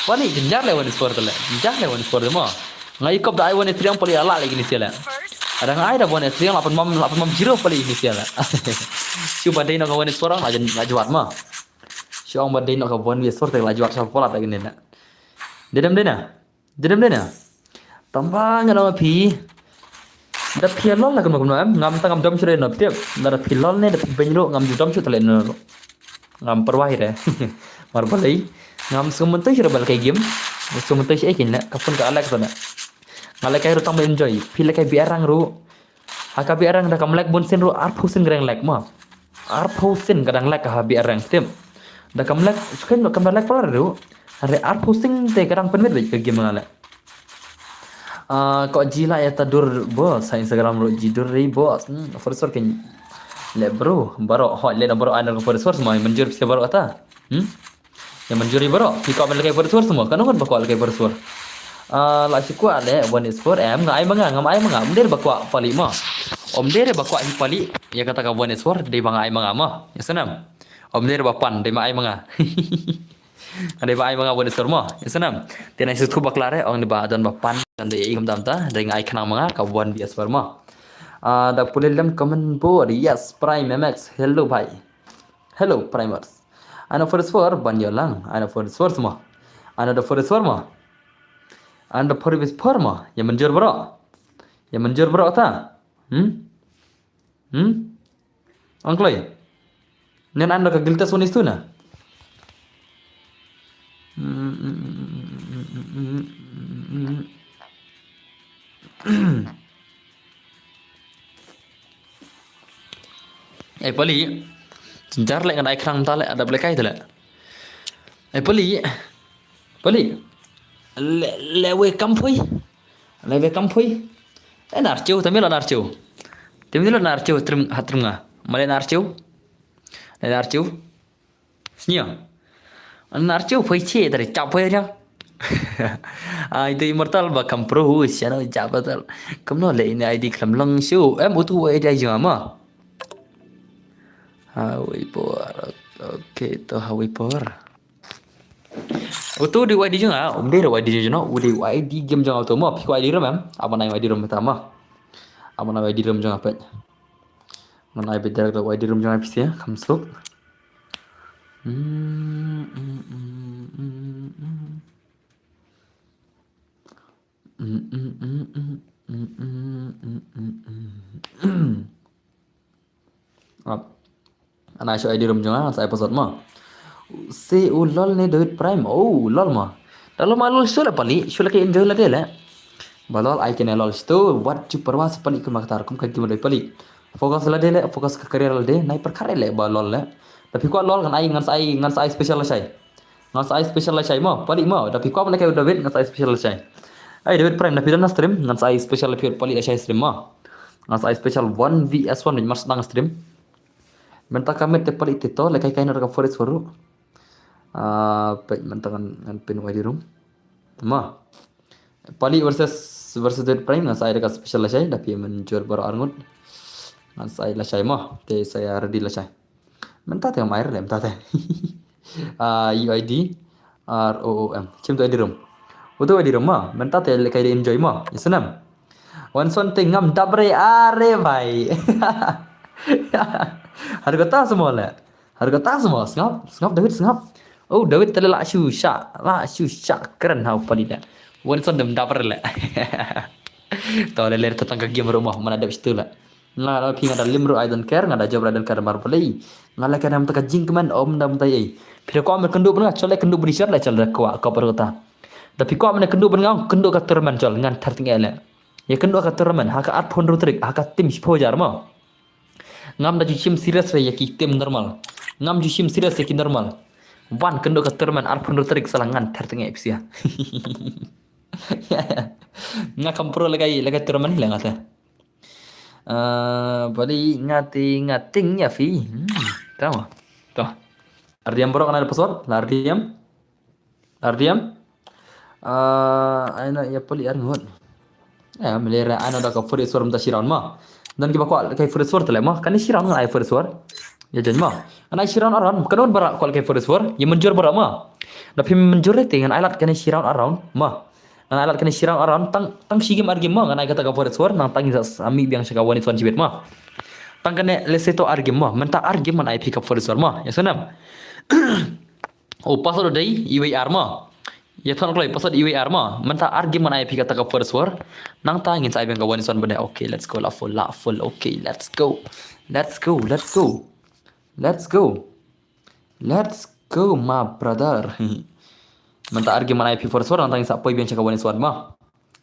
pali jenjar lewan sport tu le jenjar lewan sport tu mah ngai kop dah iwan istri yang pali alak lagi ni siapa ada ngai dah buat istri yang 8 mam jiro pali ni siapa Siapa badai nak kawan seorang aja lajuat mah. Siapa badai nak kawan dia seorang lajuat siapa pola tak gini nak. Dedam dena. Tambah ngalawa pi. Dah pilol lah kan ngam tangam dom sudah nak tiap. Dah pilol ni dah penjuru ngam judom sudah terlena. Ngam perwahir Marbalai ngam sementai sudah balik game. Sementai sih ikin lah. Kapan ke Alex tu nak. Ngalek kaya rutang enjoy. Pilih kaya biarang ru. Hakabi arang dah kamlek bonsen ru arpusin gereng lek mah. Arpusin kadang lek habi arang tim. Dah kamlek sukan dak kamlek pala ru. Are arpusin te kadang penwet baik ke game ngale. Kok jila ya tadur bos sa Instagram ru jidur ri bos. Forsor ken le bro baro hot le baro anar forsor semua menjur se baro ata. Yang menjuri baro. Ki kau melek forsor semua kan bakal ke forsor. La si kuat le 1 is 4 em ngai manga ngamai manga mder bakwa pali ma. Om der bakwa hi pali ya kata ka 1 is 4 de bangai manga ma. Ya senam. Om der bapan de mai manga. Ade bai manga 1 is 4 ma. Ya senam. Tenai situ baklare ong de ba dan bapan dan de ikam damta de ngai kena manga ka 1 vs 4 ma. Da pulilem comment board. Yes, Prime MX. Hello bhai. Hello primers. Ana first for banyolang. Ana first for semua. Ana the first for ma. Ana the first for ma. Ya menjur bro. Ya menjur bro ta. Angkloi. Nen anda ka giltas unis tu na. Pali jar lek ngai krang ta lek ada blekai tu lek. Pali lewe kampui. Lewe kampui. Narciu tapi lo narciu. Tapi lo narciu trim hatrunga. Male narciu. Narciu. Snya. Narciu foi che dari capai yang. Itu immortal ba kampro hu siano jabatal. Kamno le ini ID klam lang siu. Utu ID jama. Hawi por. Oke, to hawi por. Utu di YD juga, umde di YD juga, udah YD game juga auto mau, pikir YD rom apa nai YD rom pertama, apa nai YD rom juga apa? Mana beda kalau YD rom juga bisa, kamsluk. Anak show ID rom juga, saya episode mah. Se lol ne David Prime. Oh lol ma. Dalam lol show la pali, show la ke enjoy la de la. Balol ai kena lol sto what tu perwas pali ke maktar kum kaki modai pali. Fokus la de la, fokus ke career la de, nai perkara le balol la. Tapi ko lol kan ai ngan sai special la sai. Ngan sai special la sai ma, pali ma. Tapi ko mana ke David ngan sai special la sai. Ai David Prime na pidan stream ngan sai special la pali la sai stream ma. Ngan sai special 1 vs 1 mas nang stream. Menta kami te pali tito le kai kai na ka forest waru. Mentangan ngan pin wadi room ma pali versus Dead Prime ngan saya dekat special lah saya tapi menjual baru arngut ngan saya lah saya ma te saya ready lah saya mentah teh mair le mentah teh UID ROOM cim tu wadi room utu wadi room ma mentah teh le kai enjoy ma isunam one son thing ngam dabre are bhai harga ta semua le harga ta semua ngap David ngap. Oh David terlelak susah keren hau palida. Wan son dem dapat le. Tahu le tetangga game rumah mana ada situ lah. Ngala ping ada limro I don't care ngada job I don't care mar palai. Ngala kan am taka jingkman om dam tai. Pira ko am kendu bena chole kendu berisar la chol ko perkota. Tapi ko am kendu bena kendu ka turman chol ngan tartingele. Ya kendu ka turman haka at phone rutrik haka tim spojar ma. Ngam da jim serious re yaki tim normal. Ngam jim serious yaki normal. Wan kendo ka terman arpun rutrik salangan tertengah epsia. Nga kampro lagai terman hilang ata. Bali ngating ya fi. Tahu. Tuh. Ardiam borok kan ada password? Lardiam. Aina ya pali arngot. Ya melera ana da ka first word mta shiraun ma. Dan ki bakwa kai first word tele ma. Kan shiraun ngan ai first word. Ya jadi mah, anak shiraun around, kanon barak kual ke first war, ya menjur barak mah. Tapi menjur itu dengan alat kena shiraun around, mah. Dengan alat kena shiraun around, tang sigim argim mah, kan kata ke first war, nang tang ami biang sekawan itu anjibet mah. Tang kena leseto argim mah, mentak argim mana IP ke first war mah, ya senam. Oh pasal udah IWR mah, ya tuan kalau pasal IWR mah, mentak argim mana IP kata ke first war, nang tangin saya biang kawan itu benda, okay let's go lah full, okay let's go, my brother. Menta argi mana IP first war nantang sapoi biang cakawan iswan mah.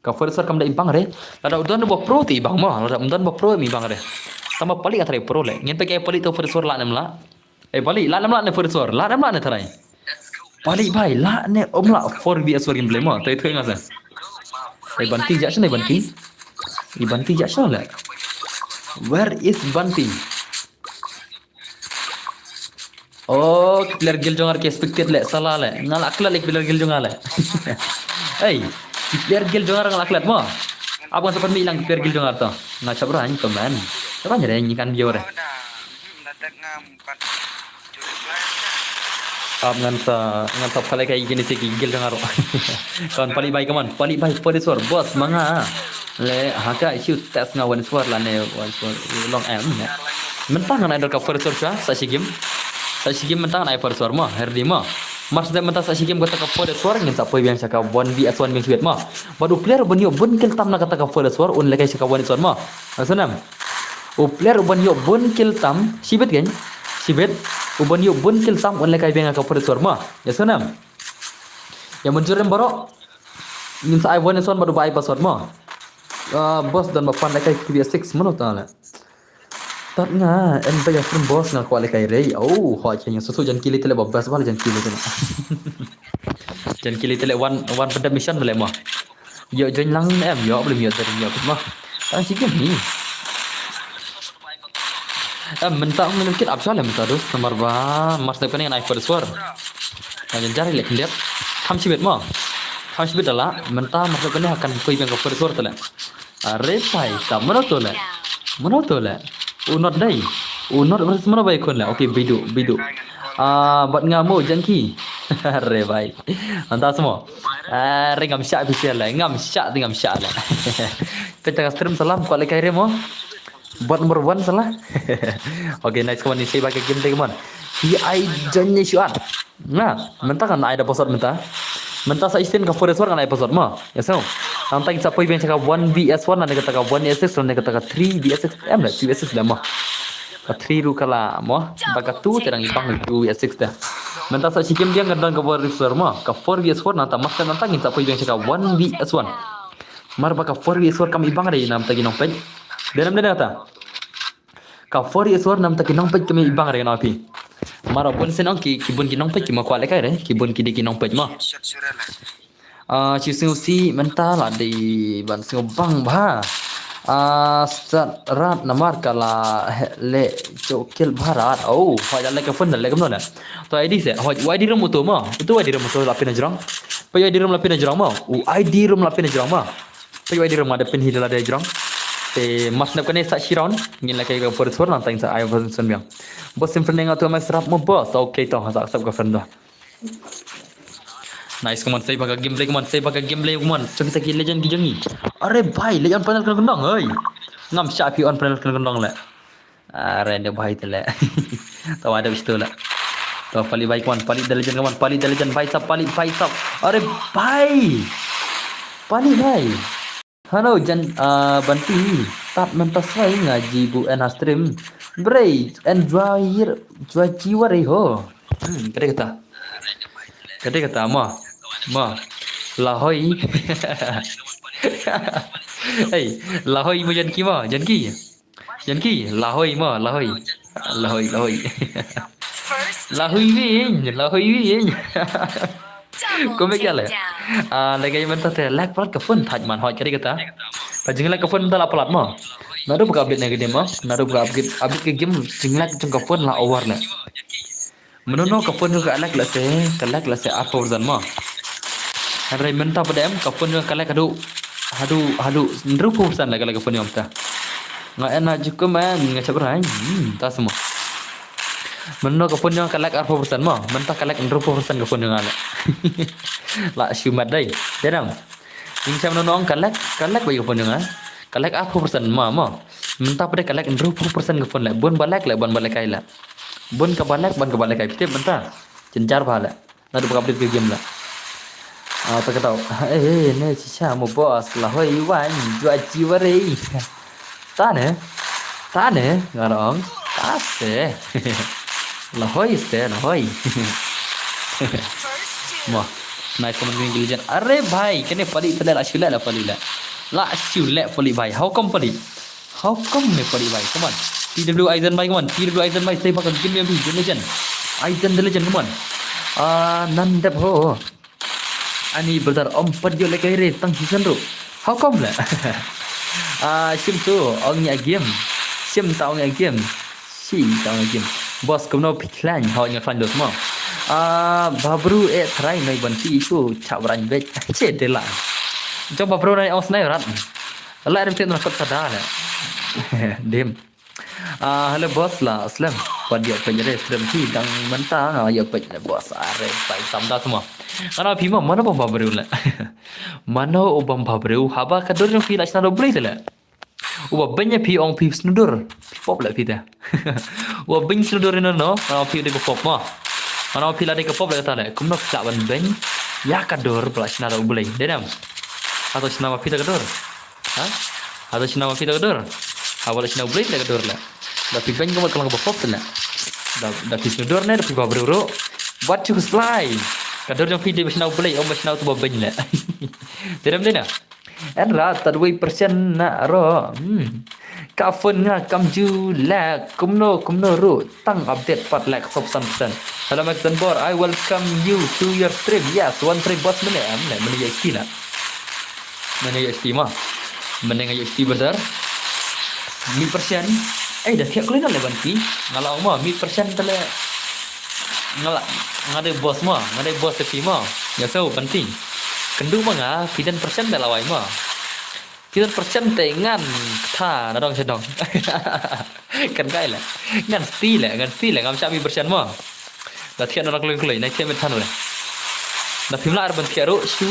Ka first war kam da ibang re. Lada udan bo pro ti ibang mah. Lada udan bo pro mi ibang re. Tama pali atare pro le. Ngen peke pali to first war la nem la. Pali la nem la ne first war. La nem la ne tarai. Pali bhai la ne omla 4 vs war gameplay mah. Tai thoi ngasa. Banti jak sne banti. Banti jak sne. Where is Banti? Oh, player gil jongar ke expected le salah le. Ngal akla le player gil jongar le. Hey, Player gil jongar ngal aklat mo. Abang sempat bilang player gil jongar to. Ngacap berani teman. Apa nyari nyikan biore. Datang bukan jurus lain. Ab ngan sa kale kai gini si gil jongar. Kawan pali baik kaman. Pali baik pada suar bos manga. Le haka shoot test ngawan suar lah ne wan suar long am ne. Mentang ngan ada cover suar sa si game. Sa si game mentang na cover suar mo herdi mo. Mas dah mentang sa si game kata cover suar ngin sa poi biang saka 1vs1 biang suet mo. Baru player bunyo bun kill tam na kata cover suar un le kai saka 1 suar mo. Asanam. O player bunyo bun kill tam sibet kan? Sibet ubunyo bun kill tam un le kai biang cover suar mo. Asanam. Yang mencuri borok ngin sa i1 suar baru bai password mo. Bos dan bapan lekai KBS6 menurut ala. Tak nga, en bayar from bos nga kuat lekai rei. Oh, hot yang susu jan kili tele babas bal jan kili tele. Jan kili tele one pada mission tele mah. Yo jan lang em yo belum yo tadi yo mah. Tak sih ni. Mentang mungkin absal ya mentang terus nomor ba mas depan yang naik first war. Jan jari lek lihat. Ham sibet mah. Ham sibet adalah mentang mas depan akan koi yang ke first war tele. Are pai tak mana tu lah. Mana tu lah. Unot dai. Unot versus mana baik kon lah. Okey bidu. Buat ngamu jangki. Are pai. Anta semua. Are ngam syak official lah. Ngam syak lah. Kita stream salam kuat lekai remo. Buat nomor 1 salah. Okey nice kawan ni saya pakai game tadi kawan. Ai janye syuat. Nah, mentang kan ada password mentah. Mentah sa istin ka forest war kan ai password ma. Ya so. Antang sa poi biang cakap 1vs1 nanti kata 1vs6 nanti kata 3vs6 lah 3vs6 dah mah. 3 ru kala mah baka tu terang ibang 2vs6 dah. Mentah sa sikim dia ngadang ka forest war ma ka 4vs4 nanti mas kan antang sa poi biang cakap 1vs1. Mar baka 4vs4 kami ibang ada nam tagi nong pej. Dalam dia kata. Ka 4vs4 nam tagi nong pej kami ibang ada napi. Mara pun senang kibun kinong pej ki ma kwale kai re kibun ki di kinong pej ma. Chiu si mental lah di ban singo bang bah. Start rat namar kala le cokil barat. Oh, hoi le ka fun le kam no. To ID se hoi ID room tu ma. Itu ID room tu lapin jrang. Pa ID room lapin jrang ma. ID room lapin jrang ma. Pa ID room ada pin hidala de jrang. Te mas nak kene sak shiron ngin la kai ka for sor nantang sa ai version biang. Bos simple nenga tu mas rap mo bos. Okay to sak sab ka friend dah. Nice kawan saya pakai gameplay kawan saya pakai gameplay kawan so kita kill legend gijangi are bhai legend panel kena gendong oi ngam syapi on panel kena gendong le are dia bhai tele tahu ada bistu le to pali bhai kawan pali the legend kawan pali the legend bhai sab are bhai halo jan banti tat mentas sai ngaji bu en stream bray enjoy jiwa ho kata ma lahoi hey lahoi mo janki lahoi First lahoi win double kau mikir le takedown. lagi mentah te lag plat ka fun thaj man hoi kata pajing lag ka fun ta la plat ma nadu buka update nagi demo nadu buka update ke game jing lag jung ka fun la over le Menono ka phone ka alak la se kalak la se apa urusan ma. Hari mentah pada em ka phone ka kalak hadu nrupu urusan la kalak ka phone amta. Nga enak juga man ngacap rai. Tak semua. Menono ka phone kalak apa urusan ma. Mentah kalak nrupu urusan ka phone ngala. La syumat dai. Janam. Ingsa menono kalak bagi ka phone ngala. Kalak apa urusan ma. Mentah pada kalak nrupu urusan ka phone la. Bon balak kai la. Bun ke balak kai kita bentar cencar bala nadu buka update ke game lah tak tahu ne cica mo bos lah hoi wan jua jiwa rei tane ngarong tase lah hoi First two. mo nice comment ni gilijan are bhai kene pali tele la shula la pali bhai how come me pali bhai come on TW Aizen Bhai kawan TW Aizen Bhai saya pakai game yang legend Aizen the legend kawan nandap ho ani brother empat jo lekai re tang season ru how come lah sim tu ongnya game sim ta ongnya game bos kumno piklan ho nya fan dos mo babru try noi banti itu cak berani bet ce de la Coba bro naik aus naik rat. Allah ada nak kot sadar lah. Dim. Hello bos lah, Aslam. Pada penjara stream ki dang mentang ya penjara bos are pai samda semua. Karena phima mana bom babreu lah. Mana obam babreu haba kadur yang phi lachna doblei tela. Uba banyak phi ong phi snudur. Pop lah phi dah. Uba bing snudur ini no, phi de pop mah. Mana phi la de pop lah kata lah. Kumno tak ban beng. Ya kadur lachna doblei. Denam. Atau senama phi kadur. Ha? Atau senama phi kadur. Awal lachna doblei lah kadur lah. Tapi beng kamu kalau pop lah. Dah phi snudur ni dah phi babreu. What you slide? Kadur yang phi de lachna doblei. Om lachna tu beng lah. Denam dena. En rat tadway persen na ro. Kafun nga kamju la kumno ru tang update part like subsan. Hello Max Bor, I welcome you to your stream. Yes, one stream boss mana ya istilah. Mana ya istilah. Mana ya istilah besar. 1%. Dah tiap kali nak leban ki. Ngalau mah 1% tele. Ngade bos mah, ngade bos sepi mah. Ya so penting. Kendu manga pidan persen dah lawai mah. Pidan persen tengan tha na dong sedong. Kan kai lah. Ngan sti lah ngam sami persen mah. Dah thian nak loi naik thian than lah. Dah pimla ar ban thiaro shu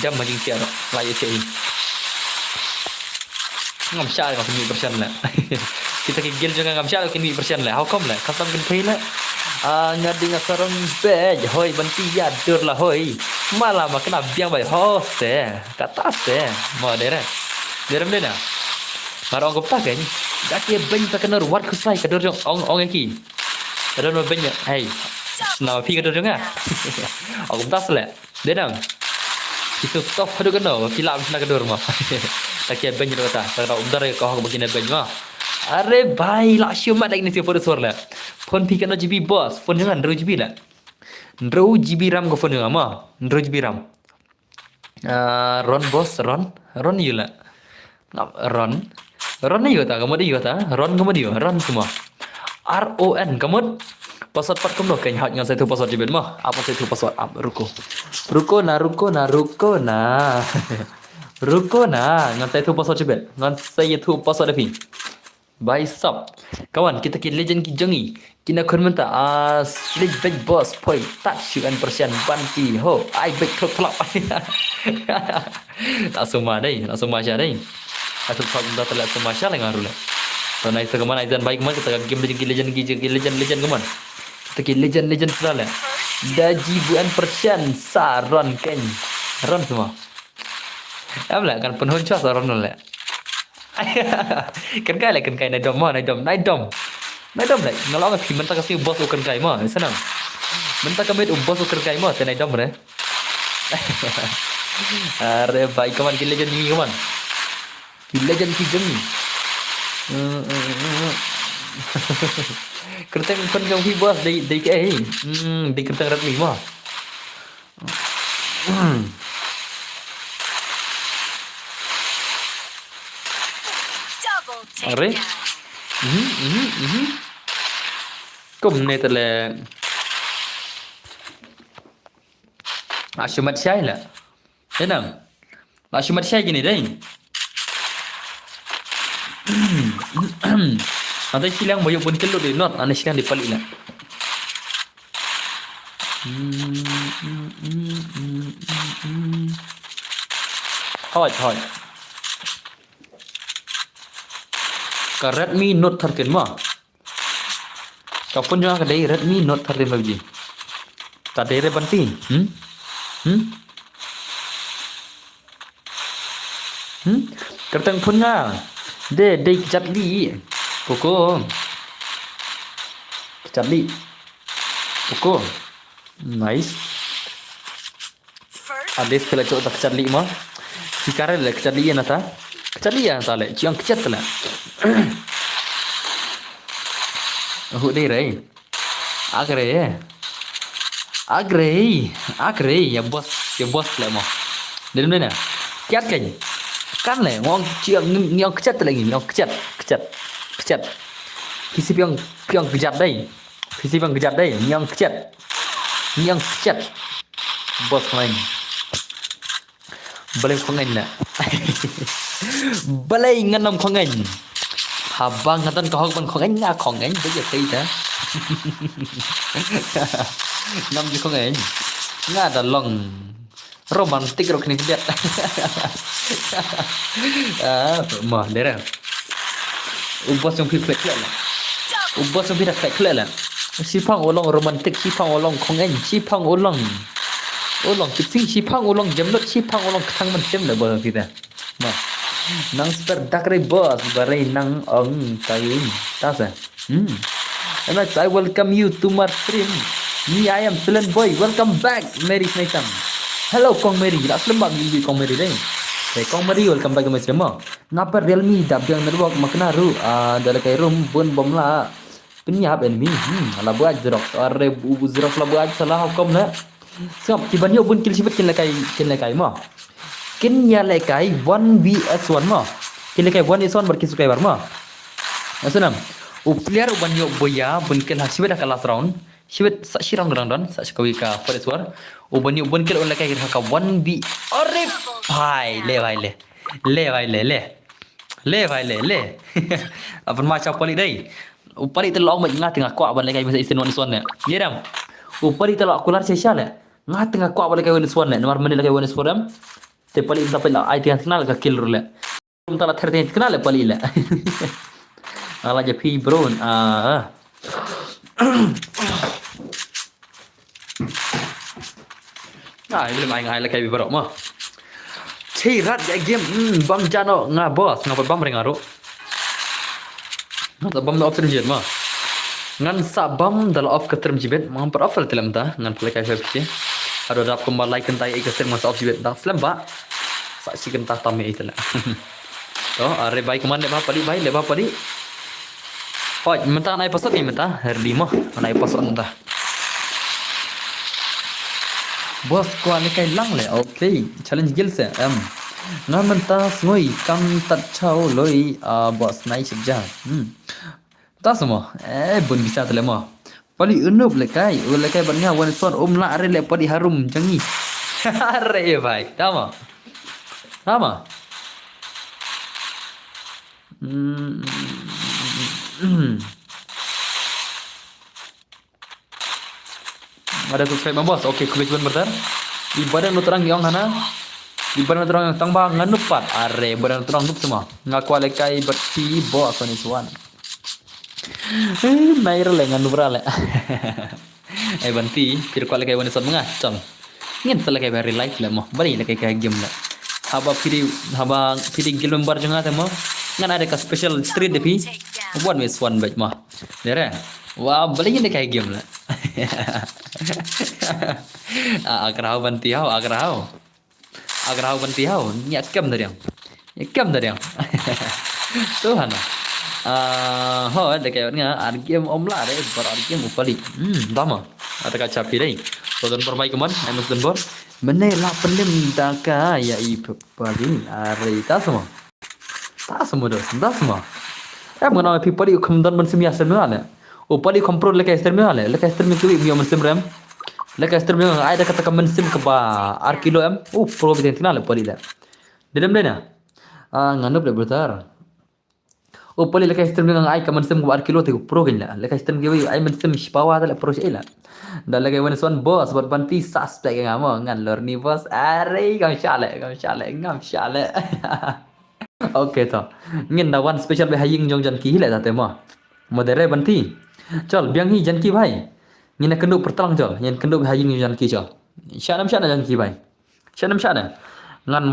dam majing thiaro lai che. Ngam sha ngam 1% lah. Kita ke gil jangan ngam sha ke 1% lah. How come lah? Katam kan pay lah. Ngadi ngasarong bej hoi banti ya dur lah hoi. Malah makan abiang baik host kata mau dera dena marong ko tak kan dak ye ben tak kena ruat kusai kadur jong ong ki kadur no ben hey na pi kadur jong aku tak sele dena itu top hadu kena pila na kadur mah tak ye ben kata tak udar ko ko begini ben mah are bhai la syumat dak ni si foto sor la phone pi kena GB boss phone jangan 2 GB lah 2 GB RAM ko phone nga ma 2 GB RAM Ron boss Ron yula Ron ni yota kamu di yota Ron kamu di Ron semua RON kamu password part kamu kan hak dengan saya tu password jebel mah apa saya tu password ruko na ruko na dengan saya tu password jebel dengan saya tu password api Bye sub. Kawan, kita ke legend ki jangi. Kina kurmenta slick big boss poi touch and persen banti ho. I big klop klop. Langsung madai, langsung masya dai. Atau kau dah telah langsung masya lengan rula. So naik segaman izan baik man kita game legend keman. Kita ke legend sudah lah. Daji buan persen saron ken. Ron semua. Amla kan penuh cas ron lah. Kan kai nai dom lah ngalau ngat mentah kasih bos ukan kai mah senang mentah kami bos ukan kai mah tenai dom re are baik kawan kita legend ni kawan kita legend ki jeng kerteng kon jong hi bos dei ke di kerteng rat ni mah Are? Kum ni tele Ashumat syai lah. Enam. Ashumat syai gini deh. Nanti silang boyok pun kelut di not, ane silang dipalik lah. Hoi. Ka Redmi Note 13 mah. Kau pun jangan kedai Redmi Note 13 lagi. Tak ada banti. Kertang pun nga. De kejat li. Pukul. Kejat li. Pukul. Nice. Ada sekali cok tak kejat li mah. Sekarang le kejat li nata. Kejat li ya tak le. Ciang kejat lah. Hụt đi rồi. Agre ya bos lại mà. Đến đây nè. Cắt cảnh. Cắt này ngon chiang ngon kecet lagi ngon kecet. Kisi piang kejat đây. Ngon kecet. Bos lain. Balay kongen na. Balay nganam kongen. Habang ngatan kahog ban kongen nga kongen bây giờ tí ta. Nam ji kongen. Nga da long romantik ro kini biat. Mah dera. Ubos yang pi klek lah. Ubos yang pi dak klek lah. Sipang olong romantik, sipang olong kongen, sipang olong. Olong kitsing sipang olong jamlot sipang olong khang man sem la ba kita. Mah. Nang super dakre boss barai nang ong tain. Tasa. And I welcome you to my stream. Me I am Silen Boy. Welcome back Mary Snaitam. Hello Kong Mary. Tak selembab gigi Kong Mary deh. Okay, Kong Mary welcome back ke my stream. Ngapa Realme dah biang network makna ru dalam kai room bun bom la. Penyap enemy. Ala buat Xerox. Are bu Xerox la buat salah hukum na. Sebab tiba-tiba bun kill sibet kin lekai mah. Kin ya lekai 1vs1 mah. Kin lekai 1vs1 berkis subscriber mah. Maksudnya, player uban yo boya bun kill sibet dah last round. Sibet sak shirang dan sak kawi ka first war. Uban yo bun kill lekai ka 1v. Ore bhai le bhai le. Le bhai le le. Le bhai le le. Apa macam poli dai. Upari telok mat ngah tengah kuat ban lekai masa isen 1v1 ne. Ye dam. Upari telok akular sesal le. Ngah tengah kuat balik kawan suan nak nomor mana lagi kawan suan te pali sampai lah ai tengah kenal ka kill rule tum tala therte kenal le pali le ala je pi bro belum ai ngai la kai bro mah cirat ya game bam jano nga boss ngapa bam rengaro ngata bam option jet mah ngan sabam dalam off keterm jibet mampar offer telam ta ngan play kai sih ada dap kembali like kentai ikastem masa off jibet dah selamba saksi kentah tame itulah toh are baik kemana le bapa di baik le bapa di hoi mentah naik pasal ni mentah herdi mah naik pasal mentah bos ko ani kai lang le okay challenge gil se ngan mentah ngoi kam tat chau loi bos naik sejak tak semua bun bisa tu lemah pali unup lekai bannya wan son la are le pali harum jangi are bhai tama ada subscribe bos okey kubik bentar ibadah nu terang yang hana ibadah nu terang yang tang bang nganupat are ibadah nu terang nup semua ngaku lekai berti bos ni suan nair le nganu brale banti pir ko lekai wani son manga chong ngin sala kai very life le mo bari lekai kai game le haba piri game member jonga te mo ngan ada ka special treat depi one with one baik mo dere wah bali ni kai game le agrau banti hau nyak kam dari yang Tuhan ho ada kayak nga argem omla deh bar argem upali dama ada kaca pirai dan perbaik keman emus dan bor menela penem daka ya ipali are ta semua dos semua mengenai pipali kemudian mensemia semua upali kompro lekai semua lekai semua tu bio mensem ram lekai semua ada kata mensem ke ba arkilo pro bitin kenal pali la dedam dena nganup le bertar Upali lekai stream dengan ai kaman sem kuar kilo tu pro gila lekai stream giwi ai men sem spawa tak pro sila dan lekai wan son boss buat banti suspect yang amo ngan lor ni boss are gam syale okay to ngin da one special be haying jong jan ki hila ta tema modere banti chol biang hi jan ki bhai ngina kenduk pertang chol nyen kenduk haying jan ki chol syanam jan ki bhai syanam ngan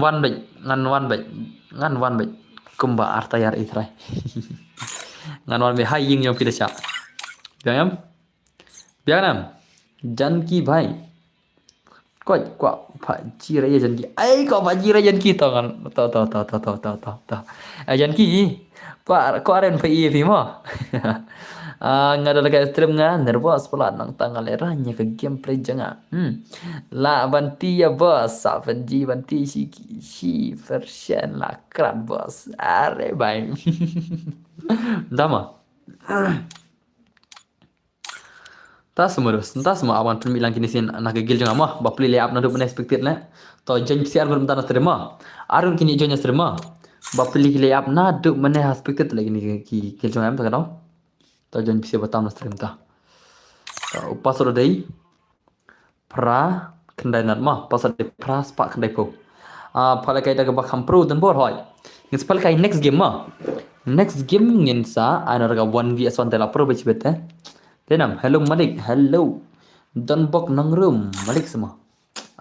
wan bai kumba artayar itrai nganwan be haying yang kita syak biang janki bhai kau paji raya janki kau paji raya janki tau kan tahu janki kau aren pi mo ngada lagi stream nervous pula nang tanggal eranya ke gameplay jangan la banti ya bos savenji banti si version la kran bos are bye dama Ta semua dos. Entah semua awan permilan kini sin nak gigil jangan mah. Bapli lay up na do unexpected la. To jen siar belum tanah terima. Arun kini jonnya terima. Bapli lay up na do mana expected lagi ni ki gil jangan am tak tahu. To jen bisa batam na terima ta. Pasal dai pra kendai nat mah pasal dai pra spak kendai po. Pala kai dah kebak hampru dan bor hoy. Ngis pala kai next game mah. Next game ngin sa ana raga 1vs1 tela pro beci bete. Tenam, hello Malik, hello. Don't bok nang room, Malik semua.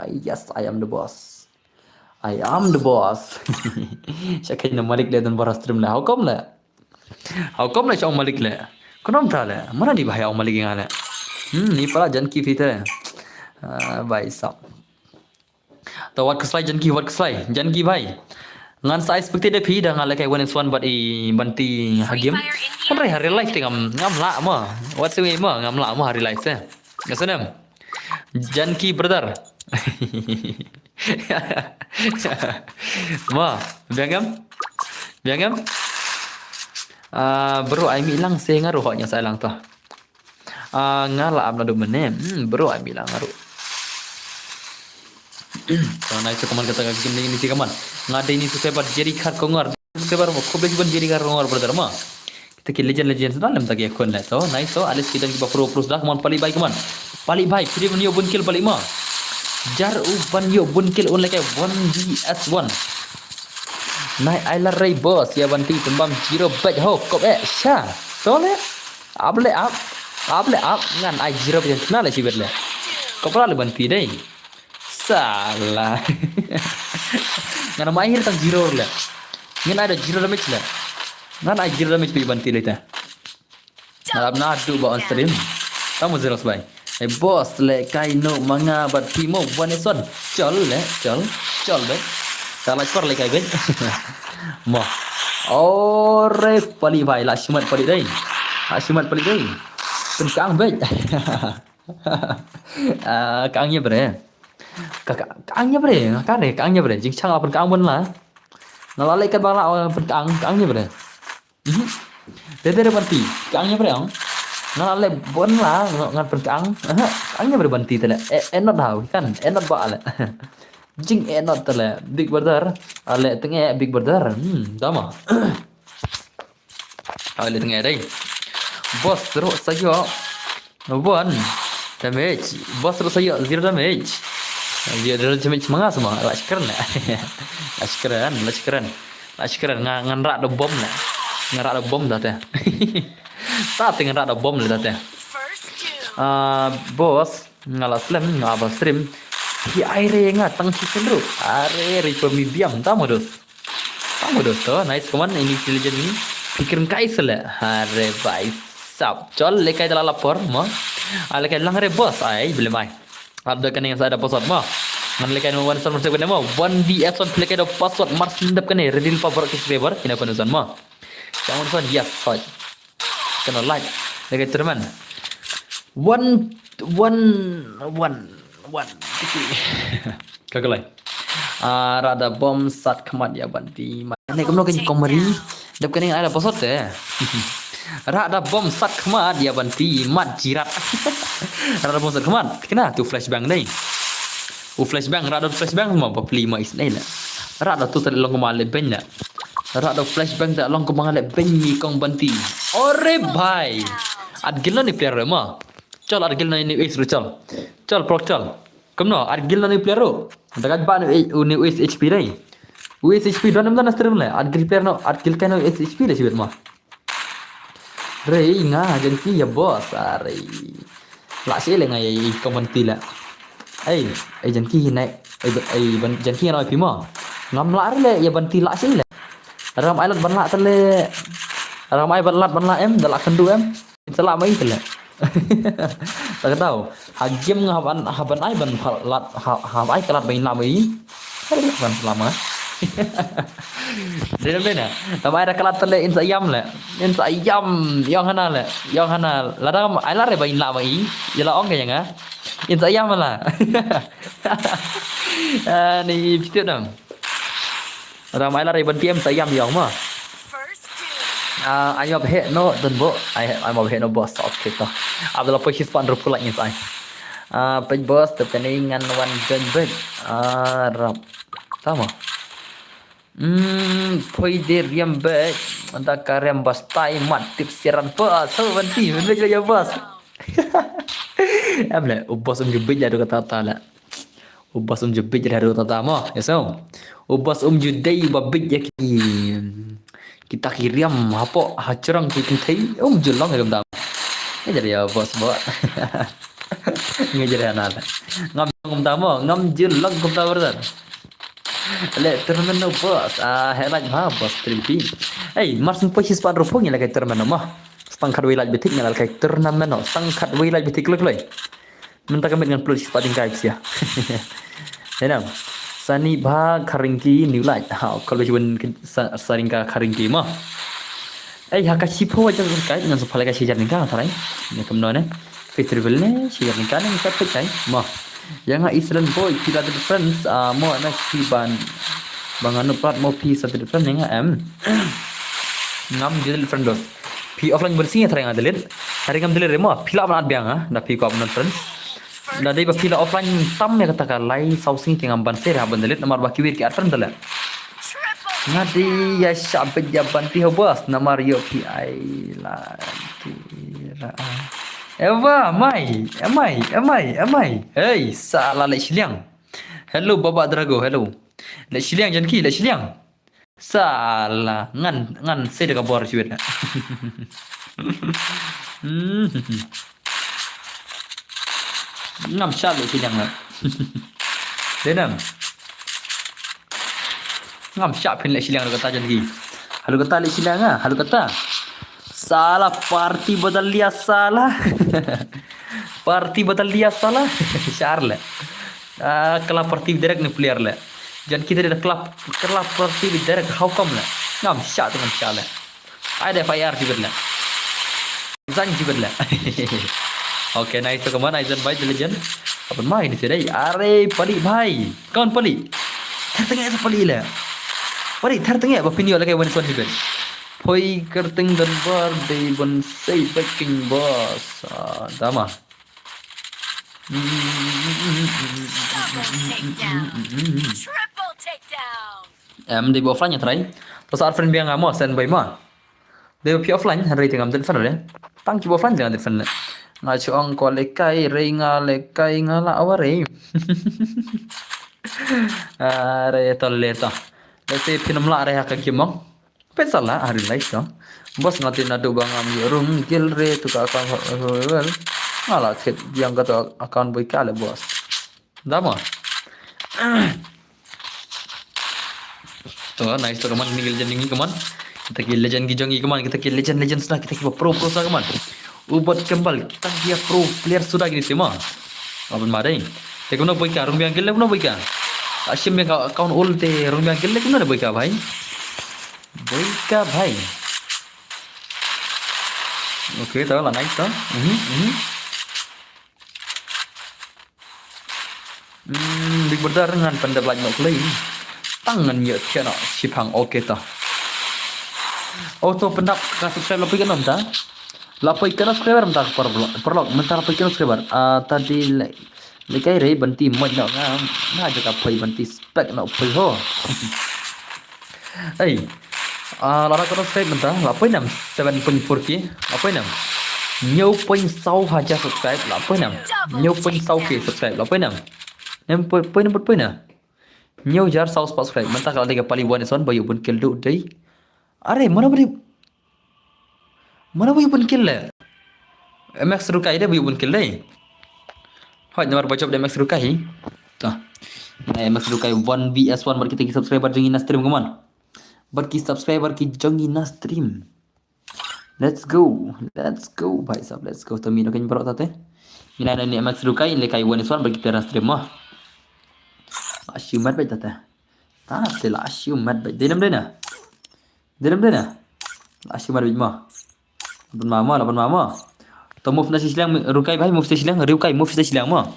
Yes, I am the boss. I am the boss. Syakai na Malik le dan baras stream le. How come le? How come le syong Malik le? Kenapa tak le? Mana di bahaya orang Malik yang le? Ni pala janki fitur. Baik sap. To what keslai janki what keslai? Janki bhai. Ngan sa expected phi dah ngalai kai 1x1 but i banti hagim. Kan hari live tengam ngam la ma. What's the way ma ngam la ma hari live se. Gasanam. Janki brother. Ma, biangam? Biangam? Bro, I bilang saya ngaruh hanya saya lang ta. Ngala am na do menem. Bro, I bilang ngaruh. Kalau naik cukuman kata gini ini sih kaman. Ngada ini subscriber jadi kar kongor. Subscriber mo ko bagi ban jadi kar kongor brother ma. Kita ki legend dalam tak akun lah to. Nice to alis kita kita pro dah kaman pali baik kaman. Pali baik free ban yo bun kill pali ma. Jar u ban yo bun kill on like 1vs1. Nai ailar ray boss ya banti tembam 0 bet ho kop sha. Tole. Able up. Ngan ai 0 bet na la sibet le. Kopra le banti dei. Salah. Ngana mahir tang 0 le. Ngana ada 0 damage le. Ngana ai 0 damage pi banti le ta. Malam na adu ba on stream. Kamu 0 bai. Boss le kai no manga bat timo one-on chol le chol be. Salah per le kai be. Mo. Ore pali bai la simat pali dai. Simat pali dai. Penkang be. Kangnya bre. Kaangnya bre, kare kaangnya bre. Jing chang apa kaang bon la. Nalalai kat bala pen kaangnya bre. Dede banti, kaangnya bre ang. Nalalai bon la ngat pen kaangnya bre banti tele. Enot dah kan, enot ba ale. Jing enot tele. Big brother, ale tenge big brother. Dama. Ale tenge dai. Boss ro sayo. One damage. Boss ro sayo 0 damage. Dia ada damage manga semua. Lashkaran ngan rak do bom la. Ngan rak do bom dah teh. Ta tengah rak do bom le dah teh. Boss ngala slam ngaba stream. Hi aire nga tang season ru. Are ripo mi biam tamodos to. Nice kawan ini legend ni. Pikirin kai sele. Are bai sap. Chol lekai dala lapor mo. Lekai langare boss ai bele mai. Ada kan yang saya ada password mah. Ngan lekai no one son mesti kena mah. 1vs1 play ada password mars ndap kan redeem power ke favor kena penusan mah. Jangan son yes hoy. Kena like. Lekai teman. One. Kagalai. Rada bom sat kemat ya banti. Ini kamu kan komeri. Dap kan yang ada password teh. Rada bom sat kemat ya banti mat jirat. Rada bom sat kemat. Kena tu flashbang ni. Flashbang rada flashbang semua bapli ma isnai la. Rada tu tak long kemale ben la. Rada flashbang tak long kemale ben mi kong banti. Ore bhai. Ad gilna ni player ma. Chal ad gilna ni is chal. Chal pro chal. Kamno ad gilna ni player ro. Dagat ba ni us HP rai. US HP don nam stream la. Ad gil player no ad gil kan US HP la sibet ma. Rei nga janki ya boss are. La se le nga ye komenti la. Ai janki naik janki nói pi ma. Ngam la le ya banti la se le. Ram ai lat ban la tele. Ram ai ban la em dala kendu em. Sala mai tele. Tak tahu. Hagim ngaban ai ban lat ha ai kelat bain la mai. Ban selama. Dia bena. Tamai ada kelat tele insa yam le. Insa yam yang hana ladam ai la re bain la mai. Jela ong ke yang insa yam lah. Ni video dong. Ramai la re ban tiam sayam yang mah. I'm up here no dan bo. I'm up here no boss. Okay toh. Abdullah push his partner pull like inside. Page boss terpeningan one gun break. Rap. Tama. Poi dia riam back. Anda karem bos tai mat tips siaran bos. So banti benar ya bos. Amla ubos jebit jadi kata tala. Ubos jebit jadi kata tama. Ya so. Ubos judai babit ya kita kirim apa hacerang kita thấy jelang ya dam. Ini jadi ya bos bos. Nggak jadi anak. Ngam tama ngam jelang kita berdan. Le termino bos helaj ma bos trimpi ei marsin pochis pan ropong la kai termino ma stangkat wilaj betik ngal kai ternameno stangkat wilaj betik lek minta kami dengan plus pating kai sia enam sani ba karingki niulaj ha kalau cuman saringka karingki ma ei haka sipo aja kai dengan supaya kai sijar nikah tarai ni kamno ne festival ne sijar nikah ne sampai kai ma yang Island boy tidak ada difference mo nak ban bangano plat mo pi satu difference yang ngam jadi different dos pi offline bersih terang ada lid hari ngam delir mo pila ban biang na pi ko ban friend na dei ba pila offline tam ya kata lai sausing tingam ban ser ha ban delir nomor ba kiwir ki friend dala ngadi ya sampai jaban pi hobas nomor yo pi ai la tira Eva, amai. Hey, salah lek siliang. Hello Baba Drago, hello. Lek siliang janki, lek siliang. Salah, ngan saya dekat bawah cuit. Ngam syal lek siliang lah. Denam. Ngam syal pin lek siliang kata janki. Halo kata lek siliang ah, halo kata. Salah party बदल लिया साला party बदल लिया साला शार ले club party direct nih player le jangan kita ada club party direct how come le ngam syat le ada FIR juga le zan juga le oke nice to kemana Aizen by the legend apa main di sini are pali bhai kawan pali tertengah itu pali le pali tertengah apa video lagi one one juga Poi kerting dan bar day ban say backing boss. Dama. Triple takedown. Di offline nya try. Terus friend biang ngamo send by ma. Dia pi offline hari tingam telepon le. Tang ki offline jangan telepon le. Ngacu ong ko lekai ngala aware. Are tolleta. Lesi pinam la are hakak kimong. Pesalah hari lain dong. Bos ngatin adu bangam rum gilre tu akan ngalah ket yang kata akan boikale bos. Dama. Tuh nice tuh kaman ini legend ini kaman. Kita kill legend gijongi kaman, kita kill legend sudah, kita kill pro sudah kaman. Ubat kembal kita dia pro player sudah gini semua. Apa marai? Kita guna boika rum yang gile guna boika. Asyim yang kawan ulte rum yang gile guna boika bhai. Boika bhai. Oke, tahu lah nice toh. Big Brother dengan pendapat banyak lagi. Tangan ya kena sipang oke toh. Auto pendap ke subscribe lapoi kan ta? Lapoi kan subscriber mentah perlog mentah lapoi kan subscriber. Tadi lekai rei banti mod nak ngam aja kapai banti spek nak poi ho. Hey. Lara kau subscribe mentah, lapoi nam 7.4k, lapoi nam, nhiều point sau haja subscribe, lapoi nam, nhiều point sau ke subscribe, lapoi nam, point na, nhiều jar sau subscribe, mentah kalau tiga pali one is one, bayu pun kill do day, are mana bayu pun kill le, MX Rukai dia bayu pun kill le, hoi nomor backup dia MX Rukai, tah, MX Rukai 1vs1 baru kita subscriber jengin stream kaman. Barki subscriber ki jongi na stream. Let's go bhai sab, let's go. Tamino kan berot tate. Ina ni MX Rukai le kai one is one barki tera stream mah. Asyu mat bai tate. Ta tela asyu mat bai. Denam dena. Asyu mat bai mah. Lapan mama. To move na silang Rukai bhai, move silang Rukai, move silang mah.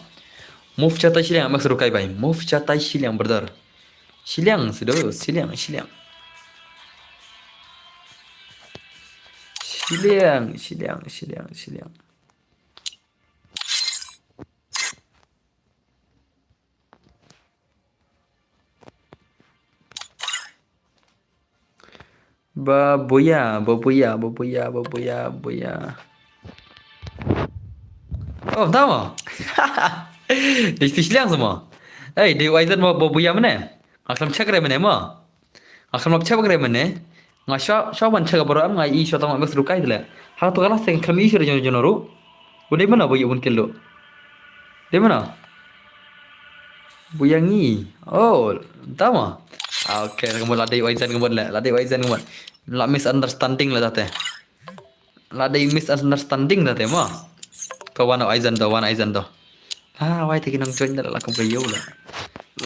Move chatai silang MX Rukai bhai. Move chatai silang brother. Silang. Siliang. Babuya. Oh, tahu mau? Di Siliang semua. Di Waizen mau babuya mana? Akan cek mana mau? Akan cek mana? Ngasih ban cek baru am ngai isu tamu bes rukai tu lah. Hal tu kalah seng kami isu jono. Udah mana bayu pun kilo? Di mana? Buyangi. Oh, tahu mah? Okay, kemudian ladai Waizen kemudian lah. Ladai Waizen kemudian. La misunderstanding lah tate. Ladai misunderstanding tate mah. Wan Aizen to. Wai tiki nang join dah lah kumpulan lah.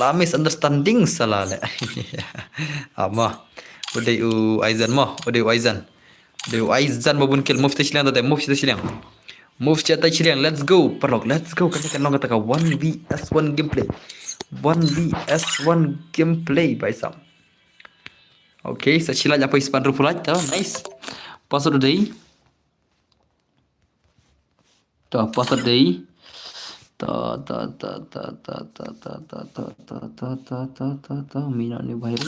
La misunderstanding salah le. Ama. Udah Aizen mah. Udah Aizen babun kill move tishliang tate. Move chat tishliang. Let's go. Perlok. Let's go. Kan long kata 1vs1 gameplay. 1vs1 gameplay by Sam. Okay, sa sila apa ispan rupulat tau. Nice. Password day. To password day. Mina ni bahir.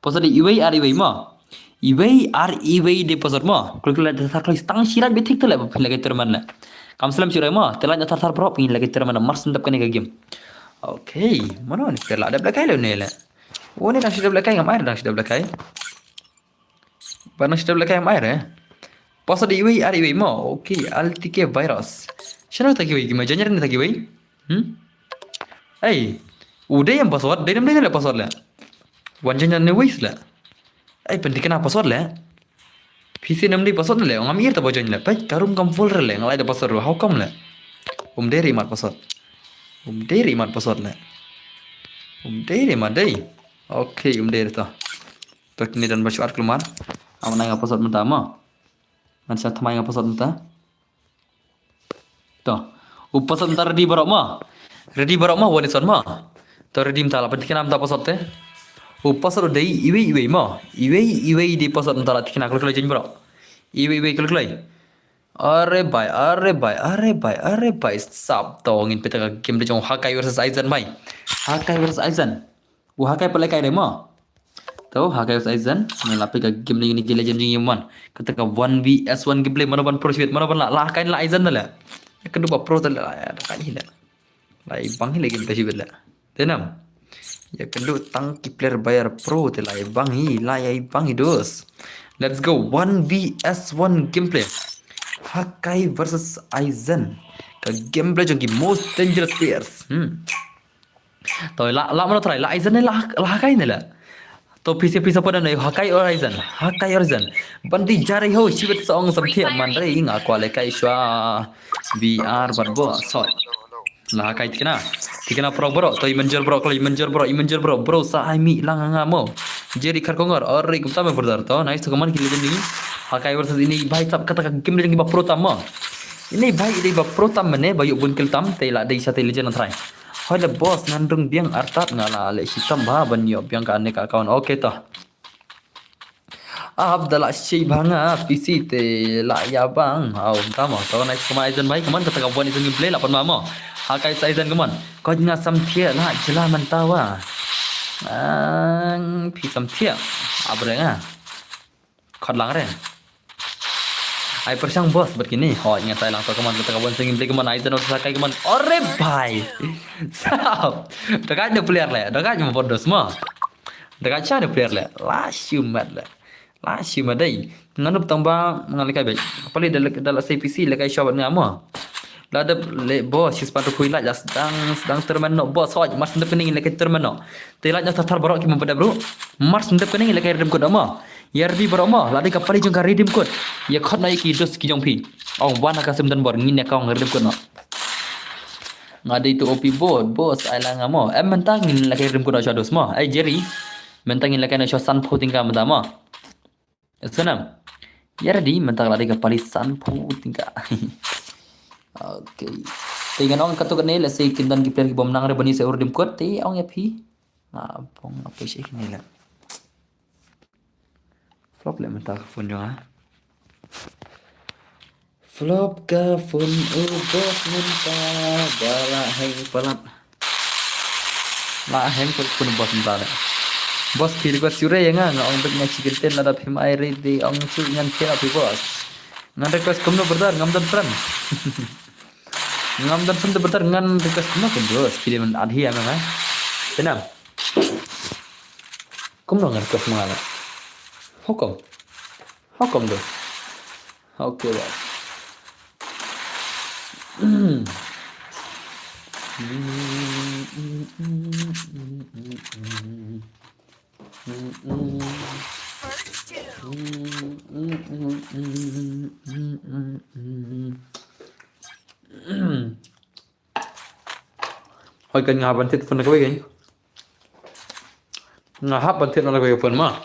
Password day iway ar iway ma. Iway de password ma. Kalau dasar kalau stang sirat betik tu lah pin lagi terman lah. Kam salam sirai ma. Telan dasar pro pin lagi terman mars ndap kan game. Okay, mana ni perla ada belakang lo ni lah. Oh ni dah sudah belakang yang air dah sudah belakang. Barang sudah belakang yang air eh. Password iway ar iway ma. Okay, altike virus. Siapa tak kiwai? Gimana jangan ni tak kiwai? Udah yang password, dari mana lah password lah? Wanjan jangan waste lah. Penting kena password lah. PC nam di password lah. Orang amir tak baca ni lah. Baik, karum kam full lah. Ngalai ada password lah. How come lah? Dari mat password. Dari mat password lah. Dari mat day. Okay, dari tu. Tak ni dan bersyukur keluar. Aman ngai password mentah mah. Nanti saya tamai password mentah. Password ntar ready barok mah wanison mah. To ready mta la penting nam ta password te. Password dei iwei mah. Iwei di password ntar la tikin akal kelai jen barok. Iwei kelai. Are bai. Sab tongin peta game de jong Hakai versus Aizen bai. Hakai versus Aizen. Hakai pelai kai de mah. Tahu Hakai versus Aizen melapi ka game ni gila jen jing yaman. Kata ka 1vs1 gameplay mana ban pro sweet mana ban lah kain la Aizen lah. Kedua pro tu lah ya tak hilang. Lai bang hi lagi tadi bela. Tenam. Ya kedua tangki player bayar pro tu lai bang hi dos. Let's go 1vs1 gameplay. Hakai versus Aizen. Ka gameplay jong most dangerous players. Toh la mana try la Aizen ni la Hakai ni lah. To PC pada ni Hakai or Aizen. Bandi jari ho sibet song samthia mandre inga kwale kai shwa VR barbo so la Hakai tikena pro bro to imenjer bro sa ai mi lang mo jeri kar kongor ori kumta me berdar to nice to kaman kile ni Hakai versus ini bhai sab kata game ni ba pro tam mo ini bhai ini ba pro tam mane bayu bun kil tam te la dei sa te legend try Hoi le boss ngandung biang artat ngala le hitam ba banyo biang ka ane ka kawan okay to. Abdallah si banga PC te la ya bang. Tama to nice kuma Aizen bai kaman kata kawan itu gameplay la pan mama. Hakai Aizen kaman. Kau jangan samthia la jela mantawa. Pi samthia. Abreng Khot lang re. Ai persang bos begini. Ingat saya lang to kaman kata kawan sing gameplay kaman Aizen atau Hakai kaman. Ore bhai. Sap. Dekat ada player le. Dekat cuma bodos mah. Dekat cha ada player le. La siumat dai. Nganup tambah mengalihkan baik. Apalagi dalam CPC le kai shop ngama. La ada le bos sispan tu kuilat sedang termeno bos hoj mas ndep kening le kai termeno. Telat nya tar barok ki mempada bro. Mars ndep kening le kai redeem code ama. Yarbi barok ma la de kapali jong ka redeem code. Ya khot nai ki dos ki jong pi. Wan ka sem dan bor ngin ya ka redeem code no. Ngada itu OP bos ai la ngamo. Mentangin le kai redeem code shadows ma. Ai Jerry mentangin le kai no san pho tingka madama. Senam. Ya ready mentang lari ke palisan tingka. Okay. Tinggal orang katuk ni lah say kindan ki player ki bom nang re bani se ordim kot ti orang ya pi. Pong apa sih ni lah. Flop le mentang phone jo Flop ka phun bos mentah bala heng palat. La heng phun bos mentah. Bos pilih gua sure ya nggak ong bet ngaci genten ada phim air di ong su ngan kira pi bos. Ngan request kumno berdar ngam dan friend. Ngam dan friend berdar ngan request kumno kan bos pilih men adhi ya memang. Tenang. Kumno ngan request mala. Hukum. Hukum bos. Oke bos. First two. Hồi cần ngà bản thiết phần cái gì ngà hấp bản thiết là cái phần mà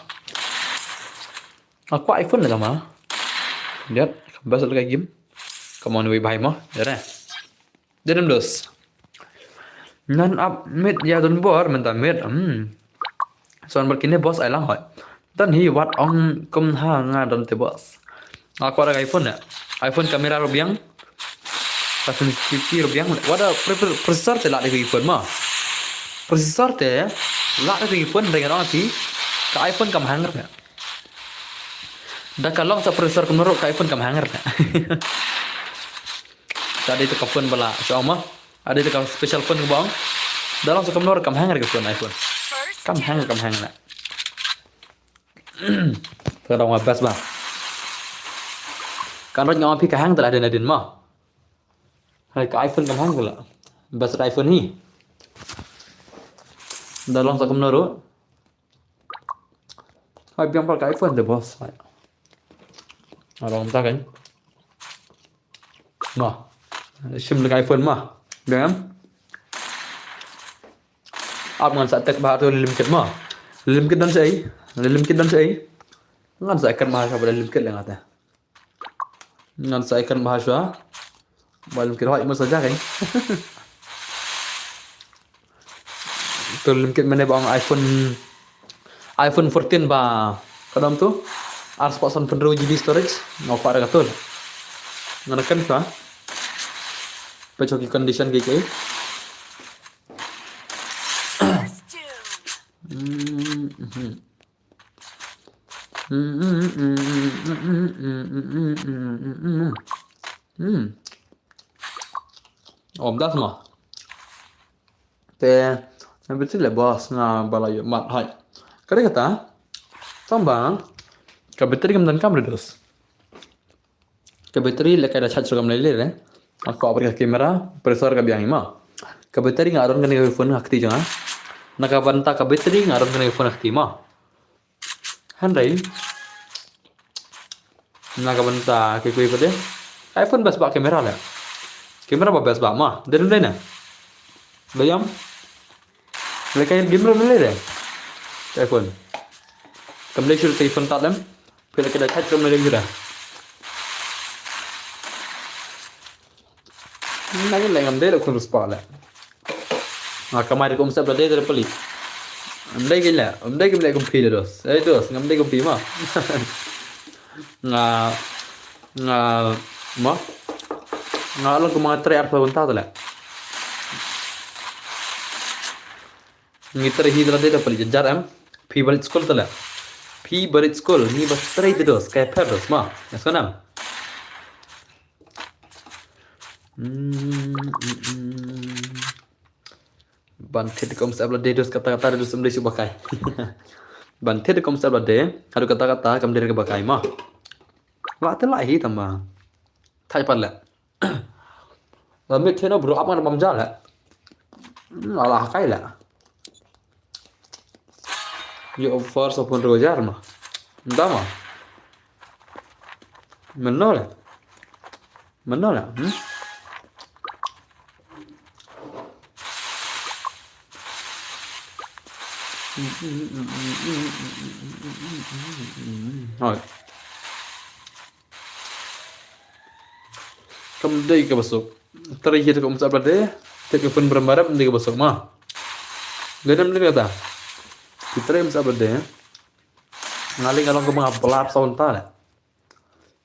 quậy phần là mà lihat bahasa kayak gim kamu anu bahaya mah ya dia dos nan up mid ya don bor menta mid soan berkini bos ai lang hỏi dan hi wat ong kum ha nga don te bos aku ada iPhone ya iPhone kamera rubiang pasal TV rubiang wada processor te la de iPhone mah processor te la de iPhone dengan orang ti ke iPhone kam hanger ya dah kalau sa processor kum noro ke iPhone kam hanger ya tadi itu phone bala sama ada itu special phone ke bang dalam sa kum noro kam hanger ke phone iPhone First kam two. hanger na terang wabas ba kan rot ngam pi ka hang telah ada nadin mah hai ka iPhone kam hang pula bas iPhone hi dalam sa kum noro hai biang pal ka iPhone de bos orang tak kan mah sim le iPhone mah dem ap ngan sa tek ba to limit mah limit dan sai limit dan sai ngan sa kan mahasiswa pada limit le ngata ngan sa kan mahasiswa balim kira hoi mo saja kan to limit mana bang iPhone 14 ba kadam tu ars pasan pendro GB storage ngau para katul nganakan ka pecoki condition gitu First two. Om dah semua te yang betul lah bos na balai mat hai kare kata tambang ka bateri kam dan kam redos ka bateri le kada chat kam le le aku apre kamera processor ka biang ma ka bateri ngaron kan ke phone hakti janga naka banta ka bateri ngaron kan ke phone hakti ma handai naka banta ke koi pade iPhone bas ba kamera la kamera ba bas ba ma derun le na bayam le kay game ro le iPhone cầm lấy siêu thị phân tát lắm phải là cái đại khách trong này lên như này nãy lại ngắm đây là con sport lại cầm ai được công sắp là đây là pali đây cái là đây cái lại công phi được đấy được ngắm đây công phi mà mà lo công mga try apa punta tu lah ngiter hi dala data pali jar am phi balit school tu lah phi balit school ni bas try dos kayak perdos ma ya sonam bantet kom sabla de dos kata-kata dos semdai subakai bantet kom sabla de hadu kata-kata kam dari ke bakai ma wa te lai hi tama thai pan la mit thế nó bro apa nam ja la ala kai la yo force upon rojar ma ndama menol rồi cầm đây cái basok tari kita kom sa brade te ke pun bermarap ndi ke basok ma gadam ni kata kita em sa brade ngaling along ke mga pelap saun ta la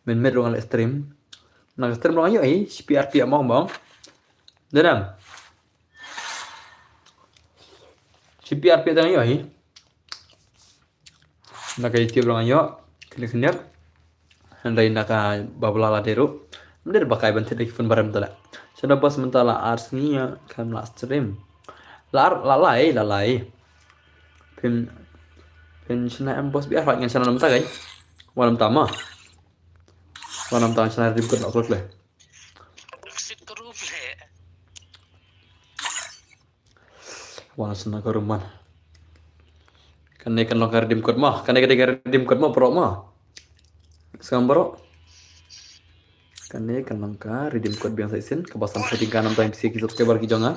men med rongal stream Nah, keter belum ayo PRP mau bang. Denam. Si PRP tang ayo Nak kay tiyo belum ayo. Kini Handai naka bablala deru. Mender bakai bantet lagi phone baram tala. Sana pas mentala arsnya kan last stream. Lalai. Pin sana em bos biar ngan sana namta kai. Walam tama. Walam tama sana ribut nak le. Sit terus le. Walam sana ke rumah. Kan lokar dim kod mah. Kan dim kod mah pro mah. Sekarang bro. Kan langkah redeem code biang saisin kebasan pertingkat 6 time si subscriber ki jonga.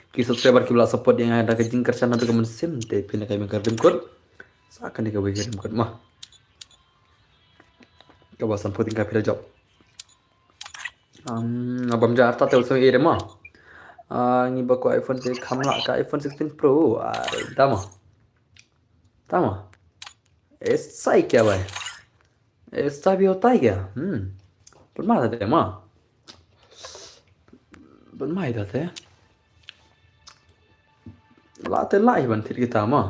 Ki subscriber ki bela support yang ada ke jingkar channel ke sim te pin kai mengkar redeem code. Sakan ni ka bagi redeem code mah. Kebasan pertingkat pila job. Abam Jakarta tel so ire mah. Ni ba ko iPhone te khamla ka iPhone 16 Pro. Tama. ऐसा ही क्या भाई ऐसा भी होता है क्या बनवा देते हैं माँ बनवा ही देते हैं लाते लाई बनती kita mah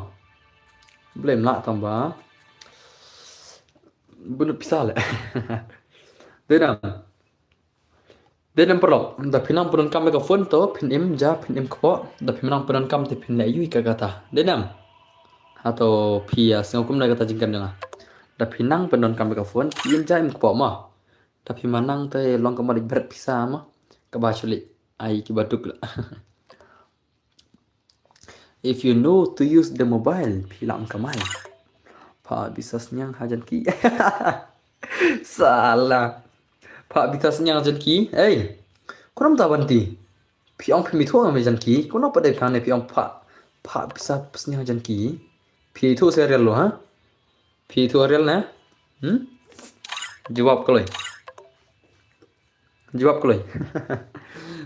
blame lah tambah bunuh pisah le Denam perlu dah pinang pun kam ke phone to pin im kepo dah pinang pun kam te pin lai yui kata Denam atau pia sengakum na kata jingkan dengar dah pinang penon kam ke phone im im kepo mah tapi manang te long kembali berat pisah mah kebasuli ai ki baduk lah if you know to use the mobile pilang kamai pak bisa senyang hajan ki salah pak bisa senyang hajan ki kau tak banti piang pimi tu ngamai hajan ki kau nak pada piang piang pak bisa senyang hajan ki pi tu serial lo ha pi tu serial na jawab kalau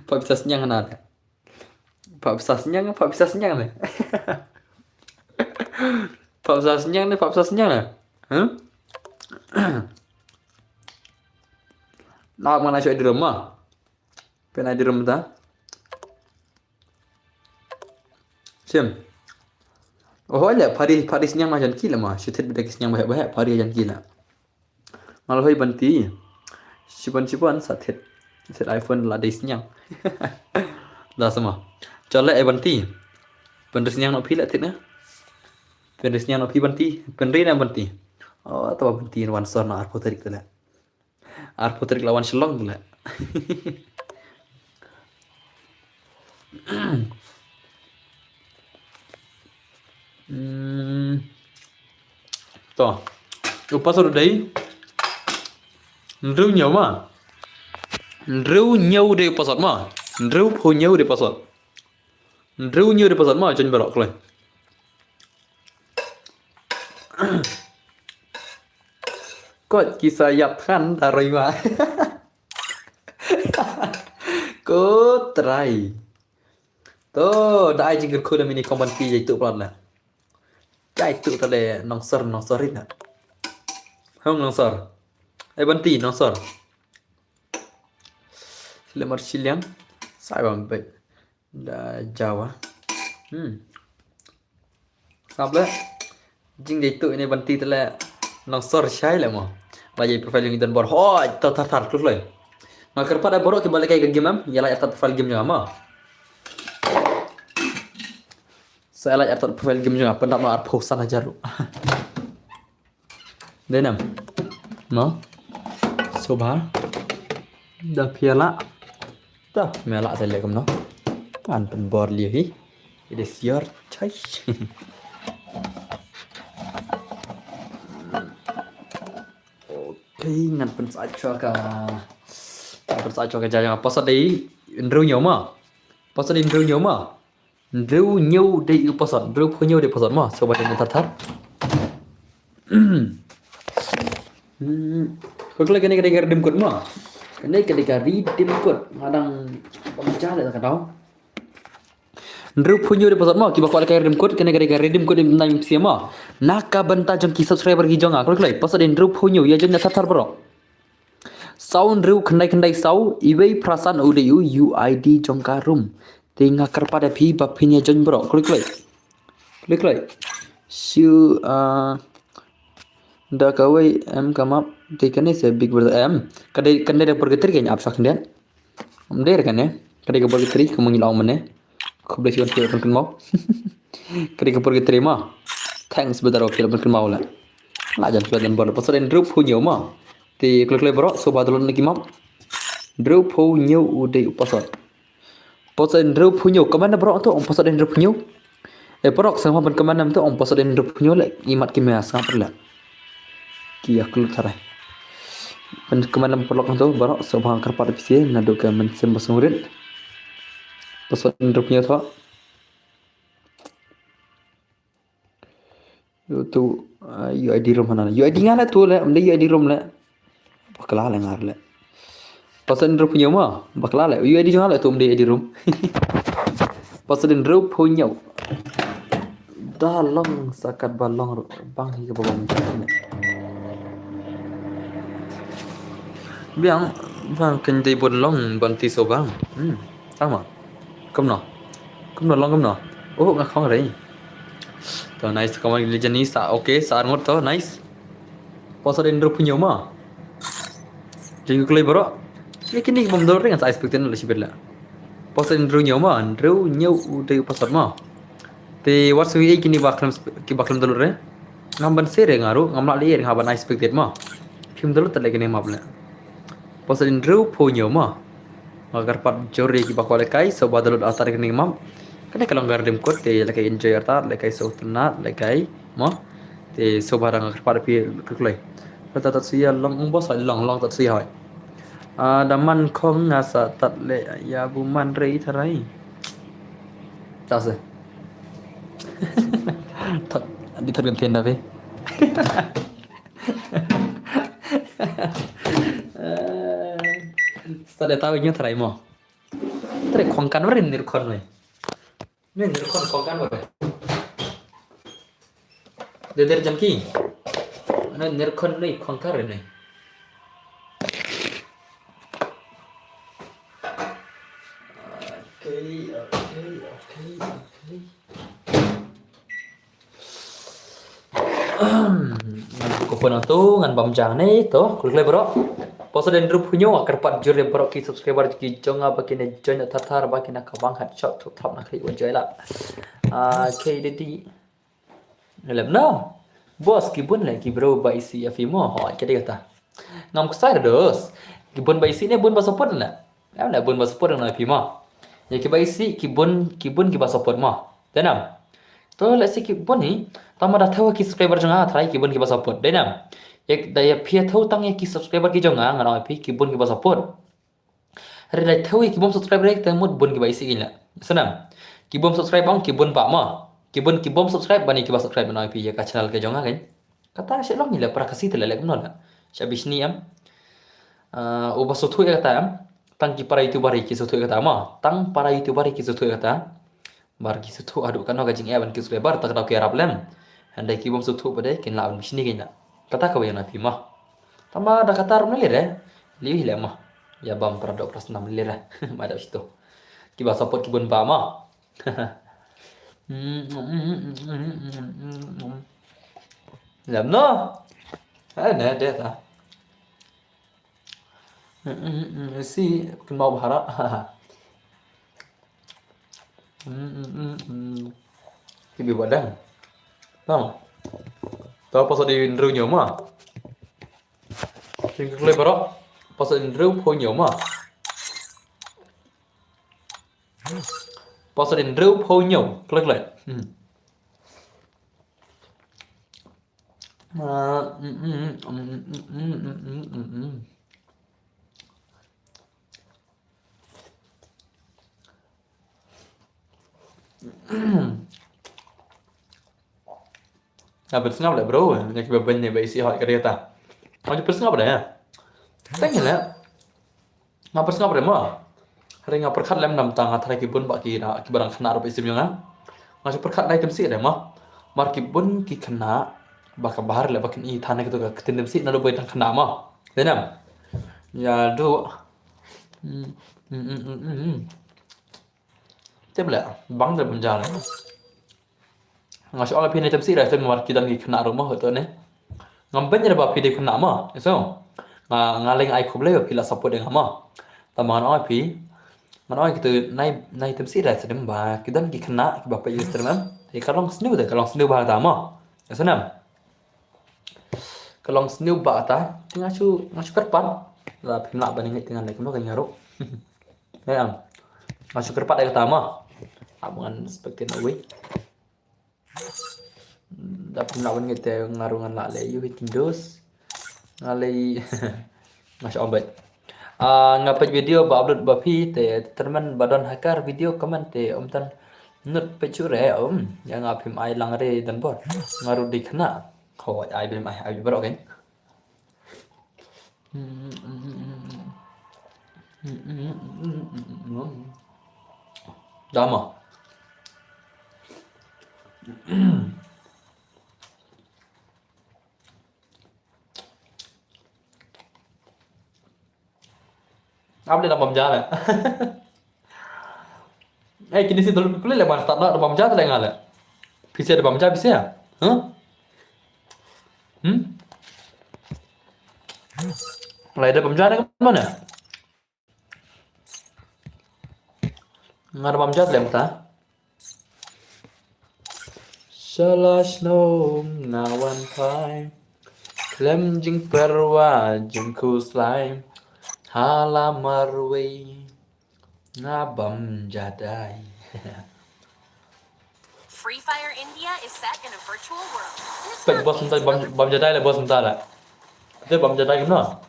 Pak bisa senyang kan Pak bisa senyang Pak bisa senyang Nak mana cuy di rumah pernah di rumah tak Sim aja pari senyang macam kila mah syutit beda senyang banyak pari ajan kila malah hoi banti cipuan satit set iPhone lah senyang dah semua colek banti bener senyang nak pilih tikna bener senyang nak pilih banti bener nak banti oh atau banti wan sor nak arpo tarik lawan selong tu lah toh lupa suruh dari Ndreu nhau di pasar mah. Ndreu phu nhau di pasar mah jen berok le. Kod kisah yap kan tarai mah. Kod try. To dai jingir ko mini kompanti jaitu plan lah. Jaitu tale nongsorin lah. Hong nongsor. Banti nongsor. Lemar siliang saya baik dah Jawa sabla jing itu ini banti tela nongsor syai lah mau lagi profil yang dan bor tar terus lah makar pada borok kembali kayak game ya lah atas profil game mah saya lah atas profil game juga pendak mau posan aja lu denam no sobar dah piala dah melak saya lihat kamu kan penbor lihi ini siar cai oke ngan pensaco ka jangan apa sedih Ndreu nhau mah Ndreu nhau di pasar Ndreu punya di pasar mah coba dengan tar kau lagi ni ketika redeem code mah Kena ketika redeem code kadang pemecah dah tak tahu. Ndreu punya di pasar mah kiba ko alkai redeem code kena ketika redeem code di time siapa naka benta jong ki subscriber ki jonga kalau kelai pasal Ndreu punya ya jong tar bro. Sound riu kendai sau iwei perasaan udayu UID jongkarum. Tingakar pada pi bapinya jon bro. Klik. Siu da kawai come up taken is a big brother kadai dah pergi kayaknya absak kendian. Kan ya. Kadai ke pergi teri kemengilau mana. Keblesian dia kan mau. Kadai ke pergi terima. Thanks betul okey kan mau lah. Lajan kelihatan bola. Pasal drop punya mah. Ti klik bro so badalon lagi mam. Drop punya udah pasal. Pasal drop punya kemana bro tu? Pasal drop punya. Perok sama ban kemana tu? Pasal drop punya lah. Imat kimia sangat lah. Kia kelut sarai. Ban kemana perok tu? Bro so bang kerpat pisi nado ke mensen basmurid. Pasal drop punya tu. Itu UID room mana? UID ngala tu lah. Mesti UID room lah. Bakal lah ngar lah. Pasal drop punya mah. Bakal lah. UID jangan lah tu mesti UID room. Pasal drop punya. Dalang sakat balong bang hingga bawah macam ni. Biang bang kendai bolong banti so bang. Sama. Kemno long kemno. Oh ngak khong rai. To nice kawan legend ni sa okay sa ngot to nice. Pasal drop punya mah. Jadi klay bro. Ya kini bom dor dengan sa expectin lah sibel lah. Pasal drop punya mah, drop nyau udah pasal mah. Te what's we kini baklam dulu re. Ngamban sere ngaru ngamla lier ngaban expected mah. Kim dulu tak lagi ni mah bela. Pasal drop punya mah. Agar pat jori ki bakal kai so badalud atar kini mah. Kena kalau gardem kot te lekai enjoy atar lekai so tenat lekai mah. Te so barang agar pat pi kuklai. Kata tak sia long bos long tak sia hai. Daman kong ngasa tat le ya buman rei tharai. Tak se. Thật đi thật gần tiền đây. Sao để tao nhớ thầy mà. Thầy khoảng căn với nền con này. Nền con khoảng căn rồi. Để jam ki. Nền con này khoảng căn rồi này. Kupon tu ngan bamjang ni tu klik bro. Pasal dan drup punyo kerpat jure bro ki subscriber ki jonga bakine join tatar bakina kabang hat shot tu top nak klik enjoy lah. KDD. Dalam no. Bos ki bun lagi bro ba isi afimo ho kedi kata. Ngam kusai dos. Ki bun ba isi ni bun ba support lah. Lah bun ba support na afimo. Ya ki ba isi ki bun ki ba support mo. Tanam. To let's say ki bun ni tama dah tahu ki subscriber jangan try ki bun ki ba support denam ek daya pia tahu tang ki subscriber ki jangan ngarang pi ki bun ki ba support hari dah tahu ki bun subscriber ek temut bun ki ba isi gila senam ki bun subscribe bang ki bun pa ma ki bun subscribe bani ki ba subscribe na pi ya ka channel ke jangan kan kata syek long gila para kasih telek menol syabis ni am uba sotu kata am tang ki para youtuber ki sotu kata ma tang para youtuber ki sotu kata bar ki sotu aduk kan ga jing ya ban ki subscriber tak tahu ki arab lem handai ki bom sutu pada kin lawan sini kena kata kau yang nabi mah tambah dah kata rum lir liwi le mah ya bam pradok pras 6 lir ada situ ki ba support ki bun ba mah lam no ada ta si kin mau bahara ki badan Tahu? Tahu pasal di Indro mah? Tinggal klik bro. Pasal Indro punya mah? Pasal Indro punya klik. Bersengap dah bro, nak beban ni baisi hot kereta. Macam bersengap dah ya. Tanya lah. Ngap bersengap dah mah. Hari ngap perkat lem nam tang athara ki bun ba ki na ki barang khana ro isim yang. Ngap perkat dai temsi dah mah. Mar ki bun ki khana ba ka bahar le ba kin i thana ki to ka tin temsi na do bai tang khana mah. Denam. Ya du. Tiếp lại bắn rồi mình giờ này. Nggak soal pin item sih rasa memar kita ngi kena rumah itu nih. Ngampenya ada bapi di kena mah, itu. Ngaling ai kuble pila support dengan mah. Tambahan ai pi. Ngan ai gitu nai item sih rasa dem ba kita ngi kena bapak user mam. Kalong snu deh, kalong snu bah tama. Itu nam. Kalong snu bah ta, ngacu kerpat. Lah pin nak banding dengan lagi mah ngaruk. Ya am. Ngacu kerpat yang tama. Abangan seperti nawi. Dapat lawan kita ngarungan lah lagi Windows ngalai masya Allah. Ngapain video ba upload ba pi te teman badan hacker video comment te tan nut pecure yang ngapim ai langare dan bot ngaru di kena kau ai bim ai berok kan Dama. Apa dia bom jalan? Kini sih dulu kuliah lebar start nak bom jalan lagi ngala. Bisa ada bom jalan bisa ya? Lah ada bom jalan ke mana? Ngar bom jalan lemta. Salah snow nawan pai. Klem jing perwa jing ku slime. Halamarwe ngabam jadai. Free Fire India is set in a virtual world. And it's Baik not bos based sebentar on bom jadai lah bos sebentar lah. Itu bom jadai gimana?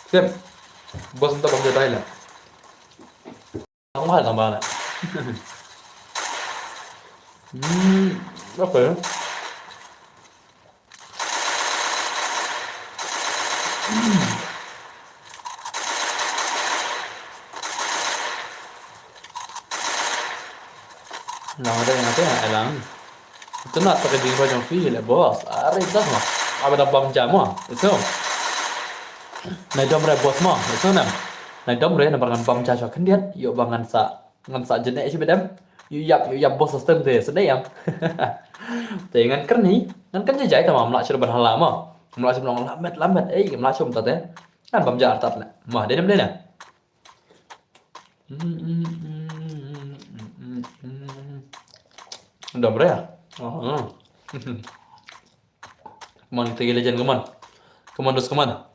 Sim, bos sebentar bom jadai lah. Không phải tambah lah. Apa ya? Nah, ada yang ada elang. Itu nak pakai jingga jam fil bos. Are dah mah. Ada bom jam mah. Itu. Nah, jam re bos mah. Itu nam. Nah, jam re nak bangan bom jam kan dia. Yo bangan ngan sa jenek sih bedam. Yo yap bos sistem deh sedih yam. Tapi ngan kan ni, ngan kan jajai tamam nak suruh berhala mah. Mulai sebelum lambat. Mulai sebelum tadi. Kan bom jam artat lah. Mah dia nam lah. Udah berapa ya? Kemana kita legend kemana? Komandos kemana?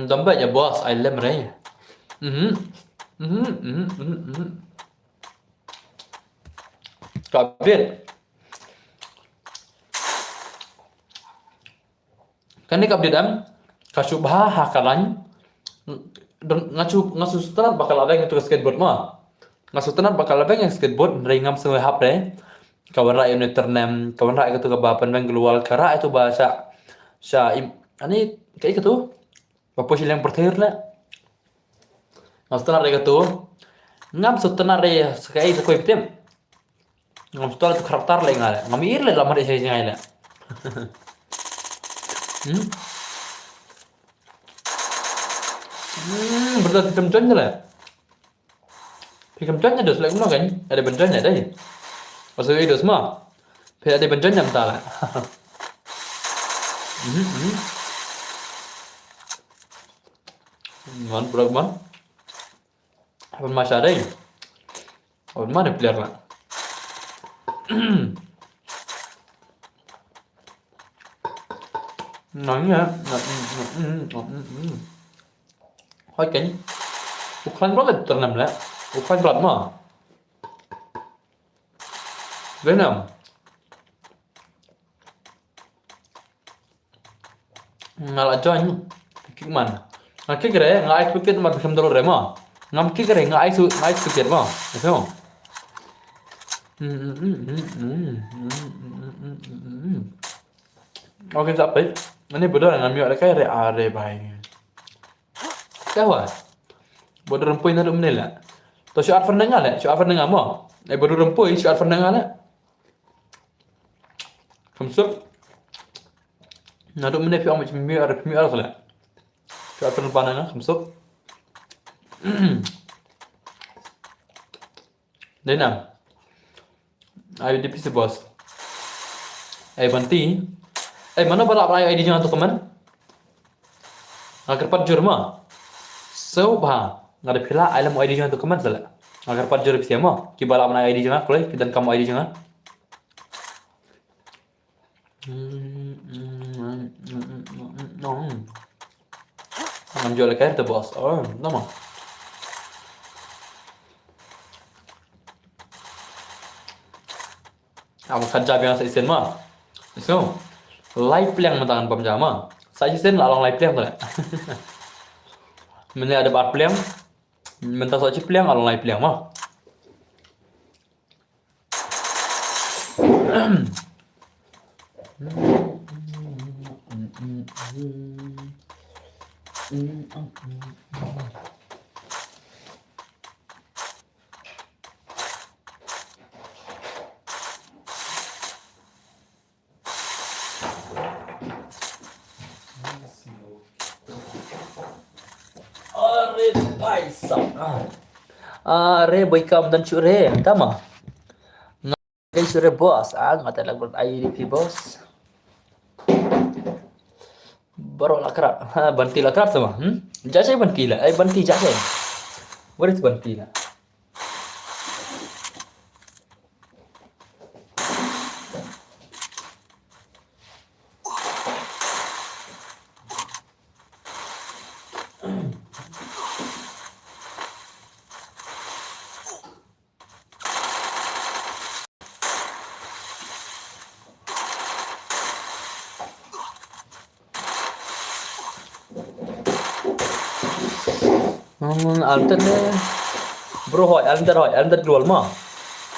Dompet ya bos, I lem ray. Kabit. Kan ni kabit am? Kasih bahasa hakaran. Ngasu tenan bakal ada yang skateboard mah. Ngasu tenan bakal ada yang skateboard ringam semua HP. Kawan rakyat ini ternem, kawan rakyat itu kebapan bang keluar kara itu bahasa ani kayak gitu. Bapak sih yang pertanyaan lah. Ngasu tenan itu ngam setenar ya sekali sekoi tim. Ngam setenar itu karakter lah ngala. Ngamir lah lama dia saya ngala. Berarti kencangnya lah. Kencangnya dos lagi mana kan? Ada bencanya dah. Pasal itu semua. Ada bencanya entah lah. Man berapa man? Apa masa ada? Apa mana player lah? Nanya. Thôi cảnh Ukraine rất là từng nằm lại Ukraine rất mà Đấy nào Ngala cho anh Kik man Kik kere Nga ice picket ma bikam dalo re ma Ngam kik kere nga ice picket ma Itu mo Oke sampai Ini benar ngambil ada kayak are bahaya क्या हुआ bodo rempuy na dum nila to si arfan nga le si arfan nga mo bodo rempuy si arfan nga le خمسة نادو مني في أمك مية أرسل في أرسل البانانا خمسة Denam ayo di PC bos banti mana balap ayo ID jangan tuh teman agar pajur mah so bah ngada pila ayo mau ID jangan tuh teman salah agar pajur bisa mah ki balap ayo ID jangan kulai dan kamu ID jangan jual kayak itu bos nama aku kerja biasa isen mah so live yang mentangan pemjama saya isen lah long live yang tuh mana ada bar yang mentang soal cip yang long live yang mah Are baikam dan cure, tama. Ngay cure bos, ngata lagu IDP bos. Baru lakrat, banti lakrat sama. Jasa banti lah, banti jasa. What is banti lah? Alter deh, bro alter keluar mah.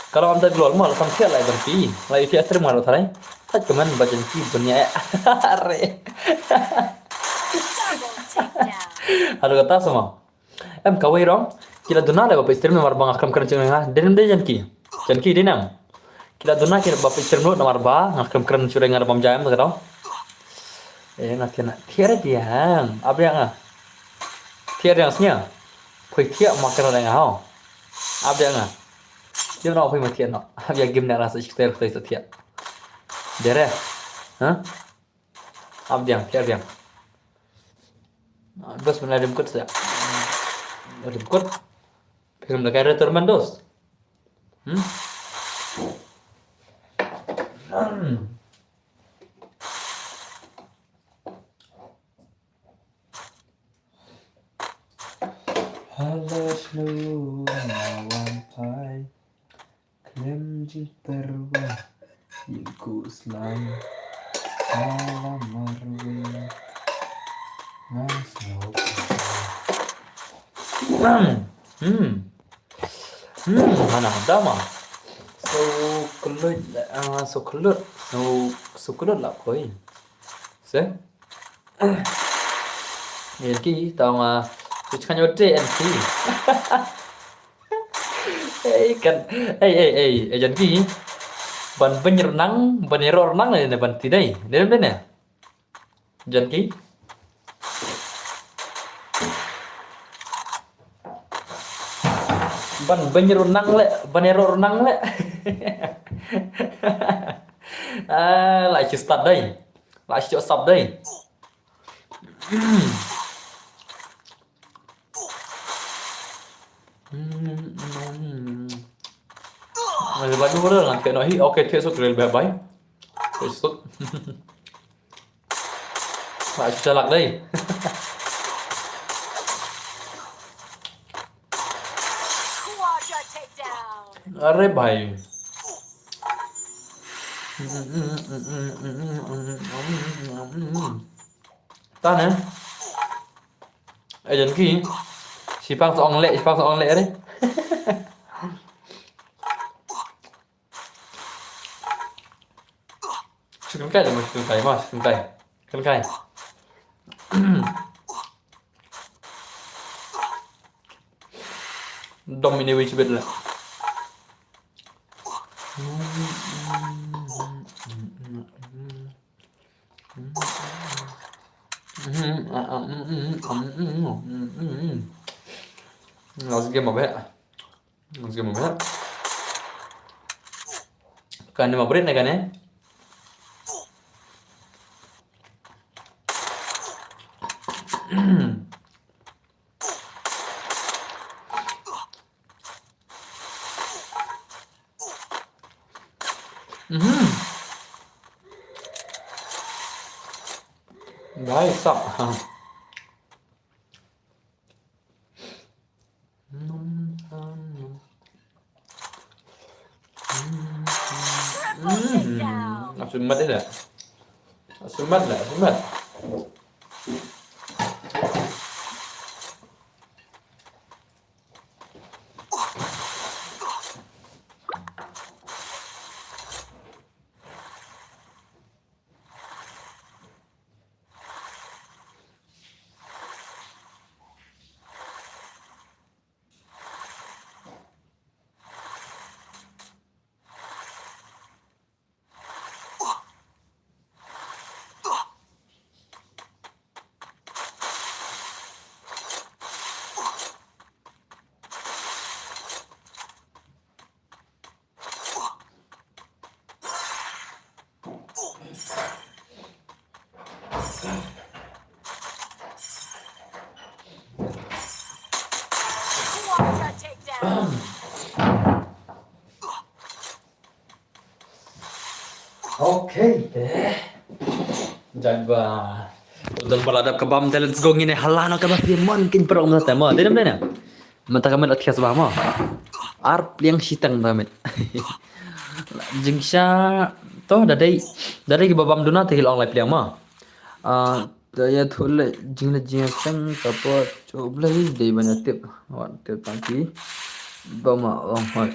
Kalau alter keluar mah, langsung kia lah berarti. Lagi kia terima lo tarai. Tak cuman baca ki punya are. Ada kata sama. Kawai rong. Kila duna lah bapak istri nomor bang akam kerja ngah. Denam deh janki denam. Kila duna kira bapak istri nomor bang akam kerja curang ada pemjayaan tak tahu. Nanti tiada dia. Apa yang tiada yang senyap. Phơi thiện mà cái này không áp điện à tiếp nào phơi mà thiện nó áp điện game này là sẽ chơi phơi sự thiện để đây hả áp điện thiện điện bos mana rim kut saya rim kut film dah kaya teman dos Halaslu mawampai klaim jiterwa yiku Islam malam marwe ngasau mana dama so kelut lah koi se ki tao mà tôi cho nhau trẻ anh chị jangan ki ban penyerang nang này ban tidai đến bên này jangan ki ban penyerang nang lệ lại chỉ start đây lại chỉ stop đây Lepas tu orang nak kena hi, okay, tiap satu lebih baik. Besok, tak celak lagi. Quadra takedown. Are baik. Tan eh? Jangan ki. Sipang seorang lek deh. Chicken cay là một chicken cay mà chicken cay dominate biết là Let's give him a bit. Let's give him a bit. Kan 5 menit kan ya? Guys, stop. Triple takedown. Langsung mat ya? Langsung mat lah, langsung mat. Quadra takedown. Okay. Jaga. Udal balada kabam let's go ngine halana kabah piman kin pro umna tema. Dedam dena. Mata kamen athias ba ma. Ar pliang sitang damit. Jingsha to dadai ki babam duna te hil online pliang ma. Daya thule jingna jingsang support choblai dei bana tip. Wat tip tangki. Bama oh hoi.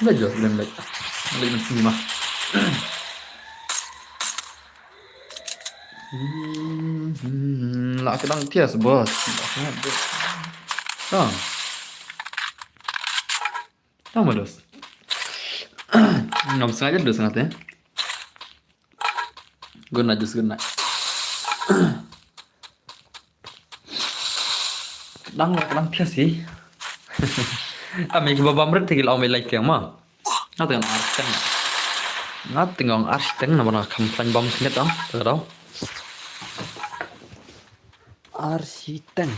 Bejo lem lek. Lem sini mah. Nak kedang tias bos. Ah. Tama dos. Ngam sengaja dos ngatnya. Guna jus guna. Kedang tias sih. Ami ke babam red tigil au me like yang mah. Ngateng arsteng. Ngateng arsteng nama kampanye bom knet ah. Tahu. Arsiteng.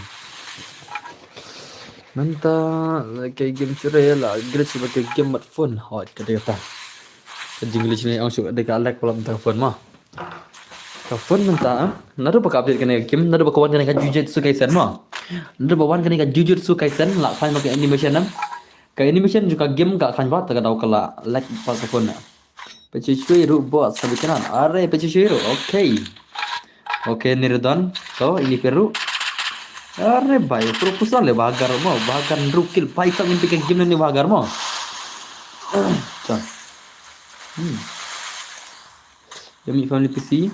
Menta kayak game cerai lah. Glitch sebagai game smartphone. Hot kata. Kejing glitch ni orang suka dekat like kalau telefon mah. Telefon menta. Nado pakai update kena game. Nado pakai kawan kena Jujutsu Kaisen mah. Nado bawan kena Jujutsu Kaisen lah. Fine pakai animation nam. Kayak animation juga game gak kan buat tak tahu kalau like pakai phone. Pecucuiru bos sabi kanan. Are pecucuiru. Oke Nirdon, so ini Peru. Are bhai, proposal le bagar mo, bagar rukil pai sa mimpi ke game ni bagar mo. Chal. Yummy family PC.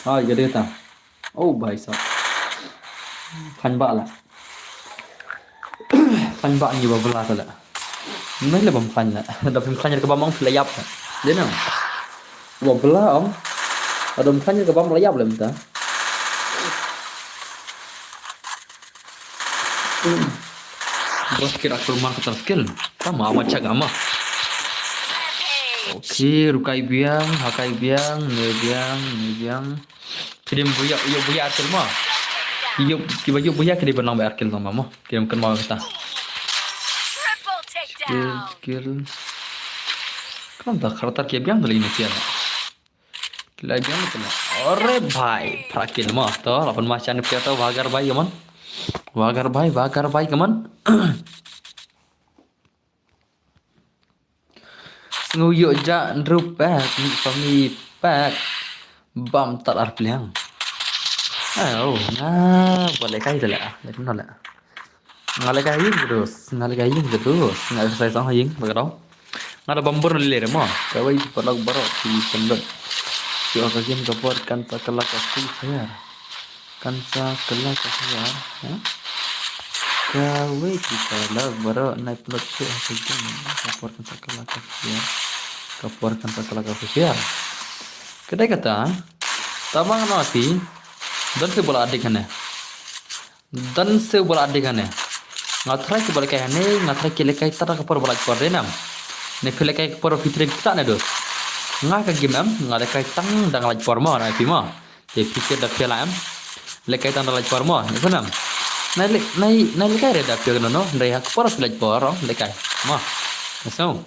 Ah, jadi kata. Oh, bhai sahab. Khan ba la. Khan ba ni babla ta la. Mấy là bầm khăn nè, đập phim khăn như cái bom ông lấy dập đến nào, bầm lá ông, đập khăn như cái bom lấy dập làm ta, bos kira kurma ketar skill, sama amat cak ama, oke, rukai biang, hakai biang, nebiang, kirim buya arkil mah, kiba buya kirim benang bay arkil nama mah, kirim kenal kita. Kill. Kan dah karakter kia biang dari inisial. Kila biang itu lah. Ore bhai, prakil mah to. Lapan macam ni kita wagar bhai kaman. Wagar bhai kaman. Nguyuk ja rupa ni kami pak bam tak arpliang. Oh, nah boleh kaya tu lah. Lepas tu lah. Ngalai kain terus, nggak exercise sama yang begitu. Nggak ada bambur lele mah, kawai perlu baru di pendek. Siapa kajian kapur kan sekelah kasih saya, Gawe kita lah baru naik plot sih saja kaporkan sakala kafir kaporkan sakala kafir kedai kata tamang nanti dan sebola adegannya ngatrai ke bola kayak ngatrai ke lekai tara kapor bola kapor denam ne pele kai kapor fitri kita ne dos ngaka gimam ngada kai tang dang laj pormo na pima te pikir dak pela am lekai tang laj pormo ne sanam nai lekai reda pio no ndai hak por laj porong lekai ma so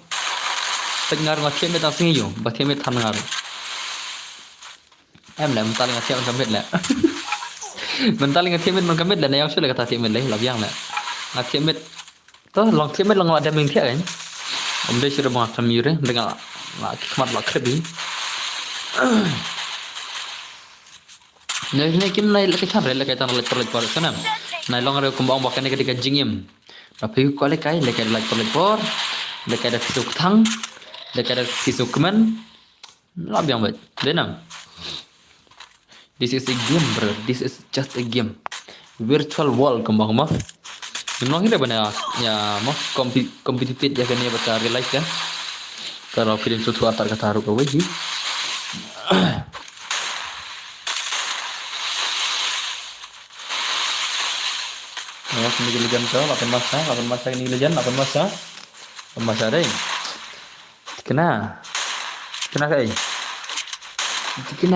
tengar ngakhe me tang singi yo bakhe me than ngar em lại mental ngakhe on kamet la mental ngakhe me on kamet la ne yang sule kata ti me le labiang la ngakhe me to long khe me long ada ming thia kan om de sudah mengatam yure dengan khmat la khabi ne kim nai lekai than re lekai tan le por sanam nai long re kumbang bakane ketika jingim tapi ko lekai por lekai da pisuk thang lekai da pisuk keman labiang bet denam. This is a game, bro. This is just a game. Virtual world kembang mah. Memang kita benar ya mah kompetitif ya kan ya betul real life kan. Kalau film suatu atar kata haru kau wajib. Ya, ini legend kau, 8 masa ini legend, 8 masa deh. Kena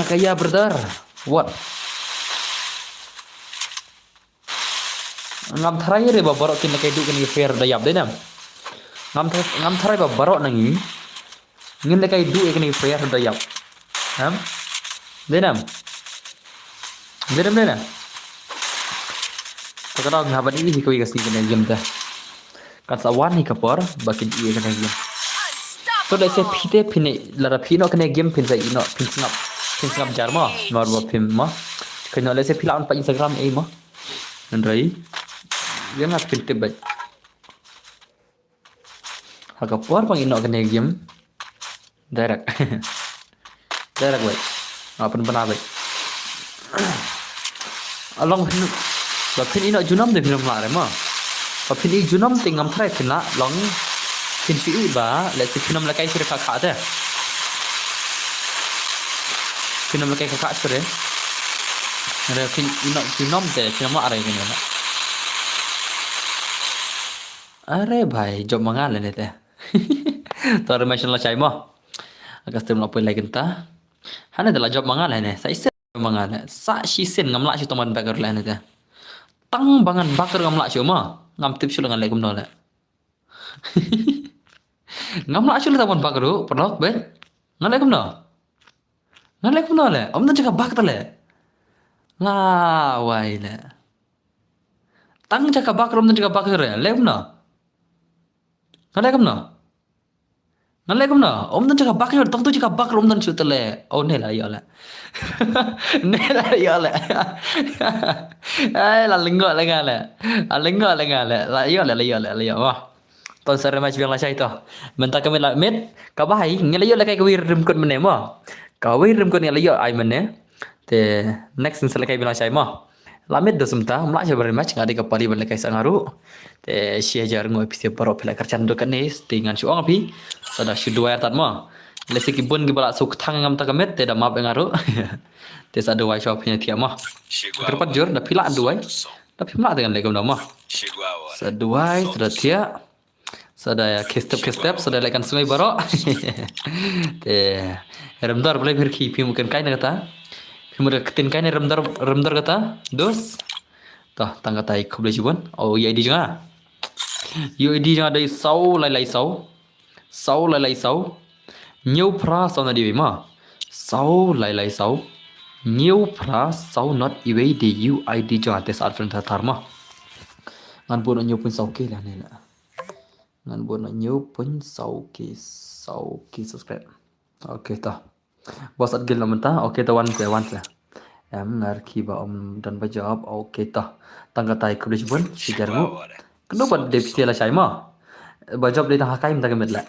kayak brother. What? Ngam tharai re babarok kin kai du kan fair dayap dai nam. Ngam tharai babarok nangi. Ngin kai du kan fair dayap. Ham? Dai nam. Dai na. Takara ngaban ini kau kasi kan game ta. Kan sawan ni kapor bakin iya kan game. So dah saya pite pine lara pino kan game pin sai ino pin singap jarma normal film mah kena lese pilan pa Instagram mah nandai dia ngat pin tebet haga por pang ino kena game direct baik apa benar baik along pin ino junam de film lare mah pin i junam tingam thrai pin la long pin si ba lese film la kai sir kha ta film kayak kakak sore ada film deh film apa ini nak are bhai job mangal ni teh tar mention la chai mo agas tem la poi lagi ta hana de la job mangal ni sa isen mangal sa shi sen ngam la chu toman bakar la ni teh tang bangan bakar ngam la chu mo ngam tip chu ngan le kum no la ngam la chu la toman bakar ru pernok be ngan le kum no ngalek benar le, om tu cakap bak tale, ngawai le, tang cakap bak om tu cakap bak le, lek benar, ngalek benar, om tu cakap bak tang tu cakap bak om tu cuta le, oh ne lah ya le, la lenggok le, la ya wah. Ton sare match biang la chai to, mentak kami la met, kabai ngelayo le kai kawir rim kon menem mo. Kawai rim kon ngelayo ai mene te next insel kai bilang chai mo lamet do sumta mla cha bar match ngadi kapali bal kai sangaru te sia jar ngo episode baro pela kercan do kan is tingan su ong api sada su dua tat mo le siki bon gi bala suk thang ngam ta kamet te da map ngaru te sa do wai shop nya thia mo kerpat jor da pila do wai da pimla dengan legam do mo sa do wai sada thia sada kestep sada lekan sungai baro te remdar boleh berki pi mungkin kain kata pi mungkin ketin kain remdar kata dos toh tangga tai kubla jibon oh ya di jangan dari sau lai sau nhiều pra sau na di ma sau lai sau nhiều pra sau not iwe di uid jangan tes advent thar ma ngan pun nhiều pun sau ke lah ne la ngan pun nhiều pun sau ke subscribe. Oke toh. Bos adgil namun ta. Oke toh one se. Em ngar kiba om dan bajawab. Oke toh. Tangga tai kublis pun sijarmu. Kenapa dia pistila syai ma? Bajawab dia tang hakaim tak kemet la.